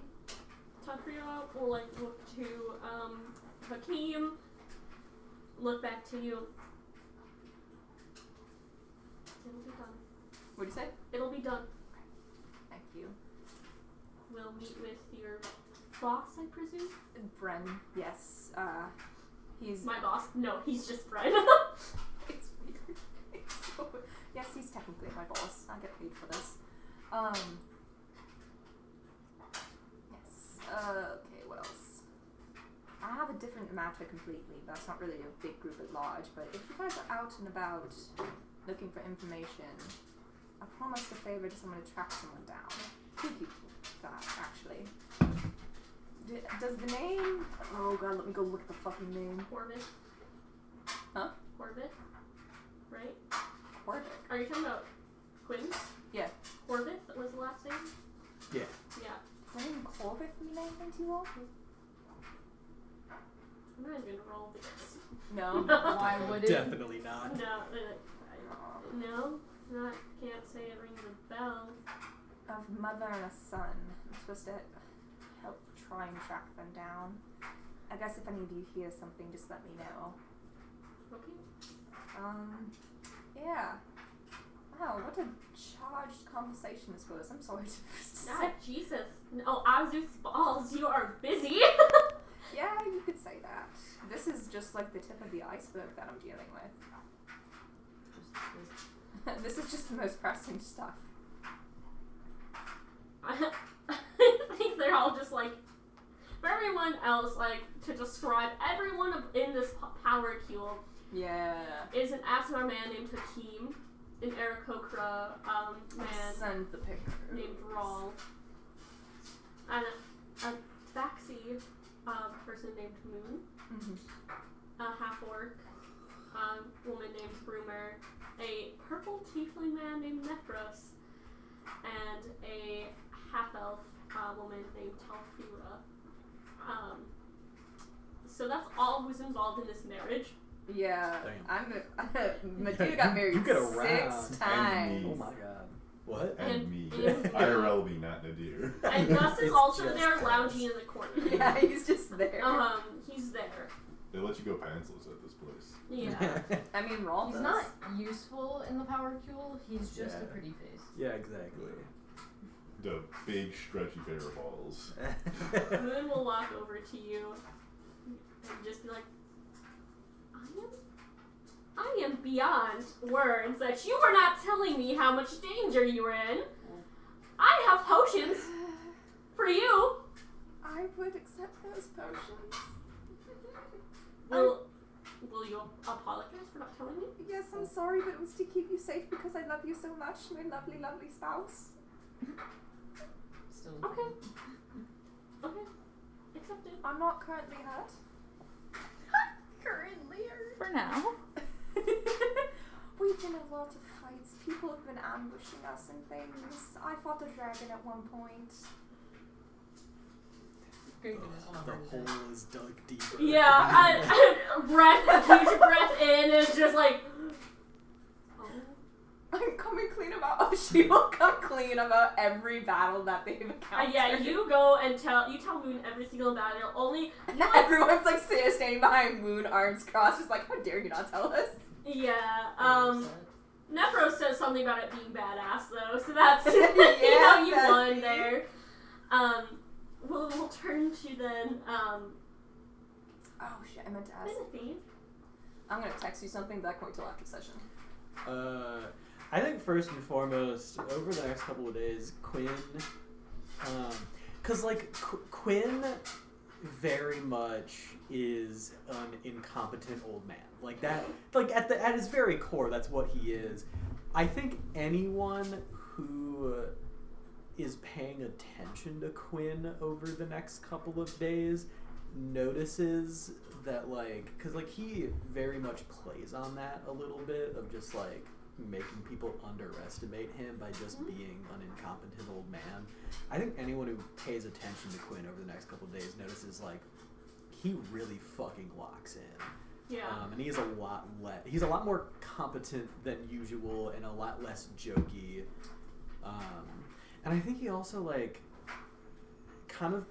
Tilfira will like look to Hakeem, look back to you. It'll be done. What do you say? It'll be done. Thank you. We'll meet with your boss, I presume? Bren, yes. He's My boss? No, he's just Fred. It's weird. It's so, yes, he's technically my boss. I get paid for this. different matter completely. That's not really a big group at large. But if you guys are out and about looking for information, I promised a favor to someone to track someone down. 2 people, that actually. Does the name? Oh god, let me go look at the fucking name. Corbett. Huh? Corbett? Right? Corbett. Are you talking about Quinn's? Yeah. Corbett was the last name? Yeah. Yeah. Does the name Corbett mean anything to you all? I'm not even gonna roll this. No. Why would it? Definitely not. No, not, can't say it rings a bell. Of mother and a son. I'm supposed to help try and track them down. I guess if any of you hear something, just let me know. Okay. Yeah. Wow, what a charged conversation this was. I'm sorry to Ah, Jesus. No, Azuth's balls, you are busy. Yeah, you could say that. This is just like the tip of the iceberg that I'm dealing with. This is just the most pressing stuff. I think they're all just like, for everyone else, like, to describe everyone in this power cube Yeah. is an Asmar man named Hakim, an Aarakocra man Send the picture. named Rawl, and a Baxi person named Moon, Mm-hmm. a half-orc woman named Broomer, a purple tiefling man named Nephros, and a half-elf woman named Talfira. So that's all who's involved in this marriage. Yeah. Damn. Matilda got married You get around. 6 And times. me. Oh my god. What? And And- me. and- IRL be not Nadir. And Gus is It's also just there, Gus. lounging in the corner. Yeah, he's just there. He's there. They let you go pantsless at this place. Yeah. I mean, Rawl He's does. not useful in the power cube. He's just a Yeah. pretty face. Yeah, exactly. The big stretchy bear balls. Moon will walk over to you and just be like, I am beyond words that you were not telling me how much danger you were in. I have potions for you. I would accept those potions. Will you apologize for not telling me? Yes, I'm sorry, but it was to keep you safe because I love you so much, my lovely, lovely spouse. Still. Okay. Okay. Accepted. I'm not currently hurt. Currently, for now. We've been in a lot of fights. People have been ambushing us and things. I fought a dragon at one point. Great goodness, I'm not The very good. hole is dug deeper. Yeah, a huge breath in is just like, oh. I'm coming clean about. Oh, she will come clean about every battle that they've encountered. Yeah, you go and tell Moon every single battle. Only Everyone's like standing behind Moon, arms crossed, just like, how dare you not tell us? yeah. I'm upset. Nephros says something about it being badass though, so that's Yeah, you bestie. won there. We'll turn to then Oh shit, I meant to ask. Timothy. I'm gonna text you something, but I can wait till after session. I think first and foremost, over the next couple of days, Quinn, cause like Quinn very much is an incompetent old man. Like that, like at his very core, that's what he is. I think anyone who is paying attention to Quinn over the next couple of days notices that, like, because like he very much plays on that a little bit of just like making people underestimate him by just being an incompetent old man. I think anyone who pays attention to Quinn over the next couple of days notices like he really fucking locks in. Yeah. And he's a lot more competent than usual and a lot less jokey. And I think he also like kind of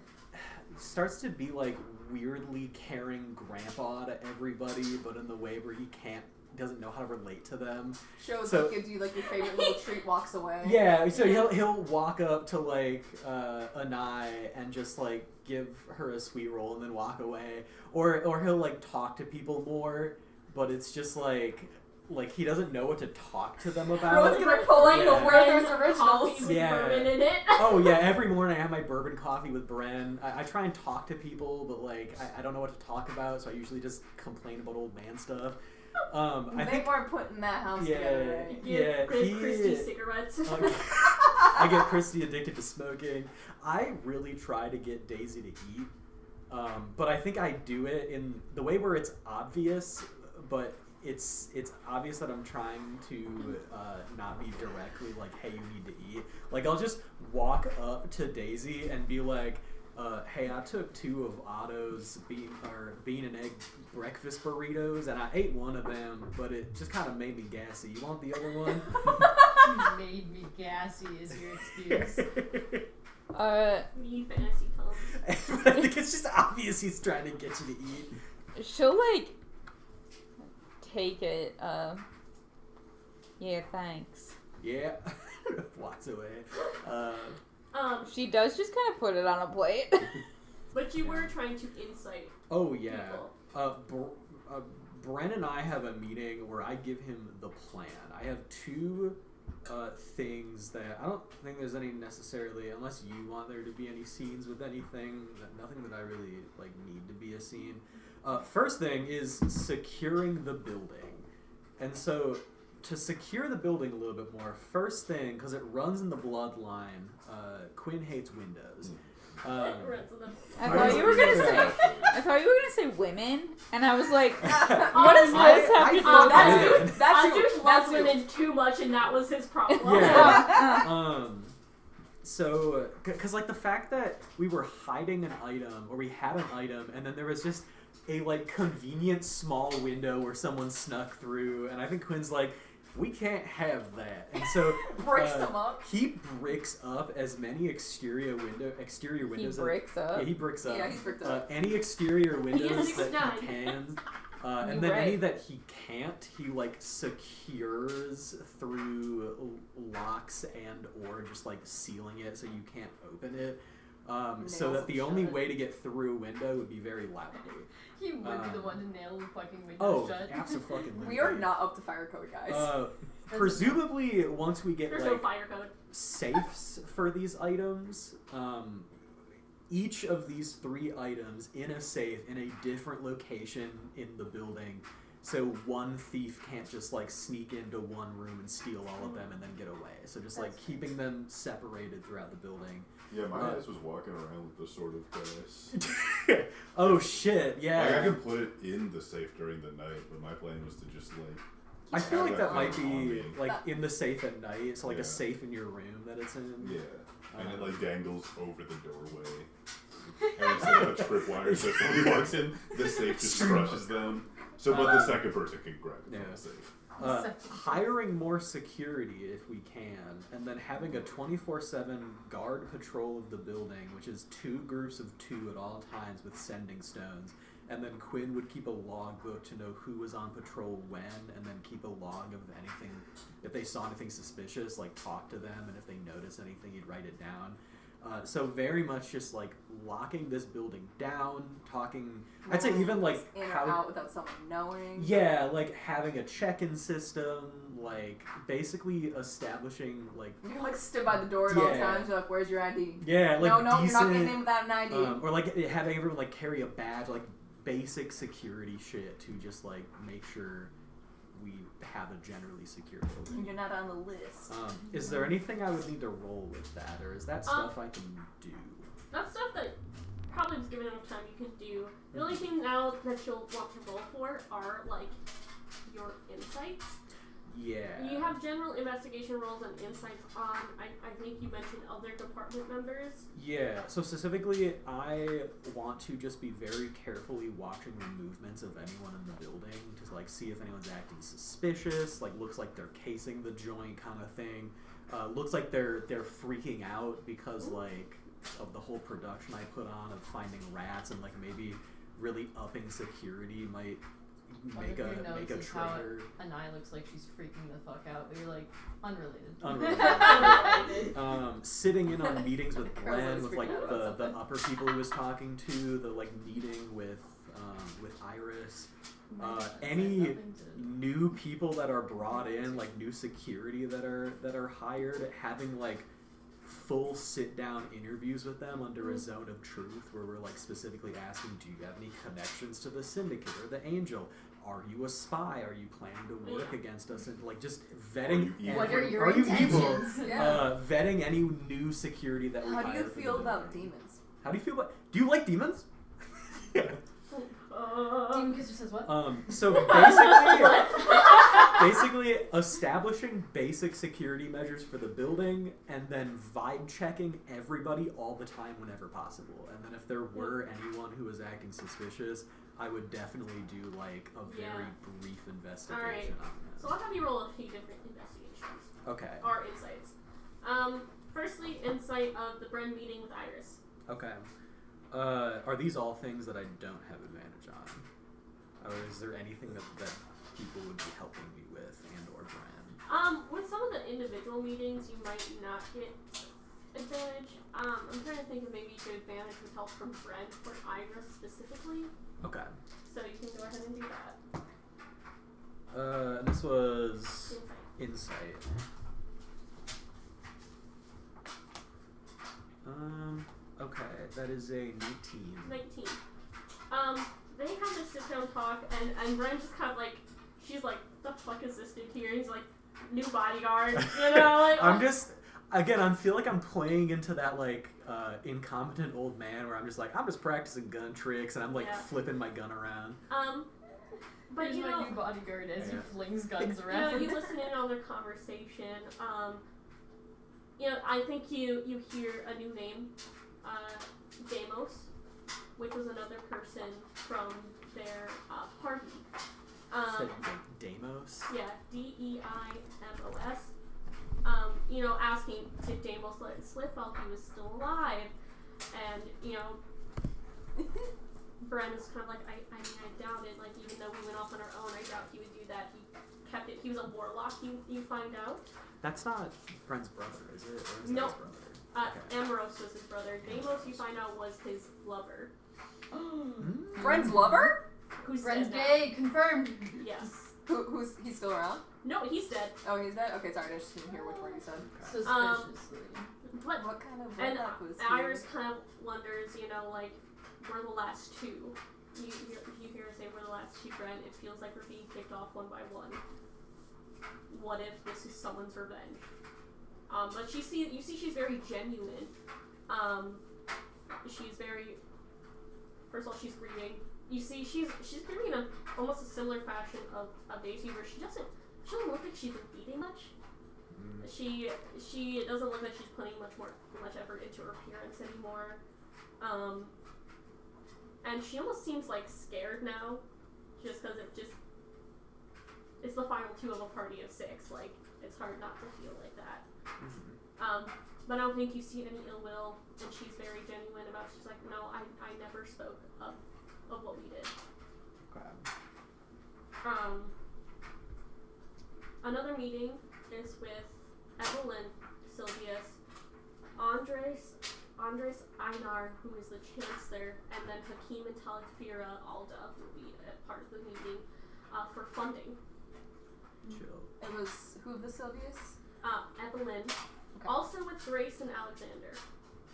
starts to be like weirdly caring grandpa to everybody, but in the way where he doesn't know how to relate to them. Shows So- up, gives you like your favorite little treat, walks away. Yeah, so he'll walk up to like Anai and just like give her a sweet roll and then walk away, or he'll like talk to people more, but it's just like like he doesn't know what to talk to them Rowan's about. gonna collect Yeah. the Werther's Coffee originals. with Yeah. bourbon in it. Oh yeah, every morning I have my bourbon coffee with Bren. I try and talk to people, but like I don't know what to talk about, so I usually just complain about old man stuff. I They think weren't putting that house together, right? yeah, Give Christy cigarettes. I get Christy addicted to smoking. I really try to get Daisy to eat, but I think I do it in the way where it's obvious, but it's obvious that I'm trying to not be directly like, hey, you need to eat. Like I'll just walk up to Daisy and be like, hey, I took 2 of Otto's bean and egg breakfast burritos, and I ate one of them, but it just kind of made me gassy. You want the other one? Made me gassy is your excuse. Me fantasy comes. But I think it's just obvious he's trying to get you to eat. She'll like take it. Yeah, thanks. Yeah. Walks away. She does just kind of put it on a plate. But you were trying to insight Oh yeah. people. Bren and I have a meeting where I give him the plan. I have 2 things that I don't think there's any necessarily, unless you want there to be any scenes with anything. Nothing that I really like need to be a scene. First thing is securing the building, and so to secure the building a little bit more. First thing, because it runs in the bloodline, Quinn hates windows. I thought you were gonna say women, and I was like, what does this have to do with That's Azuth loves women too much, and that was his problem. Yeah. So, because like the fact that we were hiding an item, or we had an item, and then there was just a like convenient small window where someone snuck through, and I think Quinn's like, we can't have that, and so Breaks them up. He bricks up as many exterior windows. He bricks up. Yeah, he bricks up. Yeah, he's bricked up. Any exterior windows that 6'9". he can. And You're then any right. that he can't, he like secures through locks and or just like sealing it so you can't open it. So that the only way to get through a window would be very loudly. He would be the one to nail the fucking window Oh, shut. absolutely. We are not up to fire code, guys. Presumably, once we get There's like no fire code. safes for these items, each of these 3 items in a safe in a different location in the building, so one thief can't just like sneak into one room and steal all of them and then get away. So just like keeping them separated throughout the building. Yeah, my ass was walking around with the sword of Christ. Oh shit, yeah. Like, I can put it in the safe during the night, but my plan was to just like. I feel like that might on be me. like in the safe at night. So like Yeah. a safe in your room that it's in. Yeah, and it like dangles over the doorway. And instead of a tripwire, so if somebody walks in, the safe just crushes them. So, but the second person can grab it from the safe. Hiring more security if we can, and then having a 24/7 guard patrol of the building, which is 2 groups of 2 at all times with sending stones. And then Quinn would keep a logbook to know who was on patrol when, and then keep a log of anything. If they saw anything suspicious, like talk to them, and if they notice anything, he'd write it down. So very much just like locking this building down, talking. I'd say even like in or how out without someone knowing. yeah, like having a check-in system, like basically establishing like You're like stood by the door at all Yeah. times. You're like, "Where's your ID?" yeah, like no, you're decent, not getting in without an ID. or like having everyone like carry a badge, like basic security shit to just like make sure we have a generally secure building. You're not on the list. Is there anything I would need to roll with that, or is that stuff I can do? That's stuff that probably just given enough time you can do. The only thing now that you'll want to roll for are like your insights. Yeah. You have general investigation rolls and insights on, I think you mentioned other department members. Yeah, so specifically, I want to just be very carefully watching the movements of anyone in the building to like see if anyone's acting suspicious, like looks like they're casing the joint kind of thing. Looks like they're freaking out because like of the whole production I put on of finding rats, and like maybe really upping security might make a trigger. Anai looks like she's freaking the fuck out, but you're like, unrelated. Sitting in on meetings with Carol's Glenn, always with like freaking out about the upper people he was talking to, the like meeting with Iris, Any new people that are brought in, like new security that are hired, having like full sit-down interviews with them under a zone of truth, where we're like specifically asking, do you have any connections to the Syndicate or the Angel? Are you a spy? Are you planning to work against us? And like just vetting. What are your you evil? intentions? Yeah. Vetting any new security that we hire. How do you for the feel about building. demons? How do you feel about? Do you like demons? Demon Kisser says what? So basically establishing basic security measures for the building, and then vibe checking everybody all the time whenever possible. And then if there were anyone who was acting suspicious, I would definitely do like a very brief investigation on them. So I'll have you roll a few different investigations. Okay. Or insights. Firstly, insight of the Bren meeting with Iris. Okay. Are these all things that I don't have advantage on? Or is there anything that people would be helping me with and or Bran? With some of the individual meetings, you might not get advantage. I'm trying to think of maybe you could advantage with help from Bren or Iris specifically. Okay. So you can go ahead and do that. And this was insight. Okay, that is a 19. 19. They have this sit down talk, and Bren just kind of like, she's like, the fuck is this dude here? He's like, new bodyguard, you know? Like, I'm just, again, I feel like I'm playing into that like incompetent old man where I'm just practicing gun tricks and I'm like flipping my gun around. But Here's you my know, new bodyguard as he Yeah. flings guns you around. know, you listen in on their conversation. You know, I think you hear a new name, Deimos, which was another person from their party. Said Deimos? Yeah, Deimos. You know, asking did Deimos let it slip while he was still alive, and you know, Bren is kind of like, I mean, I doubt it. Like, even though we went off on our own, I doubt he would do that. He kept it. He was a warlock. You find out. That's not Bren's brother, is it? Or is No. that his brother? Okay. Amaros was his brother. Deimos, you find out, was his lover. Bren's lover? Who's Bren's dead now. gay, confirmed. Yes. Who's he's still around? No, he's dead. Oh, he's dead. Okay, sorry, I just didn't hear which word you said. Suspiciously. But What kind of and warlock was he? Iris kind of wonders, you know, like, we're the last two. You hear her say we're the last two, Bren. It feels like we're being kicked off one by one. What if this is someone's revenge? But you see she's very genuine. She's very. First of all, she's grieving. You see, she's grieving in almost a similar fashion of Daisy, where she doesn't look like she's been eating much. She doesn't look like she's putting much effort into her appearance anymore. And she almost seems like scared now, just because it's the final two of a party of 6. Like, it's hard not to feel like that. But I don't think you see any ill will, and she's very genuine about it. She's like, no, I never spoke of what we did. Okay. Another meeting is with Evelyn, Sylvius, Andres Einar, who is the Chancellor, and then Hakim and Talifira Alda will be a part of the meeting for funding. Chill. It was who of the Sylvius? Evelyn. Okay. Also with Grace and Alexander.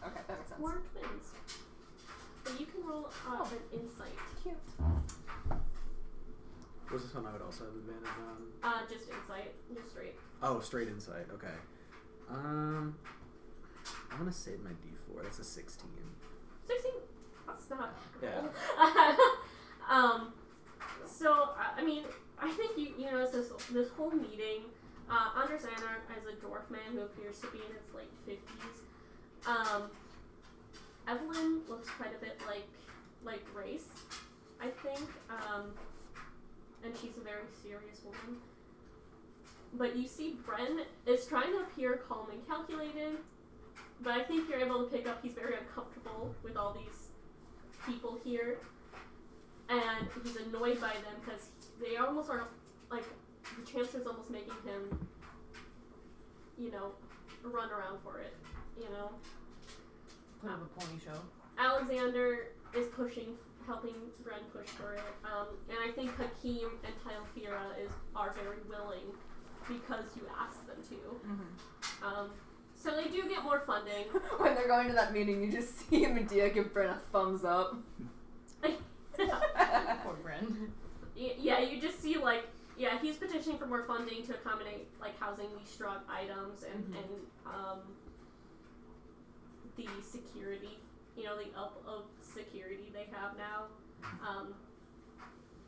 Okay, that makes sense. We're twins. But you can roll an insight. Cute. Was this one I would also have advantage on? Just insight. Just straight. Oh, straight insight. Okay. I'm gonna save my D4. That's a 16. 16? That's not. Yeah. So, I mean, I think you know, this whole meeting, Andres Einar as a dwarf man who appears to be in his late 50s. Evelyn looks quite a bit like Grace, I think. And she's a very serious woman. But you see Bren is trying to appear calm and calculated, but I think you're able to pick up he's very uncomfortable with all these people here. And he's annoyed by them because they almost are, like, the Chancellor's almost making him, you know, run around for it, you know? Put up a pony show. Alexander is pushing helping Bren push for it. And I think Hakeem and Tylefira are very willing because you asked them to. Mm-hmm. So they do get more funding. When they're going to that meeting, you just see Medea give Bren a thumbs up. Poor Bren. Yeah, you just see he's petitioning for more funding to accommodate housing these strong items and the security, the up of security they have now.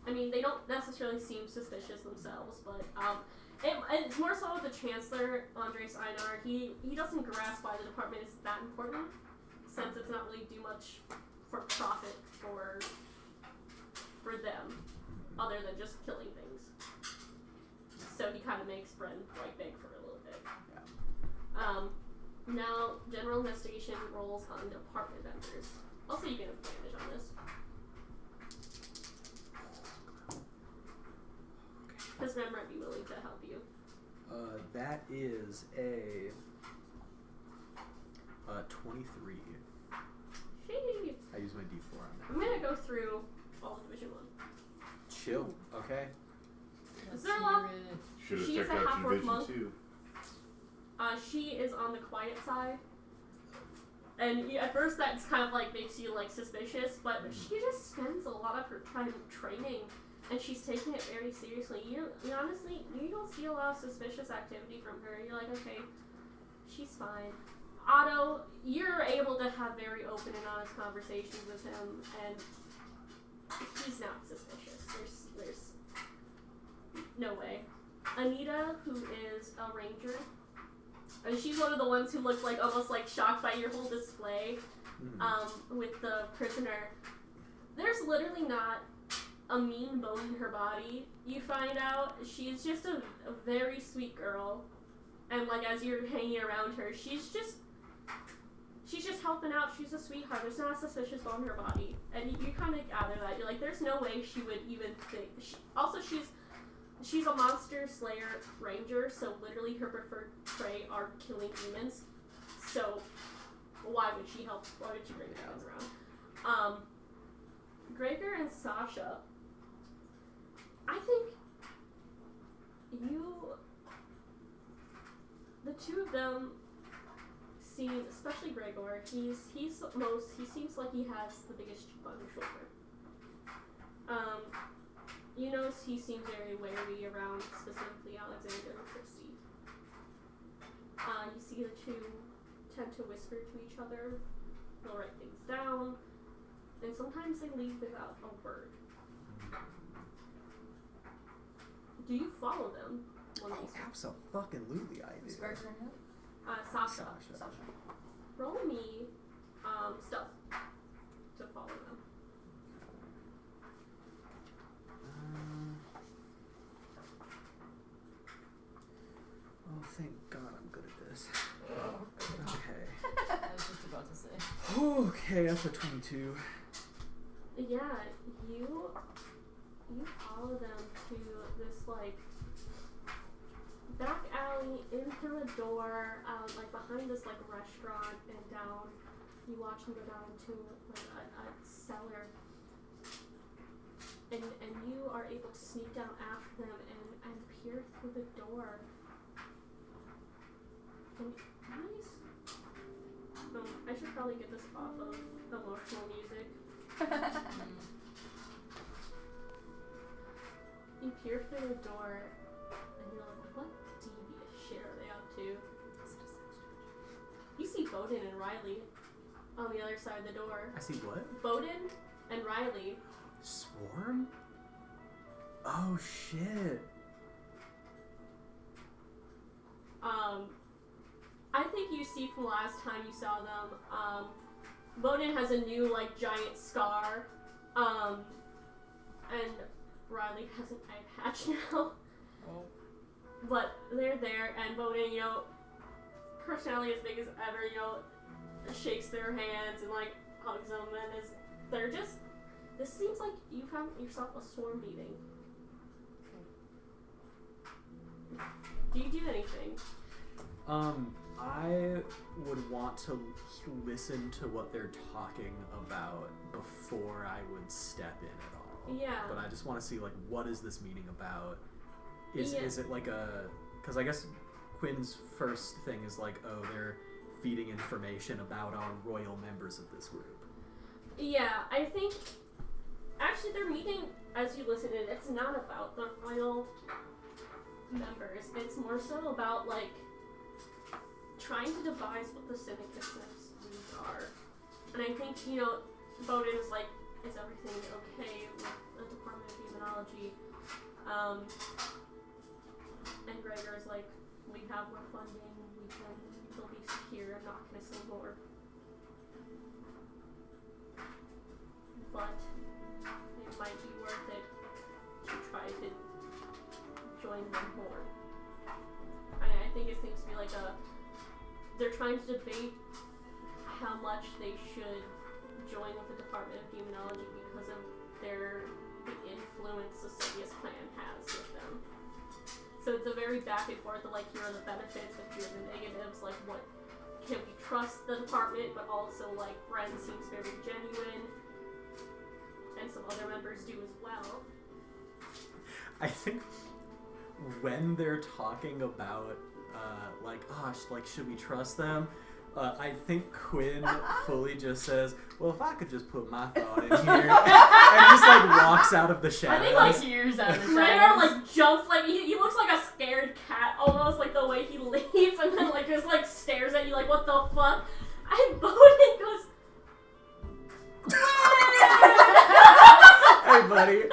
I mean, they don't necessarily seem suspicious themselves, but it's more so with the Chancellor, Andres Einar. He doesn't grasp why the department is that important, since it's not really do much for profit for them, other than just killing things. So he kind of makes Bren beg for a little bit. Yeah. Now, general investigation rolls on department vendors. Also, you get advantage on this. Because Ren might be willing to help you. That is a 23. Hey! I use my D4 on that. I'm gonna go through all of Division 1. Chill. Okay. Zerla, Should have She's checked a out half-orc Division monk. 2. She is on the quiet side. And at first that's kind of makes you suspicious, but she just spends a lot of her time training and she's taking it very seriously. You honestly, you don't see a lot of suspicious activity from her. You're like, okay, she's fine. Otto, you're able to have very open and honest conversations with him, and he's not suspicious. There's no way. Anita, who is a ranger, and she's one of the ones who looked almost shocked by your whole display, with the prisoner. There's literally not a mean bone in her body. You find out she's just a very sweet girl, and as you're hanging around her, she's just helping out. She's a sweetheart. There's not a suspicious bone in her body, and you kind of gather that. You're like, there's no way she would even think. She's a monster slayer ranger, so literally her preferred prey are killing demons. So why would she help? Why would she bring demons around? Gregor and Sasha, I think the two of them seem, especially Gregor, he seems like he has the biggest chip on his shoulder. You notice he seems very wary around specifically Alexander and Christy. You see the two tend to whisper to each other. They'll write things down, and sometimes they leave without a word. Do you follow them? Absolutely, I Who's do. Gregor and who? Sasha. Sasha. Roll me stealth to follow them. Oh, thank God I'm good at this. Okay. I was just about to say. Okay, that's a 22. Yeah, you follow them to this back alley, in through a door, behind this restaurant, and down. You watch them go down to a cellar, and you are able to sneak down after them and peer through the door. And nice. I should probably get this off of emotional music. You peer through the door, and you're like, what devious shit are they up to? You see Bowden and Riley on the other side of the door. I see what? Bowden and Riley. Swarm? Oh, shit. I think you see from last time you saw them, Bowden has a new, giant scar, and Riley has an eye patch now. Oh. But they're there, and Bowden, personality as big as ever, shakes their hands and, hugs them, and this seems like you found yourself a swarm meeting. Do you do anything? I would want to listen to what they're talking about before I would step in at all. Yeah. But I just want to see, like, what is this meeting about? Is Yeah. it like a... Because I guess Quinn's first thing is like, oh, they're feeding information about our royal members of this group. Yeah, I think actually their meeting, as you listen in, it's not about the royal members. It's more so about like trying to devise what the syndicate's next moves are. And I think, you know, Bowden is like, is everything okay with the Department of Demonology? And Gregor's like, we have more funding, they'll be secure, I'm not gonna say more. But it might be worth it to try to join them more. I think it seems to be like they're trying to debate how much they should join with the Department of Demonology because of the influence the Sylvia's plan has with them. So it's a very back and forth of like, here are the benefits, but here are the negatives, like what can we trust the department, but also like Bren seems very genuine, and some other members do as well. I think when they're talking about, like, should we trust them? I think Quinn fully just says, well, if I could just put my thought in here, and just, like, walks out of the shadows. I think, like, Years out of the Rhaegar, shadows. like, jumps, like, he looks like a scared cat, almost, like, the way he leaves, and then, like, just, like, stares at you, like, what the fuck? And Bowden goes, Hey, buddy.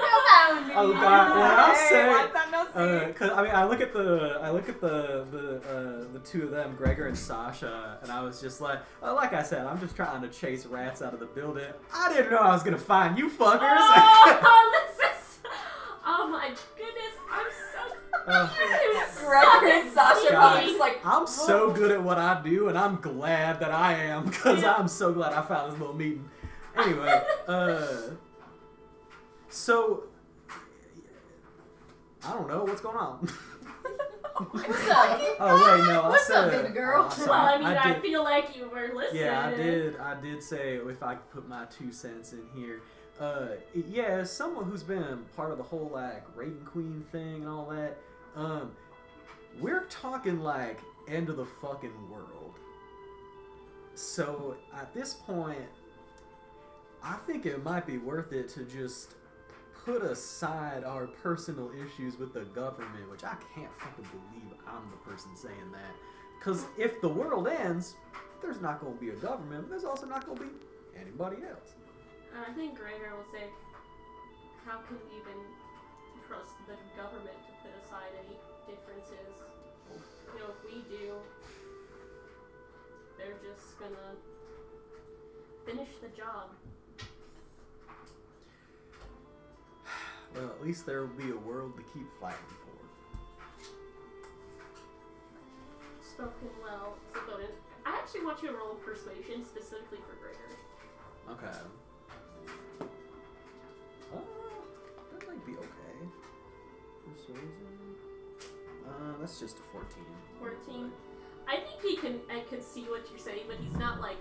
Oh God! When I say, cause I mean, I look at the two of them, Gregor and Sasha, and I was just like I said, I'm just trying to chase rats out of the building. I didn't know I was gonna find you fuckers. oh my goodness, I'm so Gregor and Sasha God. probably just like, I'm so good at what I do, and I'm glad that I am, because I'm so glad I found this little meeting. Anyway, so I don't know what's going on. what's up? Oh wait, no, What's I up, said. baby girl? Oh, sorry. Well, I mean, I did- feel like you were listening. Yeah, I did say if I could put my 2 cents in here. Yeah, as someone who's been part of the whole like Raven Queen thing and all that, we're talking like end of the fucking world. So at this point, I think it might be worth it to just put aside our personal issues with the government, which I can't fucking believe I'm the person saying that. Because if the world ends, there's not going to be a government, but there's also not going to be anybody else. I think Gregor will say, how can we even trust the government to put aside any differences? You know, if we do, they're just gonna finish the job. Well, at least there will be a world to keep fighting for. Spoken well. So Bowden, I actually want you to roll persuasion specifically for Gregor. Okay. That might be okay. Persuasion. That's just a 14. 14. I think I can see what you're saying, but he's not like,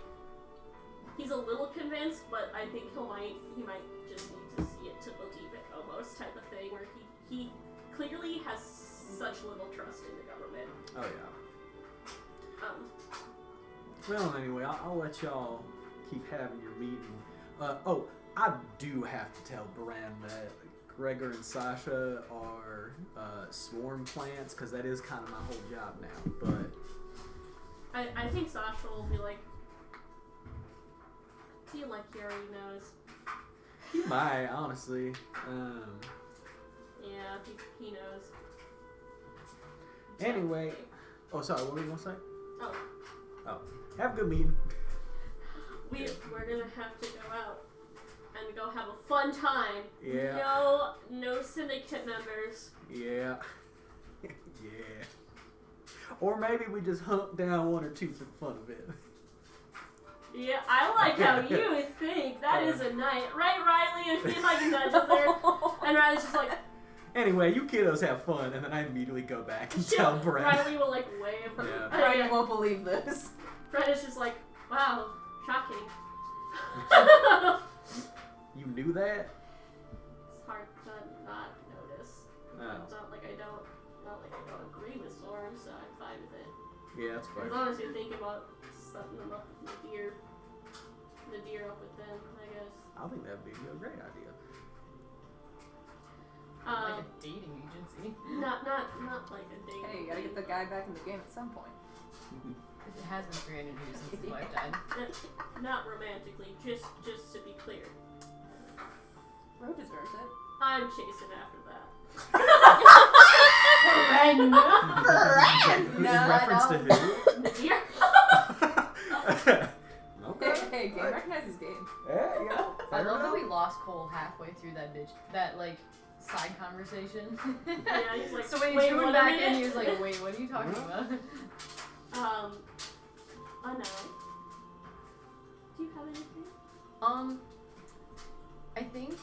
he's a little convinced, but I think he might just need to see it to believe it, almost type of thing, where he clearly has such little trust in the government. Oh yeah. Well, anyway, I'll let y'all keep having your meeting. Oh, I do have to tell Bran that Gregor and Sasha are swarm plants, because that is kind of my whole job now. But I think Sasha will be like, I feel like he already knows. he might, honestly. Yeah, he knows. Anyway, oh, sorry, what were you going to say? Oh, Have a good meeting. we're gonna have to go out and go have a fun time. Yeah. No syndicate members. Yeah. Yeah. Or maybe we just hunt down 1 or 2 for the fun of it. Yeah, I like how you think that is a night, right, Riley? And she like nudges her, and Riley's just like, Anyway, you kiddos have fun, and then I immediately go back and tell Brent. Riley will like wave. Yeah. Brian won't believe this. Brett is just like, wow, shocking. You knew that? It's hard to not notice. Oh. It's not like I don't agree with Soren, so I'm fine with it. Yeah, that's As fine. long as you're thinking about setting them up with the deer up with them, I guess. I think that'd be a great idea. Like a dating agency. Not like a date. Hey, you gotta get the guy back in the game at some point. It has been 300 years since his wife died. Not romantically, just to be clear. Ro deserves it. I'm chasing after that. Who's reference to who? Nadir. Okay. Hey, game recognizes game. Yeah. I love that we lost Cole halfway through that like side conversation. Yeah, he's like, so when he wait, tuned what back a in, minute? he was like, "Wait, what are you talking about?" I know. Do you have anything? I think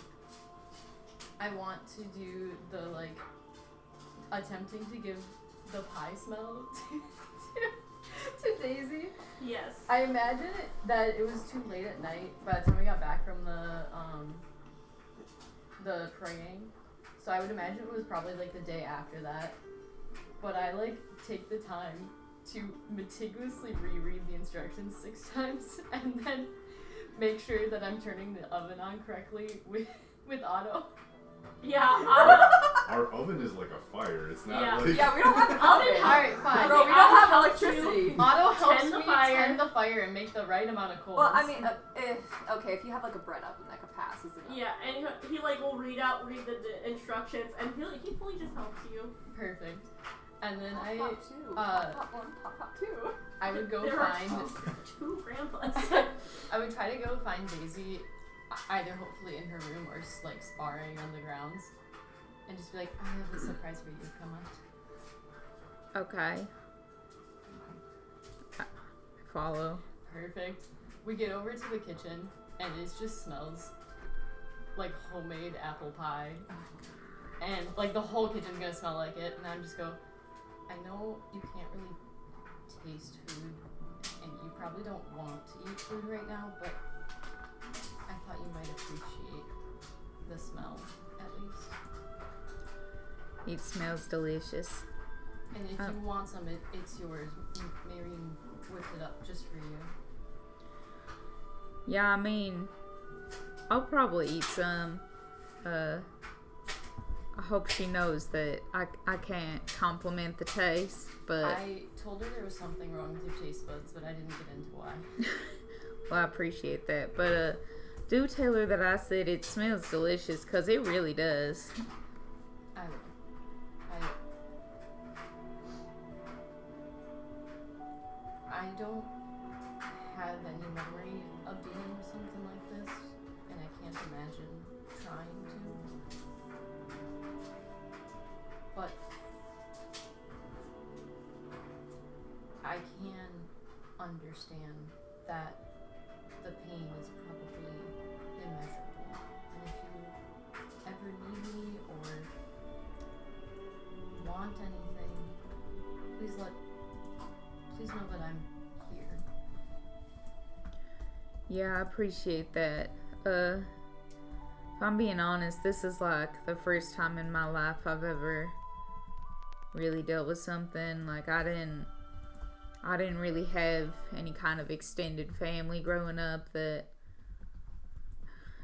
I want to do the like attempting to give the pie smell to Daisy. Yes. I imagine that it was too late at night by the time we got back from the praying. So I would imagine it was probably like the day after that. But I like take the time to meticulously reread the instructions 6 times and then make sure that I'm turning the oven on correctly with Otto. Yeah. Our oven is like a fire. It's not Yeah. like. Yeah, we don't have an oven. Alright, fine. Bro, we don't have electricity. Otto helps Tend the me fire. tend the fire and make the right amount of coals. Well, I mean, okay, if you have like a bread oven, that could pass, isn't it? Yeah, and he like will read the instructions, and he fully just helps you. Perfect. And then Pop, I pop, two. uh, Pop, one, pop, pop, two. I would go There are find two grandpas. I would try to go find Daisy either hopefully in her room or just like sparring on the grounds and just be like, I have a surprise for you, come on. Okay. I follow. Perfect. We get over to the kitchen and it just smells like homemade apple pie. And like the whole kitchen's gonna smell like it, and I'm just go, I know you can't really taste food and you probably don't want to eat food right now, but I thought you might appreciate the smell at least. It smells delicious. And if you want some, it's yours. Marion whipped it up just for you. Yeah, I mean, I'll probably eat some. I hope she knows that I can't compliment the taste, but... I told her there was something wrong with your taste buds, but I didn't get into why. Well, I appreciate that. But do tell her that I said it smells delicious, because it really does. I will. I don't have any memory of dealing with something like this, and I can't imagine trying to. But I can understand that the pain is probably immeasurable. And if you ever need me or want anything, please know that I'm here. Yeah, I appreciate that. If I'm being honest, this is like the first time in my life I've ever really dealt with something. Like I didn't really have any kind of extended family growing up that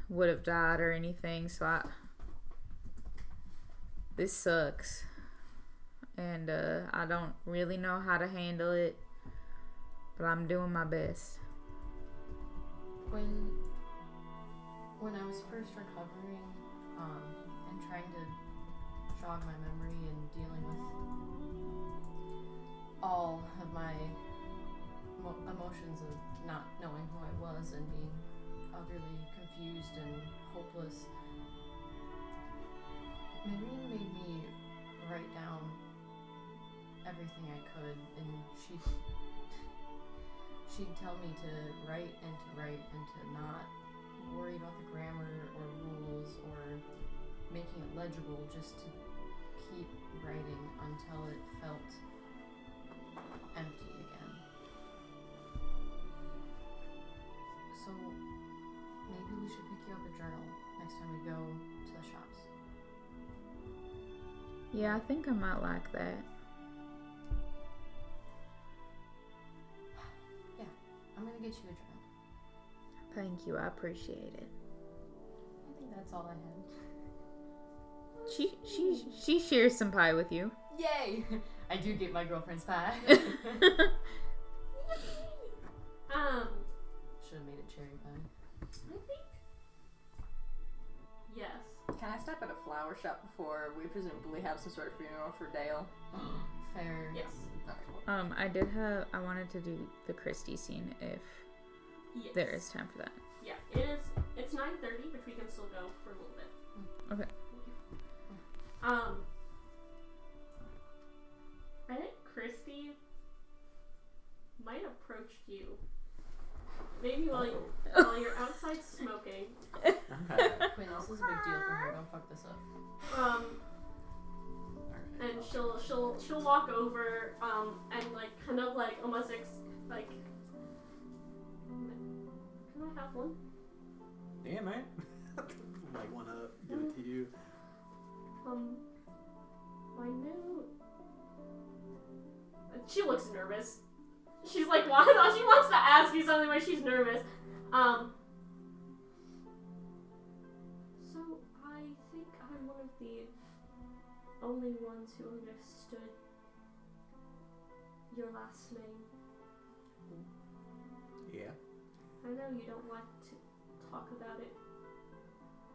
would have died or anything, so this sucks. And I don't really know how to handle it, but I'm doing my best. When I was first recovering and trying to jog my memory and dealing with all of my emotions of not knowing who I was and being utterly confused and hopeless, Marion made me write down everything I could, and she'd tell me to write and to not worry about the grammar or rules or making it legible, just to keep writing until it felt empty again. So maybe we should pick you up a journal next time we go to the shops. Yeah, I think I might like that. I'm gonna get you a journal. Thank you, I appreciate it. I think that's all I had. She shares some pie with you. Yay! I do get my girlfriend's pie. Should have made it cherry pie. I think. Yes. Can I stop at a flower shop before we presumably have some sort of funeral for Dale? Fair. Yes. I wanted to do the Christie scene if Yes. there is time for that. Yeah, it's 9:30, which we can still go for a little bit. Okay. I think Christy might approach you. Maybe while you're outside smoking. Okay. Quinn, this is a big deal for her. Don't fuck this up. And she'll walk over, and like kind of like almost like, can I have one? Yeah, man. Light one up, give it to you. My new. She looks nervous. She's like, why? She wants to ask you something, but she's nervous. So I think I'm one of the only ones who understood your last name. Yeah. I know you don't want to talk about it,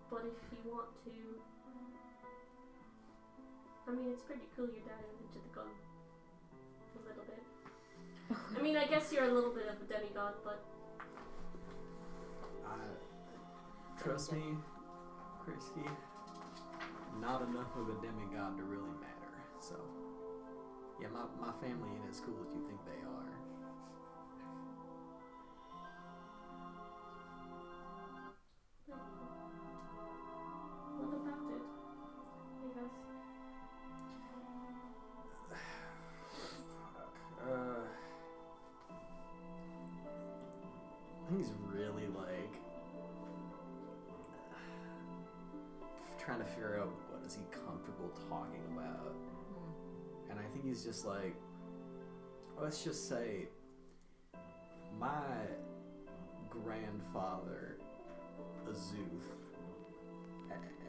but if you want to, I mean, it's pretty cool your dad invented the gun. A little bit. I mean, I guess you're a little bit of a demigod, but Trust me, Christy, not enough of a demigod to really matter. So, yeah, my family ain't as cool as you think they are. what about it? I guess. I think he's really like trying to figure out what is he comfortable talking about, and I think he's just like, let's just say, my grandfather, Azuth.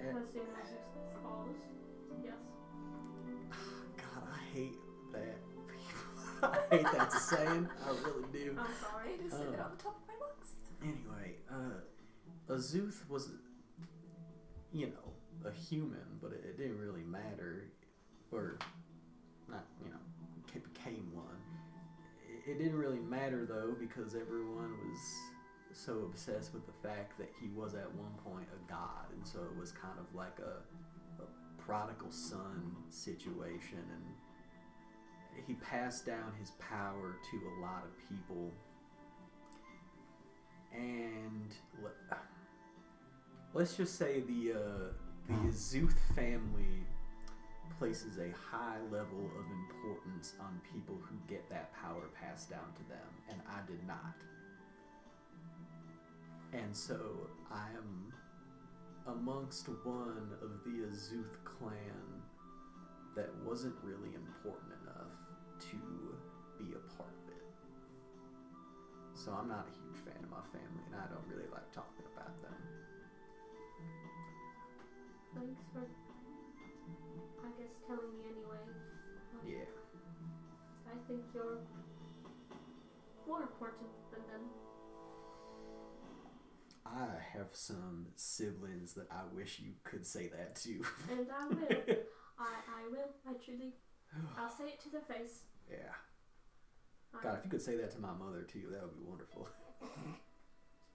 Has seen Azuth's falls. Yes. God, I hate that. I hate that saying. I really do. I'm sorry. I just said it on the top of my lungs. Anyway, Azuth was, you know, a human, but it didn't really matter, or not, you know, became one. It didn't really matter though, because everyone was so obsessed with the fact that he was at one point a god, and so it was kind of like a prodigal son situation, and he passed down his power to a lot of people, and let's just say the Azuth family places a high level of importance on people who get that power passed down to them, and I did not. And so I am amongst one of the Azuth clan that wasn't really important enough to be a part of it. So I'm not a huge fan of my family, and I don't really like talking about them. Thanks for, I guess, telling me anyway. Yeah. I think you're more important than them. I have some siblings that I wish you could say that to. And I will. I will. I truly. I'll say it to their face. Yeah. God, if you could say that to my mother too, that would be wonderful.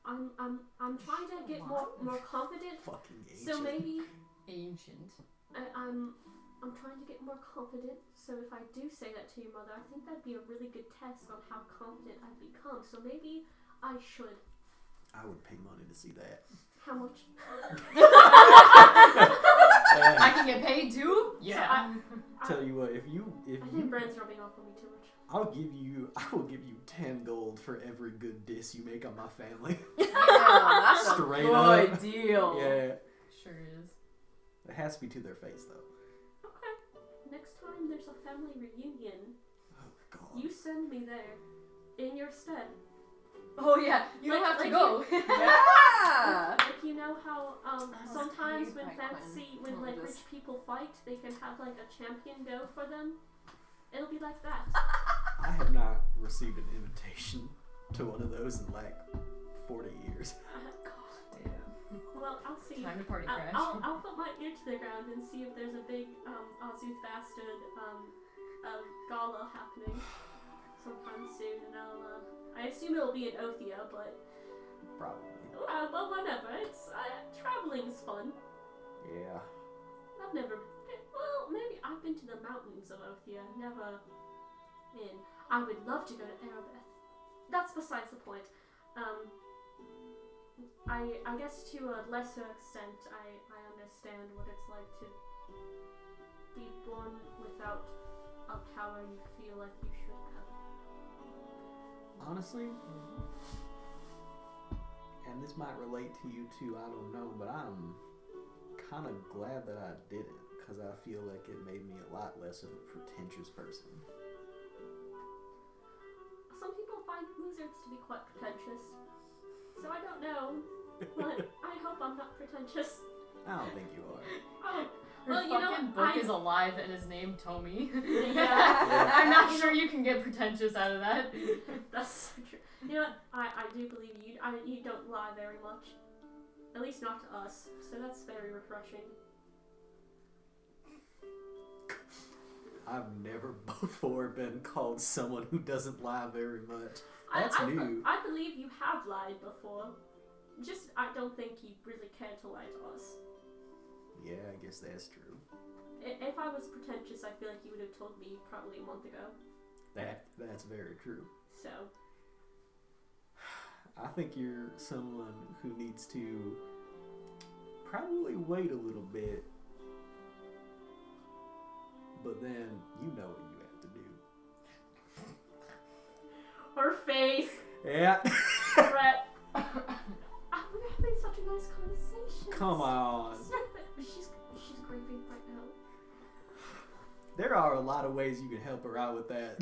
I'm trying to get more confident. Fucking ancient. So maybe Ancient. I'm trying to get more confident. So if I do say that to your mother, I think that'd be a really good test on how confident I've become. So maybe I should. I would pay money to see that. How much? I can get paid too? Yeah. Tell you what, if you I think Brent's rubbing off on me too much. I will give you 10 gold for every good diss you make on my family. Yeah, that's Straight a good up. deal. Yeah. Sure is. It has to be to their face though. Okay. Next time there's a family reunion, Oh god. you send me there in your stead. Oh yeah, you don't Like- have to like go. Yeah. Like you know how was sometimes paid when by fancy when Quinn. like Oh, rich this- people fight, they can have like a champion go for them. It'll be like that. I have not received an invitation to one of those in like 40 years. Well, I'll see. Time to party crash. I'll put my ear to the ground and see if there's a big Azuth bastard gala happening sometime soon, and I assume it'll be in Othia, but Probably. well, whatever. It's traveling's fun. Yeah. I've never. Well, maybe I've been to the mountains of Othia. Never in. I would love to go to Erebeth. That's besides the point. I guess to a lesser extent, I understand what it's like to be born without a power you feel like you should have. Honestly, and this might relate to you too, I don't know, but I'm kind of glad that I didn't, because I feel like it made me a lot less of a pretentious person. Some people find wizards to be quite pretentious, so I don't know, but I hope I'm not pretentious. I don't think you are. Oh, Her well, you know, fucking book is alive and is named Tommy. Yeah. I'm not sure you can get pretentious out of that. That's so true. You know what? I do believe you. You don't lie very much. At least not to us. So that's very refreshing. I've never before been called someone who doesn't lie very much. That's new. I believe you have lied before. Just, I don't think you really care to lie to us. Yeah, I guess that's true. If I was pretentious, I feel like you would have told me probably a month ago. That's very true. So. I think you're someone who needs to probably wait a little bit, but then you know what you have to do. Her face! Yeah. Brett! We're having such a nice conversation. Come on. She's grieving right now. There are a lot of ways you can help her out with that.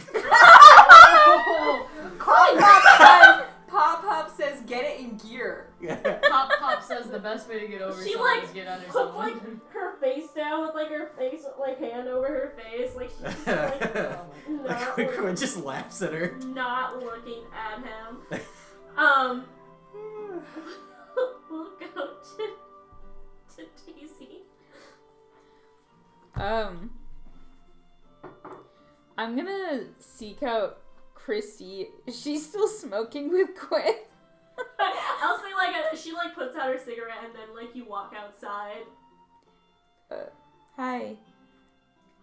Pop says get it in gear. Pop says the best way to get over She, someone like, is get under Puts someone. like her face down with like her face like hand over her face, like she's just, like not, Quick one just laughs at her. not looking at him. We'll go to Daisy. I'm gonna seek out Christy. Is she still smoking with Quinn? I'll say she like puts out her cigarette and then like you walk outside. Hi.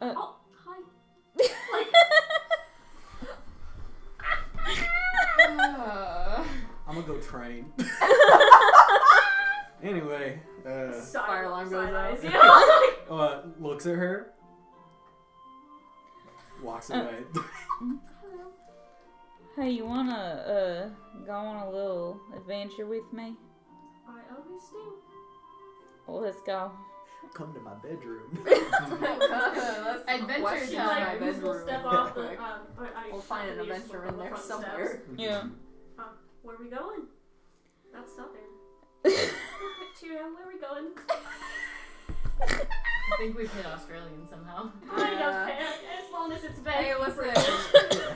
Oh, hi. I'm gonna go train. Anyway, Fire alarm goes off. Yeah. Looks at her, walks away. Hey, you wanna go on a little adventure with me? I always do. Well, let's go. Come to my bedroom. Adventure She time. like will step off the We'll find an adventure in there somewhere. Yeah. Where are we going? That's not there. Cheerio, where are we going? I think we've hit Australian somehow. I don't care, as long as it's bad. Hey, listen.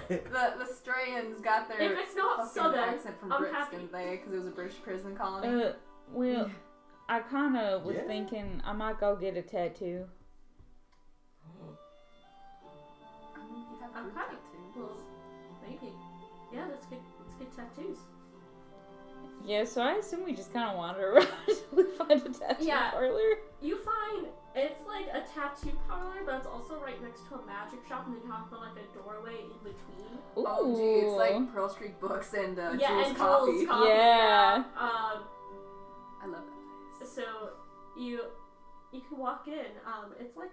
the Strayans got their If it's not fucking southern, accent from I'm Brits, happy. didn't they? Because it was a British prison colony. Well, I kinda was Yeah. thinking I might go get a tattoo. I'm happy. Well, maybe. Yeah, let's get tattoos. Yeah, so I assume we just kinda wander around until we find a tattoo Yeah. parlor. You find it's like a tattoo parlor, but it's also right next to a magic shop, and then you have like a doorway in between. Ooh. Oh, gee, it's like Pearl Street Books and Yeah, Jules and Coffee. Jules Coffee. Yeah. I love that place. So you can walk in. It's like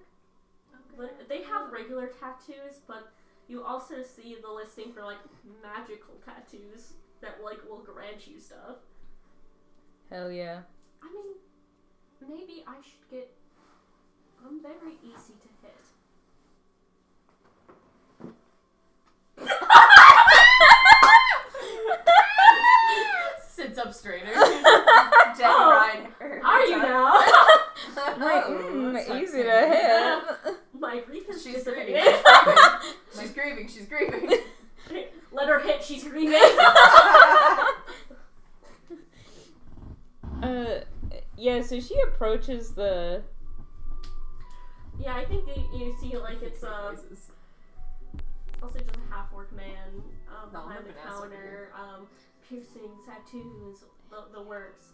they have regular tattoos, but you also see the listing for like magical tattoos that like will grant you stuff. Hell yeah. I mean, maybe I should get. I'm very easy to hit. Sits up straighter. Are you now? Like, easy to hit. My grief is She's dissipating. grieving. She's grieving. Let her hit. She's grieving. Yeah, so she approaches the... Yeah, I think you see like it's also just a half-orc man behind the counter, piercings, tattoos, the works.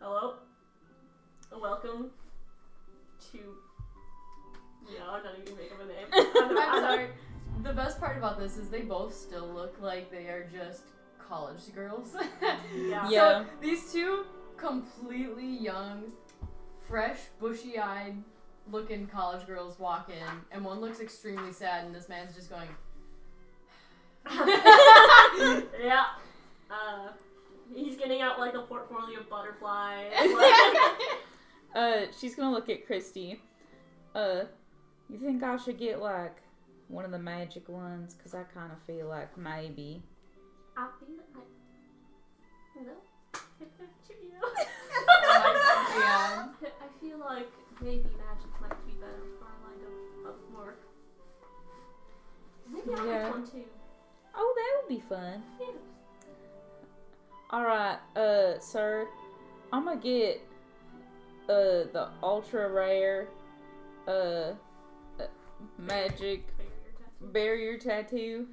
Hello, welcome to. Yeah, I'm not even gonna make up a name. I'm sorry. The best part about this is they both still look like they are just college girls. Yeah. So these two completely young, fresh, bushy-eyed looking college girls walk in, and one looks extremely sad, and this man's just going. Yeah. He's getting out like a portfolio of butterflies. She's gonna look at Christy. You think I should get like one of the magic ones? Cause I kind of feel like maybe. I feel like no. Yeah. I feel like maybe magic might be better for our line of work. Maybe I'll Yeah. get one too. Oh, that would be fun. Yeah. Alright, sir. I'm gonna get, the ultra rare, magic barrier tattoo.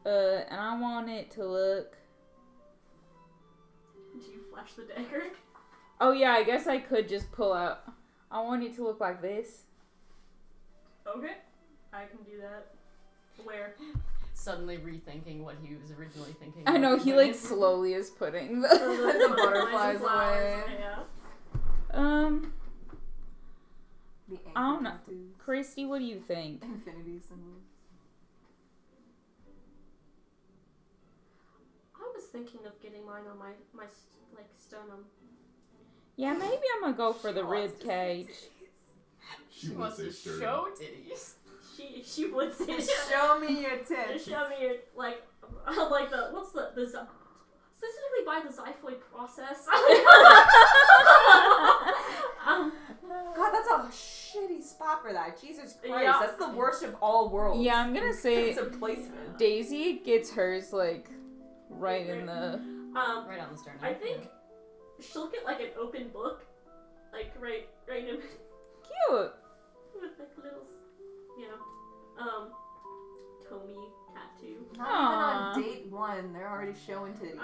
And I want it to look... Do you flash the dagger? Oh yeah, I guess I could just pull out... I want it to look like this. Okay. I can do that. Where? Suddenly rethinking what he was originally thinking. I know, he like Thinking. slowly is putting the... The butterflies away. Yeah. The I don't know. tattoos. Christy, what do you think? Infinity symbol. I was thinking of getting mine on my like sternum. Yeah, maybe I'm gonna go for the rib cage. She She would wants say to sternum. show titties. She would say Show me your tits. show me your like the what's the specifically by the xiphoid process. God, that's a shitty spot for that. Jesus Christ, Yeah. that's the worst of all worlds. Yeah, I'm gonna say it's a placement. Daisy gets hers like right in the... Right on the sternum. I think she'll get like an open book, like right in Cute! with like little, Tommy tattoo. Not Aw. even on date one, they're already showing titties.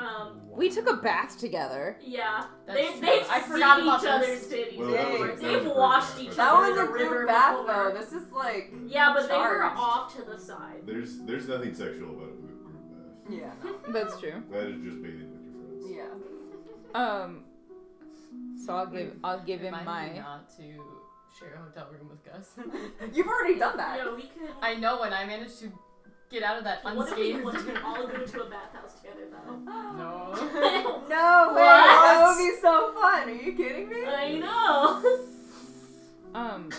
We took a bath together. Yeah, That's they've true. they've I seen forgot about each other's this. titties. Well, that was a- that was a They've group washed bath. each That other was in a the river group bath before. though. This is like Yeah, but they were charged. off to the side. There's nothing sexual about a group bath. Yeah. No. That's true. That is just bathing with your friends. Yeah. So I'll give him Remind me my... not to share a hotel room with Gus. You've already done that. Yeah, we could. I know, and I managed to get out of that What if we unscathed. all go to a bathhouse together though? No. No way! What? That would be so fun. Are you kidding me? I know. Come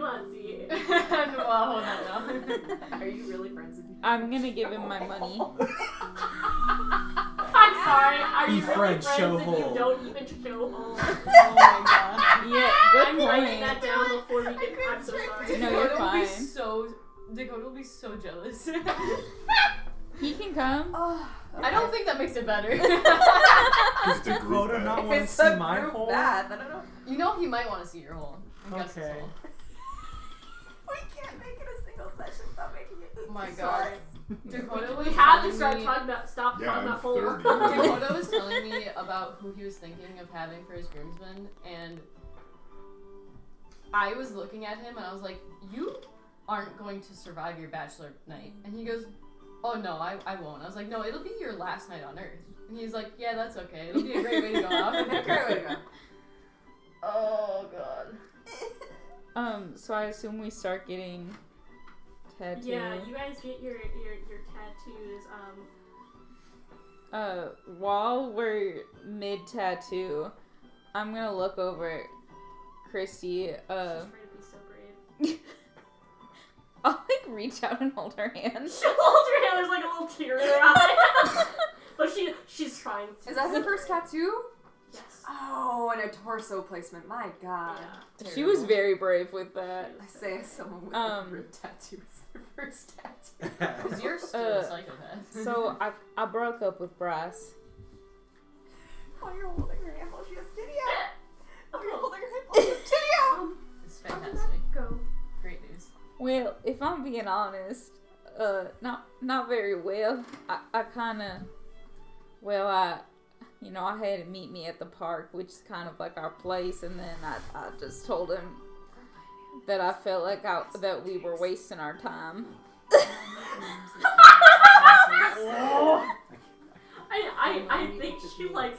on, Z. Well, hold on now. Are you really friends with me? I'm gonna give him my money. I'm sorry. Are Be you really friends, friends show if hole. you don't even show hole? Oh my god. Yeah, good I'm writing point. that down before we get. I'm so sorry. No, you're Dakota will be fine. Dakota will be so jealous. He can come. Oh, I don't think that makes it better. Just a group Dakota bath. not If want to it's see a my group hole? bath, I don't know. You know he might want to see your hole. Gus's Okay. hole. We can't make it a single session without making it. Oh my Sorry. god. Dakota was We have to telling start me- talking about. Stop Yeah, talking I'm about hole. 30. Dakota was telling me about who he was thinking of having for his groomsmen, and I was looking at him and I was like, "You aren't going to survive your bachelor night." And he goes, oh no, I won't. I was like, no, it'll be your last night on Earth. And he's like, yeah, that's okay. It'll be a great way to go out. Great way to go. Oh god. So I assume we start getting tattoos. Yeah, you guys get your tattoos. While we're mid-tattoo, I'm gonna look over at Christy. She's trying to be so brave. I'll like reach out and hold her hand. She'll hold her hand. There's like a little tear in her eye. But she's trying to. Is that her first tattoo? Yes. Oh, and a torso placement. My God. Yeah. She was very brave with that. I say as someone with a rib tattoo is their first tattoo. Because you're still a psychopath. So I broke up with Bryce. Oh, you're holding her hand while she has titty out. Oh, you're holding her hand while she has titty out. It's How did fantastic. that go? Great news. Well, if I'm being honest, not very well. I kind of, I had him meet me at the park, which is kind of like our place, and then I just told him that I felt like that we were wasting our time. I think she like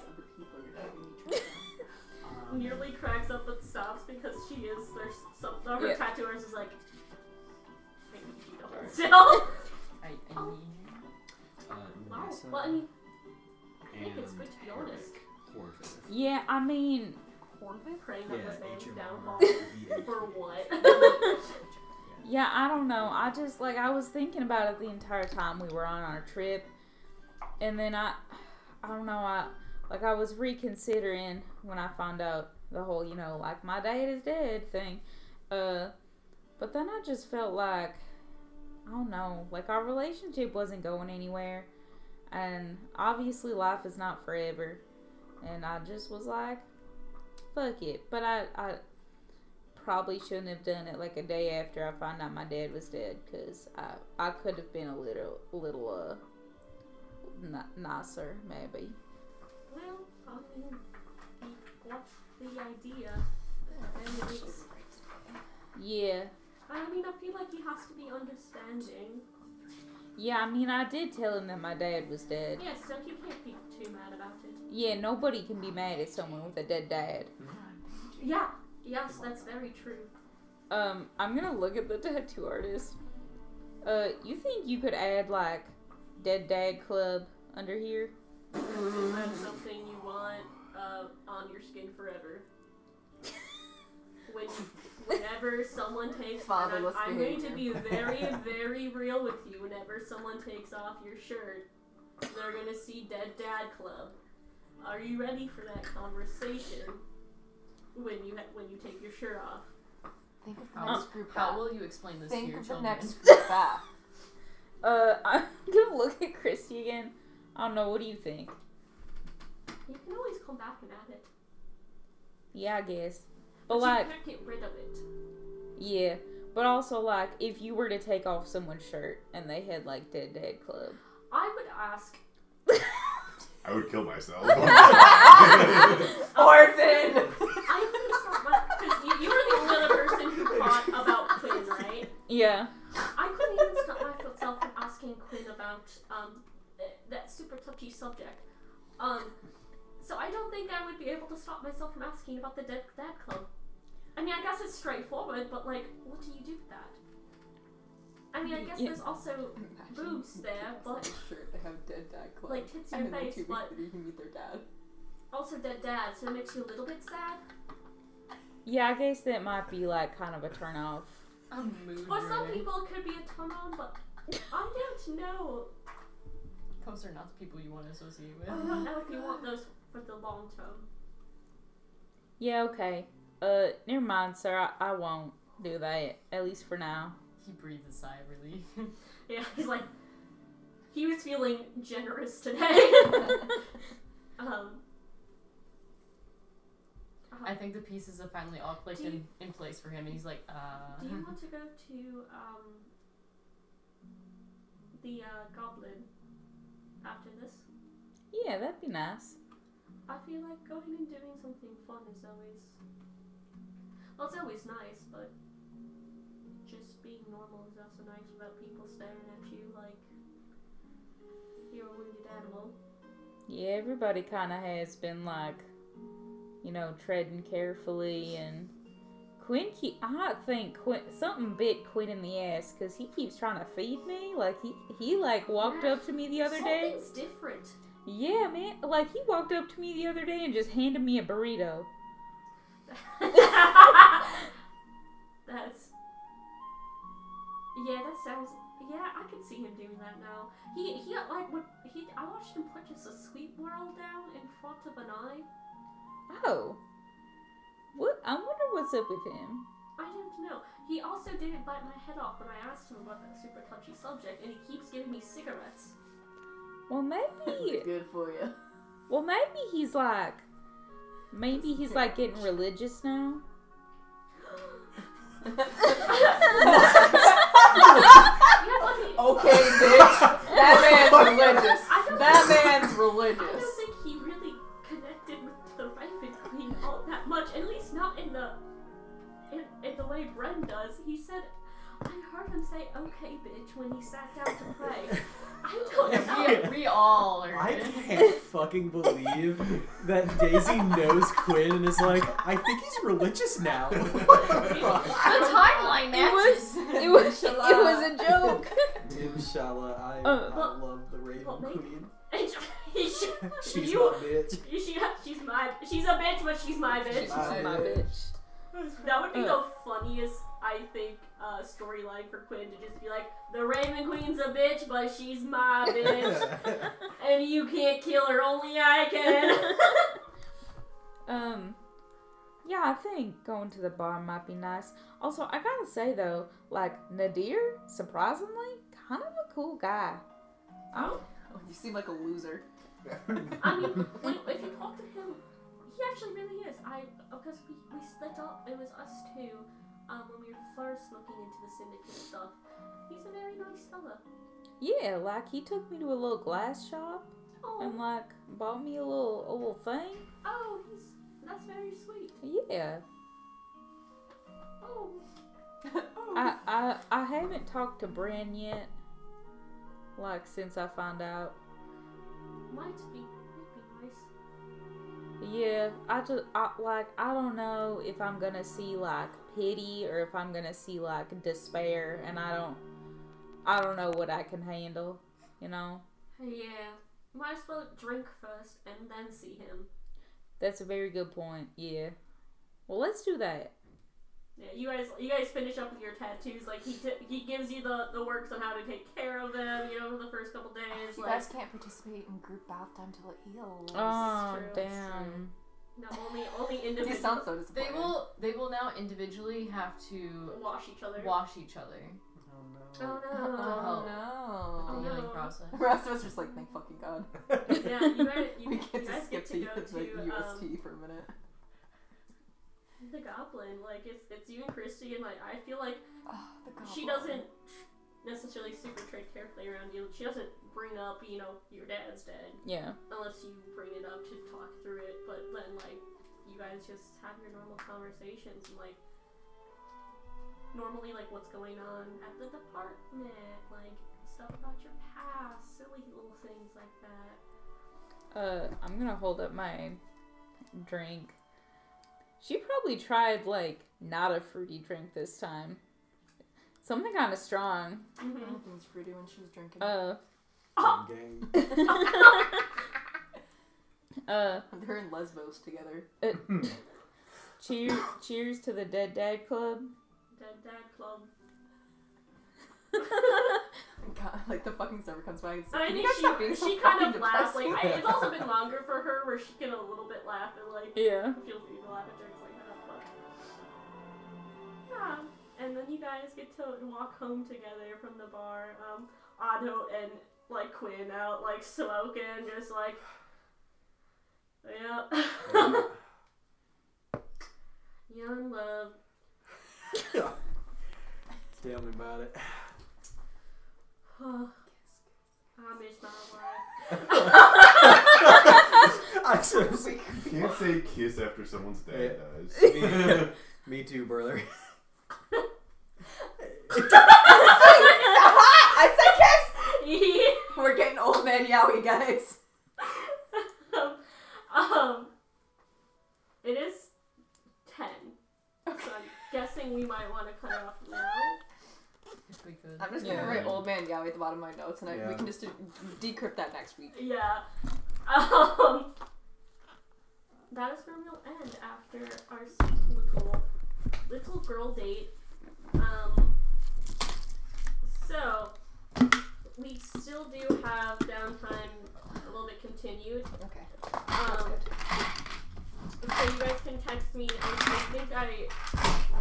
nearly cracks up but stops because there's some of her tattoo artist is like, I need you to hold still. I need you. Wow, Nessa well, I mean, I think and it's good to be honest. Horvath. Yeah, I mean, Praying on this man's downfall. HMR. For what? yeah, I don't know. I just I was thinking about it the entire time we were on our trip, and then I don't know. I was reconsidering when I found out the whole, my dad is dead thing. But then I just felt like, I don't know, our relationship wasn't going anywhere. And obviously life is not forever. And I just was like, fuck it. But I probably shouldn't have done it a day after I found out my dad was dead. Because I could have been a little nicer, maybe. Well, I mean, he got the idea. And it's, Yeah. I mean, I feel like he has to be understanding. Yeah, I mean, I did tell him that my dad was dead. Yeah, so you can't be too mad about it. Yeah, nobody can be mad at someone with a dead dad. Yeah, yes, that's very true. I'm gonna look at the tattoo artist. You think you could add, Dead Dad Club under here? That's something you want on your skin forever. Whenever someone takes, Fatherless I'm going to behavior. be very, very real with you. Whenever someone takes off your shirt, they're gonna see Dead Dad Club. Are you ready for that conversation? When you take your shirt off. Think of the next group How back. will you explain this to Think your of the children? next group back. I'm gonna look at Christy again. I don't know, what do you think? You can always come back and add it. Yeah, I guess. But But you can't get rid of it. yeah. But also, if you were to take off someone's shirt and they had, Dead Dad Club. I would ask. I would kill myself. Orphan! I couldn't stop because you were the only other person who thought about Quinn, right? Yeah. I couldn't even stop myself from asking Quinn about that super touchy subject. So I don't think I would be able to stop myself from asking about the Dead Dad Club. I mean, I guess it's straightforward, but what do you do with that? I mean, I guess there's also boobs there, but Shirt, they have Dead Dad Club. tits in and your then in face, 2 weeks but later you can meet their dad. also dead dad, so it makes you a little bit sad. Yeah, I guess that might be, kind of a turn off. A mood For some ruiner. people, it could be a turn on, but I don't know. Those are not the people you want to associate with. I don't know if you want those for the long term. Yeah, okay. Never mind, sir. I won't do that. At least for now. He breathed a sigh of relief. Yeah, he was feeling generous today. I think the pieces have finally all clicked Do you- in place for him, and he's like, Do you want to go to the Goblin after this? Yeah, that'd be nice. I feel like going and doing something fun is always... Well, it's always nice, but just being normal is also nice without people staring at you like Yeah, everybody kind of has been like, you know, treading carefully, and I think something bit Quinn in the ass because he keeps trying to feed me. Like he like walked up to me the other day. Something's different. Yeah, man. Like he walked up to me the other day and just handed me a burrito. That's. Yeah, that sounds. Yeah, I could see him doing that now. I watched him purchase a sweet world down in front of an eye. Oh. What? I wonder what's up with him. I don't know. He also didn't bite my head off when I asked him about that super touchy subject, and he keeps giving me cigarettes. Well, maybe. Good for you. Well, maybe he's like getting religious now. Okay, bitch. That man's religious. That man's I religious. don't think he really connected with the Raven Queen all that much, at least not in the way Bren does. He said, I heard him say "okay, bitch" when he sat down to pray. I don't know. We all are. I can't fucking believe that Daisy knows Quinn and is like, I think he's religious now. What the fuck? The timeline matches. It was a joke. Inshallah, I love the Raven Queen. She's You- my bitch. She's a bitch, but she's my bitch. She's my bitch. That would be the funniest, I think, storyline for Quinn to just be like, the Raven Queen's a bitch, but she's my bitch, and you can't kill her, only I can. Yeah, I think going to the bar might be nice. Also, I gotta say though, like Nadir, surprisingly, kind of a cool guy. Oh, you seem like a loser. I mean, if you talk to him, he actually really is. Because we split up, it was us two, when we were first looking into the syndicate stuff. He's a very nice fella. Yeah, like he took me to a little glass shop and Oh, like bought me a little thing. oh, that's very sweet. Yeah. Oh, I haven't talked to Bren yet. Like since I found out. might be nice. Yeah, I don't know if I'm gonna see like pity or if I'm gonna see like despair, and I don't know what I can handle, you know? Yeah, might as well drink first and then see him. That's a very good point, yeah. Well, let's do that. Yeah, you guys finish up with your tattoos. Like he gives you the works on how to take care of them. You know, for the first couple days. You like, guys can't participate in group bath time till it heals. Oh, true, it's damn. no, only You individual. sound so disappointed. They will now individually have to wash each other. wash each other. Oh no. Oh no. Oh, no. Oh, The no. healing process. The rest of us are just like, thank fucking God. Yeah, you We get to guys skip get to the go to UST for a minute. the Goblin. Like it's you and Christy, and like I feel like Oh, the she goblin. doesn't necessarily super tread carefully around you. She doesn't bring up, your dad's dead Yeah. unless you bring it up to talk through it. But then like you guys just have your normal conversations and like normally like what's going on at the department, like stuff about your past, silly little things like that. I'm gonna hold up my drink. She probably tried like not a fruity drink this time. Something kind of strong. Mm-hmm. Everything was fruity when she was drinking. Gang. They're in Lesbos together. Cheers to the Dead Dad Club. Dead Dad Club. God, like the fucking server comes by and says, I "Can think you guys stop being so she kind fucking of laughs. depressing?" Like it's also been longer for her where she can a little bit laugh and like Yeah. feel free to laugh at jokes like that. But yeah, and then you guys get to walk home together from the bar. Otto and like Quinn out like smoking, just like yeah. Young love. Tell me about it. I miss my wife. I just, You can't say kiss after someone's dad dies. me too, brother. I said kiss! We're getting old man yowie, guys. It is 10. So I'm guessing we might want to cut it off now. If we could. I'm just gonna Yeah. write Old Man Yowie at the bottom of my notes, and we Yeah. can just decrypt that next week. Yeah. That is where we'll end after our little girl date. So we still do have downtime a little bit continued. Okay. So you guys can text me. I think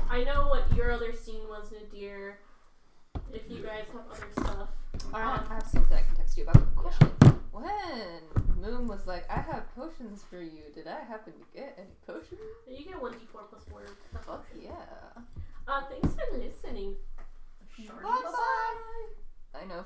I know what your other scene was, Nadir. If you guys have other stuff. Alright, I have something I can text you about. Quick question. When Moon was like, I have potions for you, did I happen to get any potions? You get 1d4 plus 4. Fuck yeah. Thanks for listening. Bye bye. I know.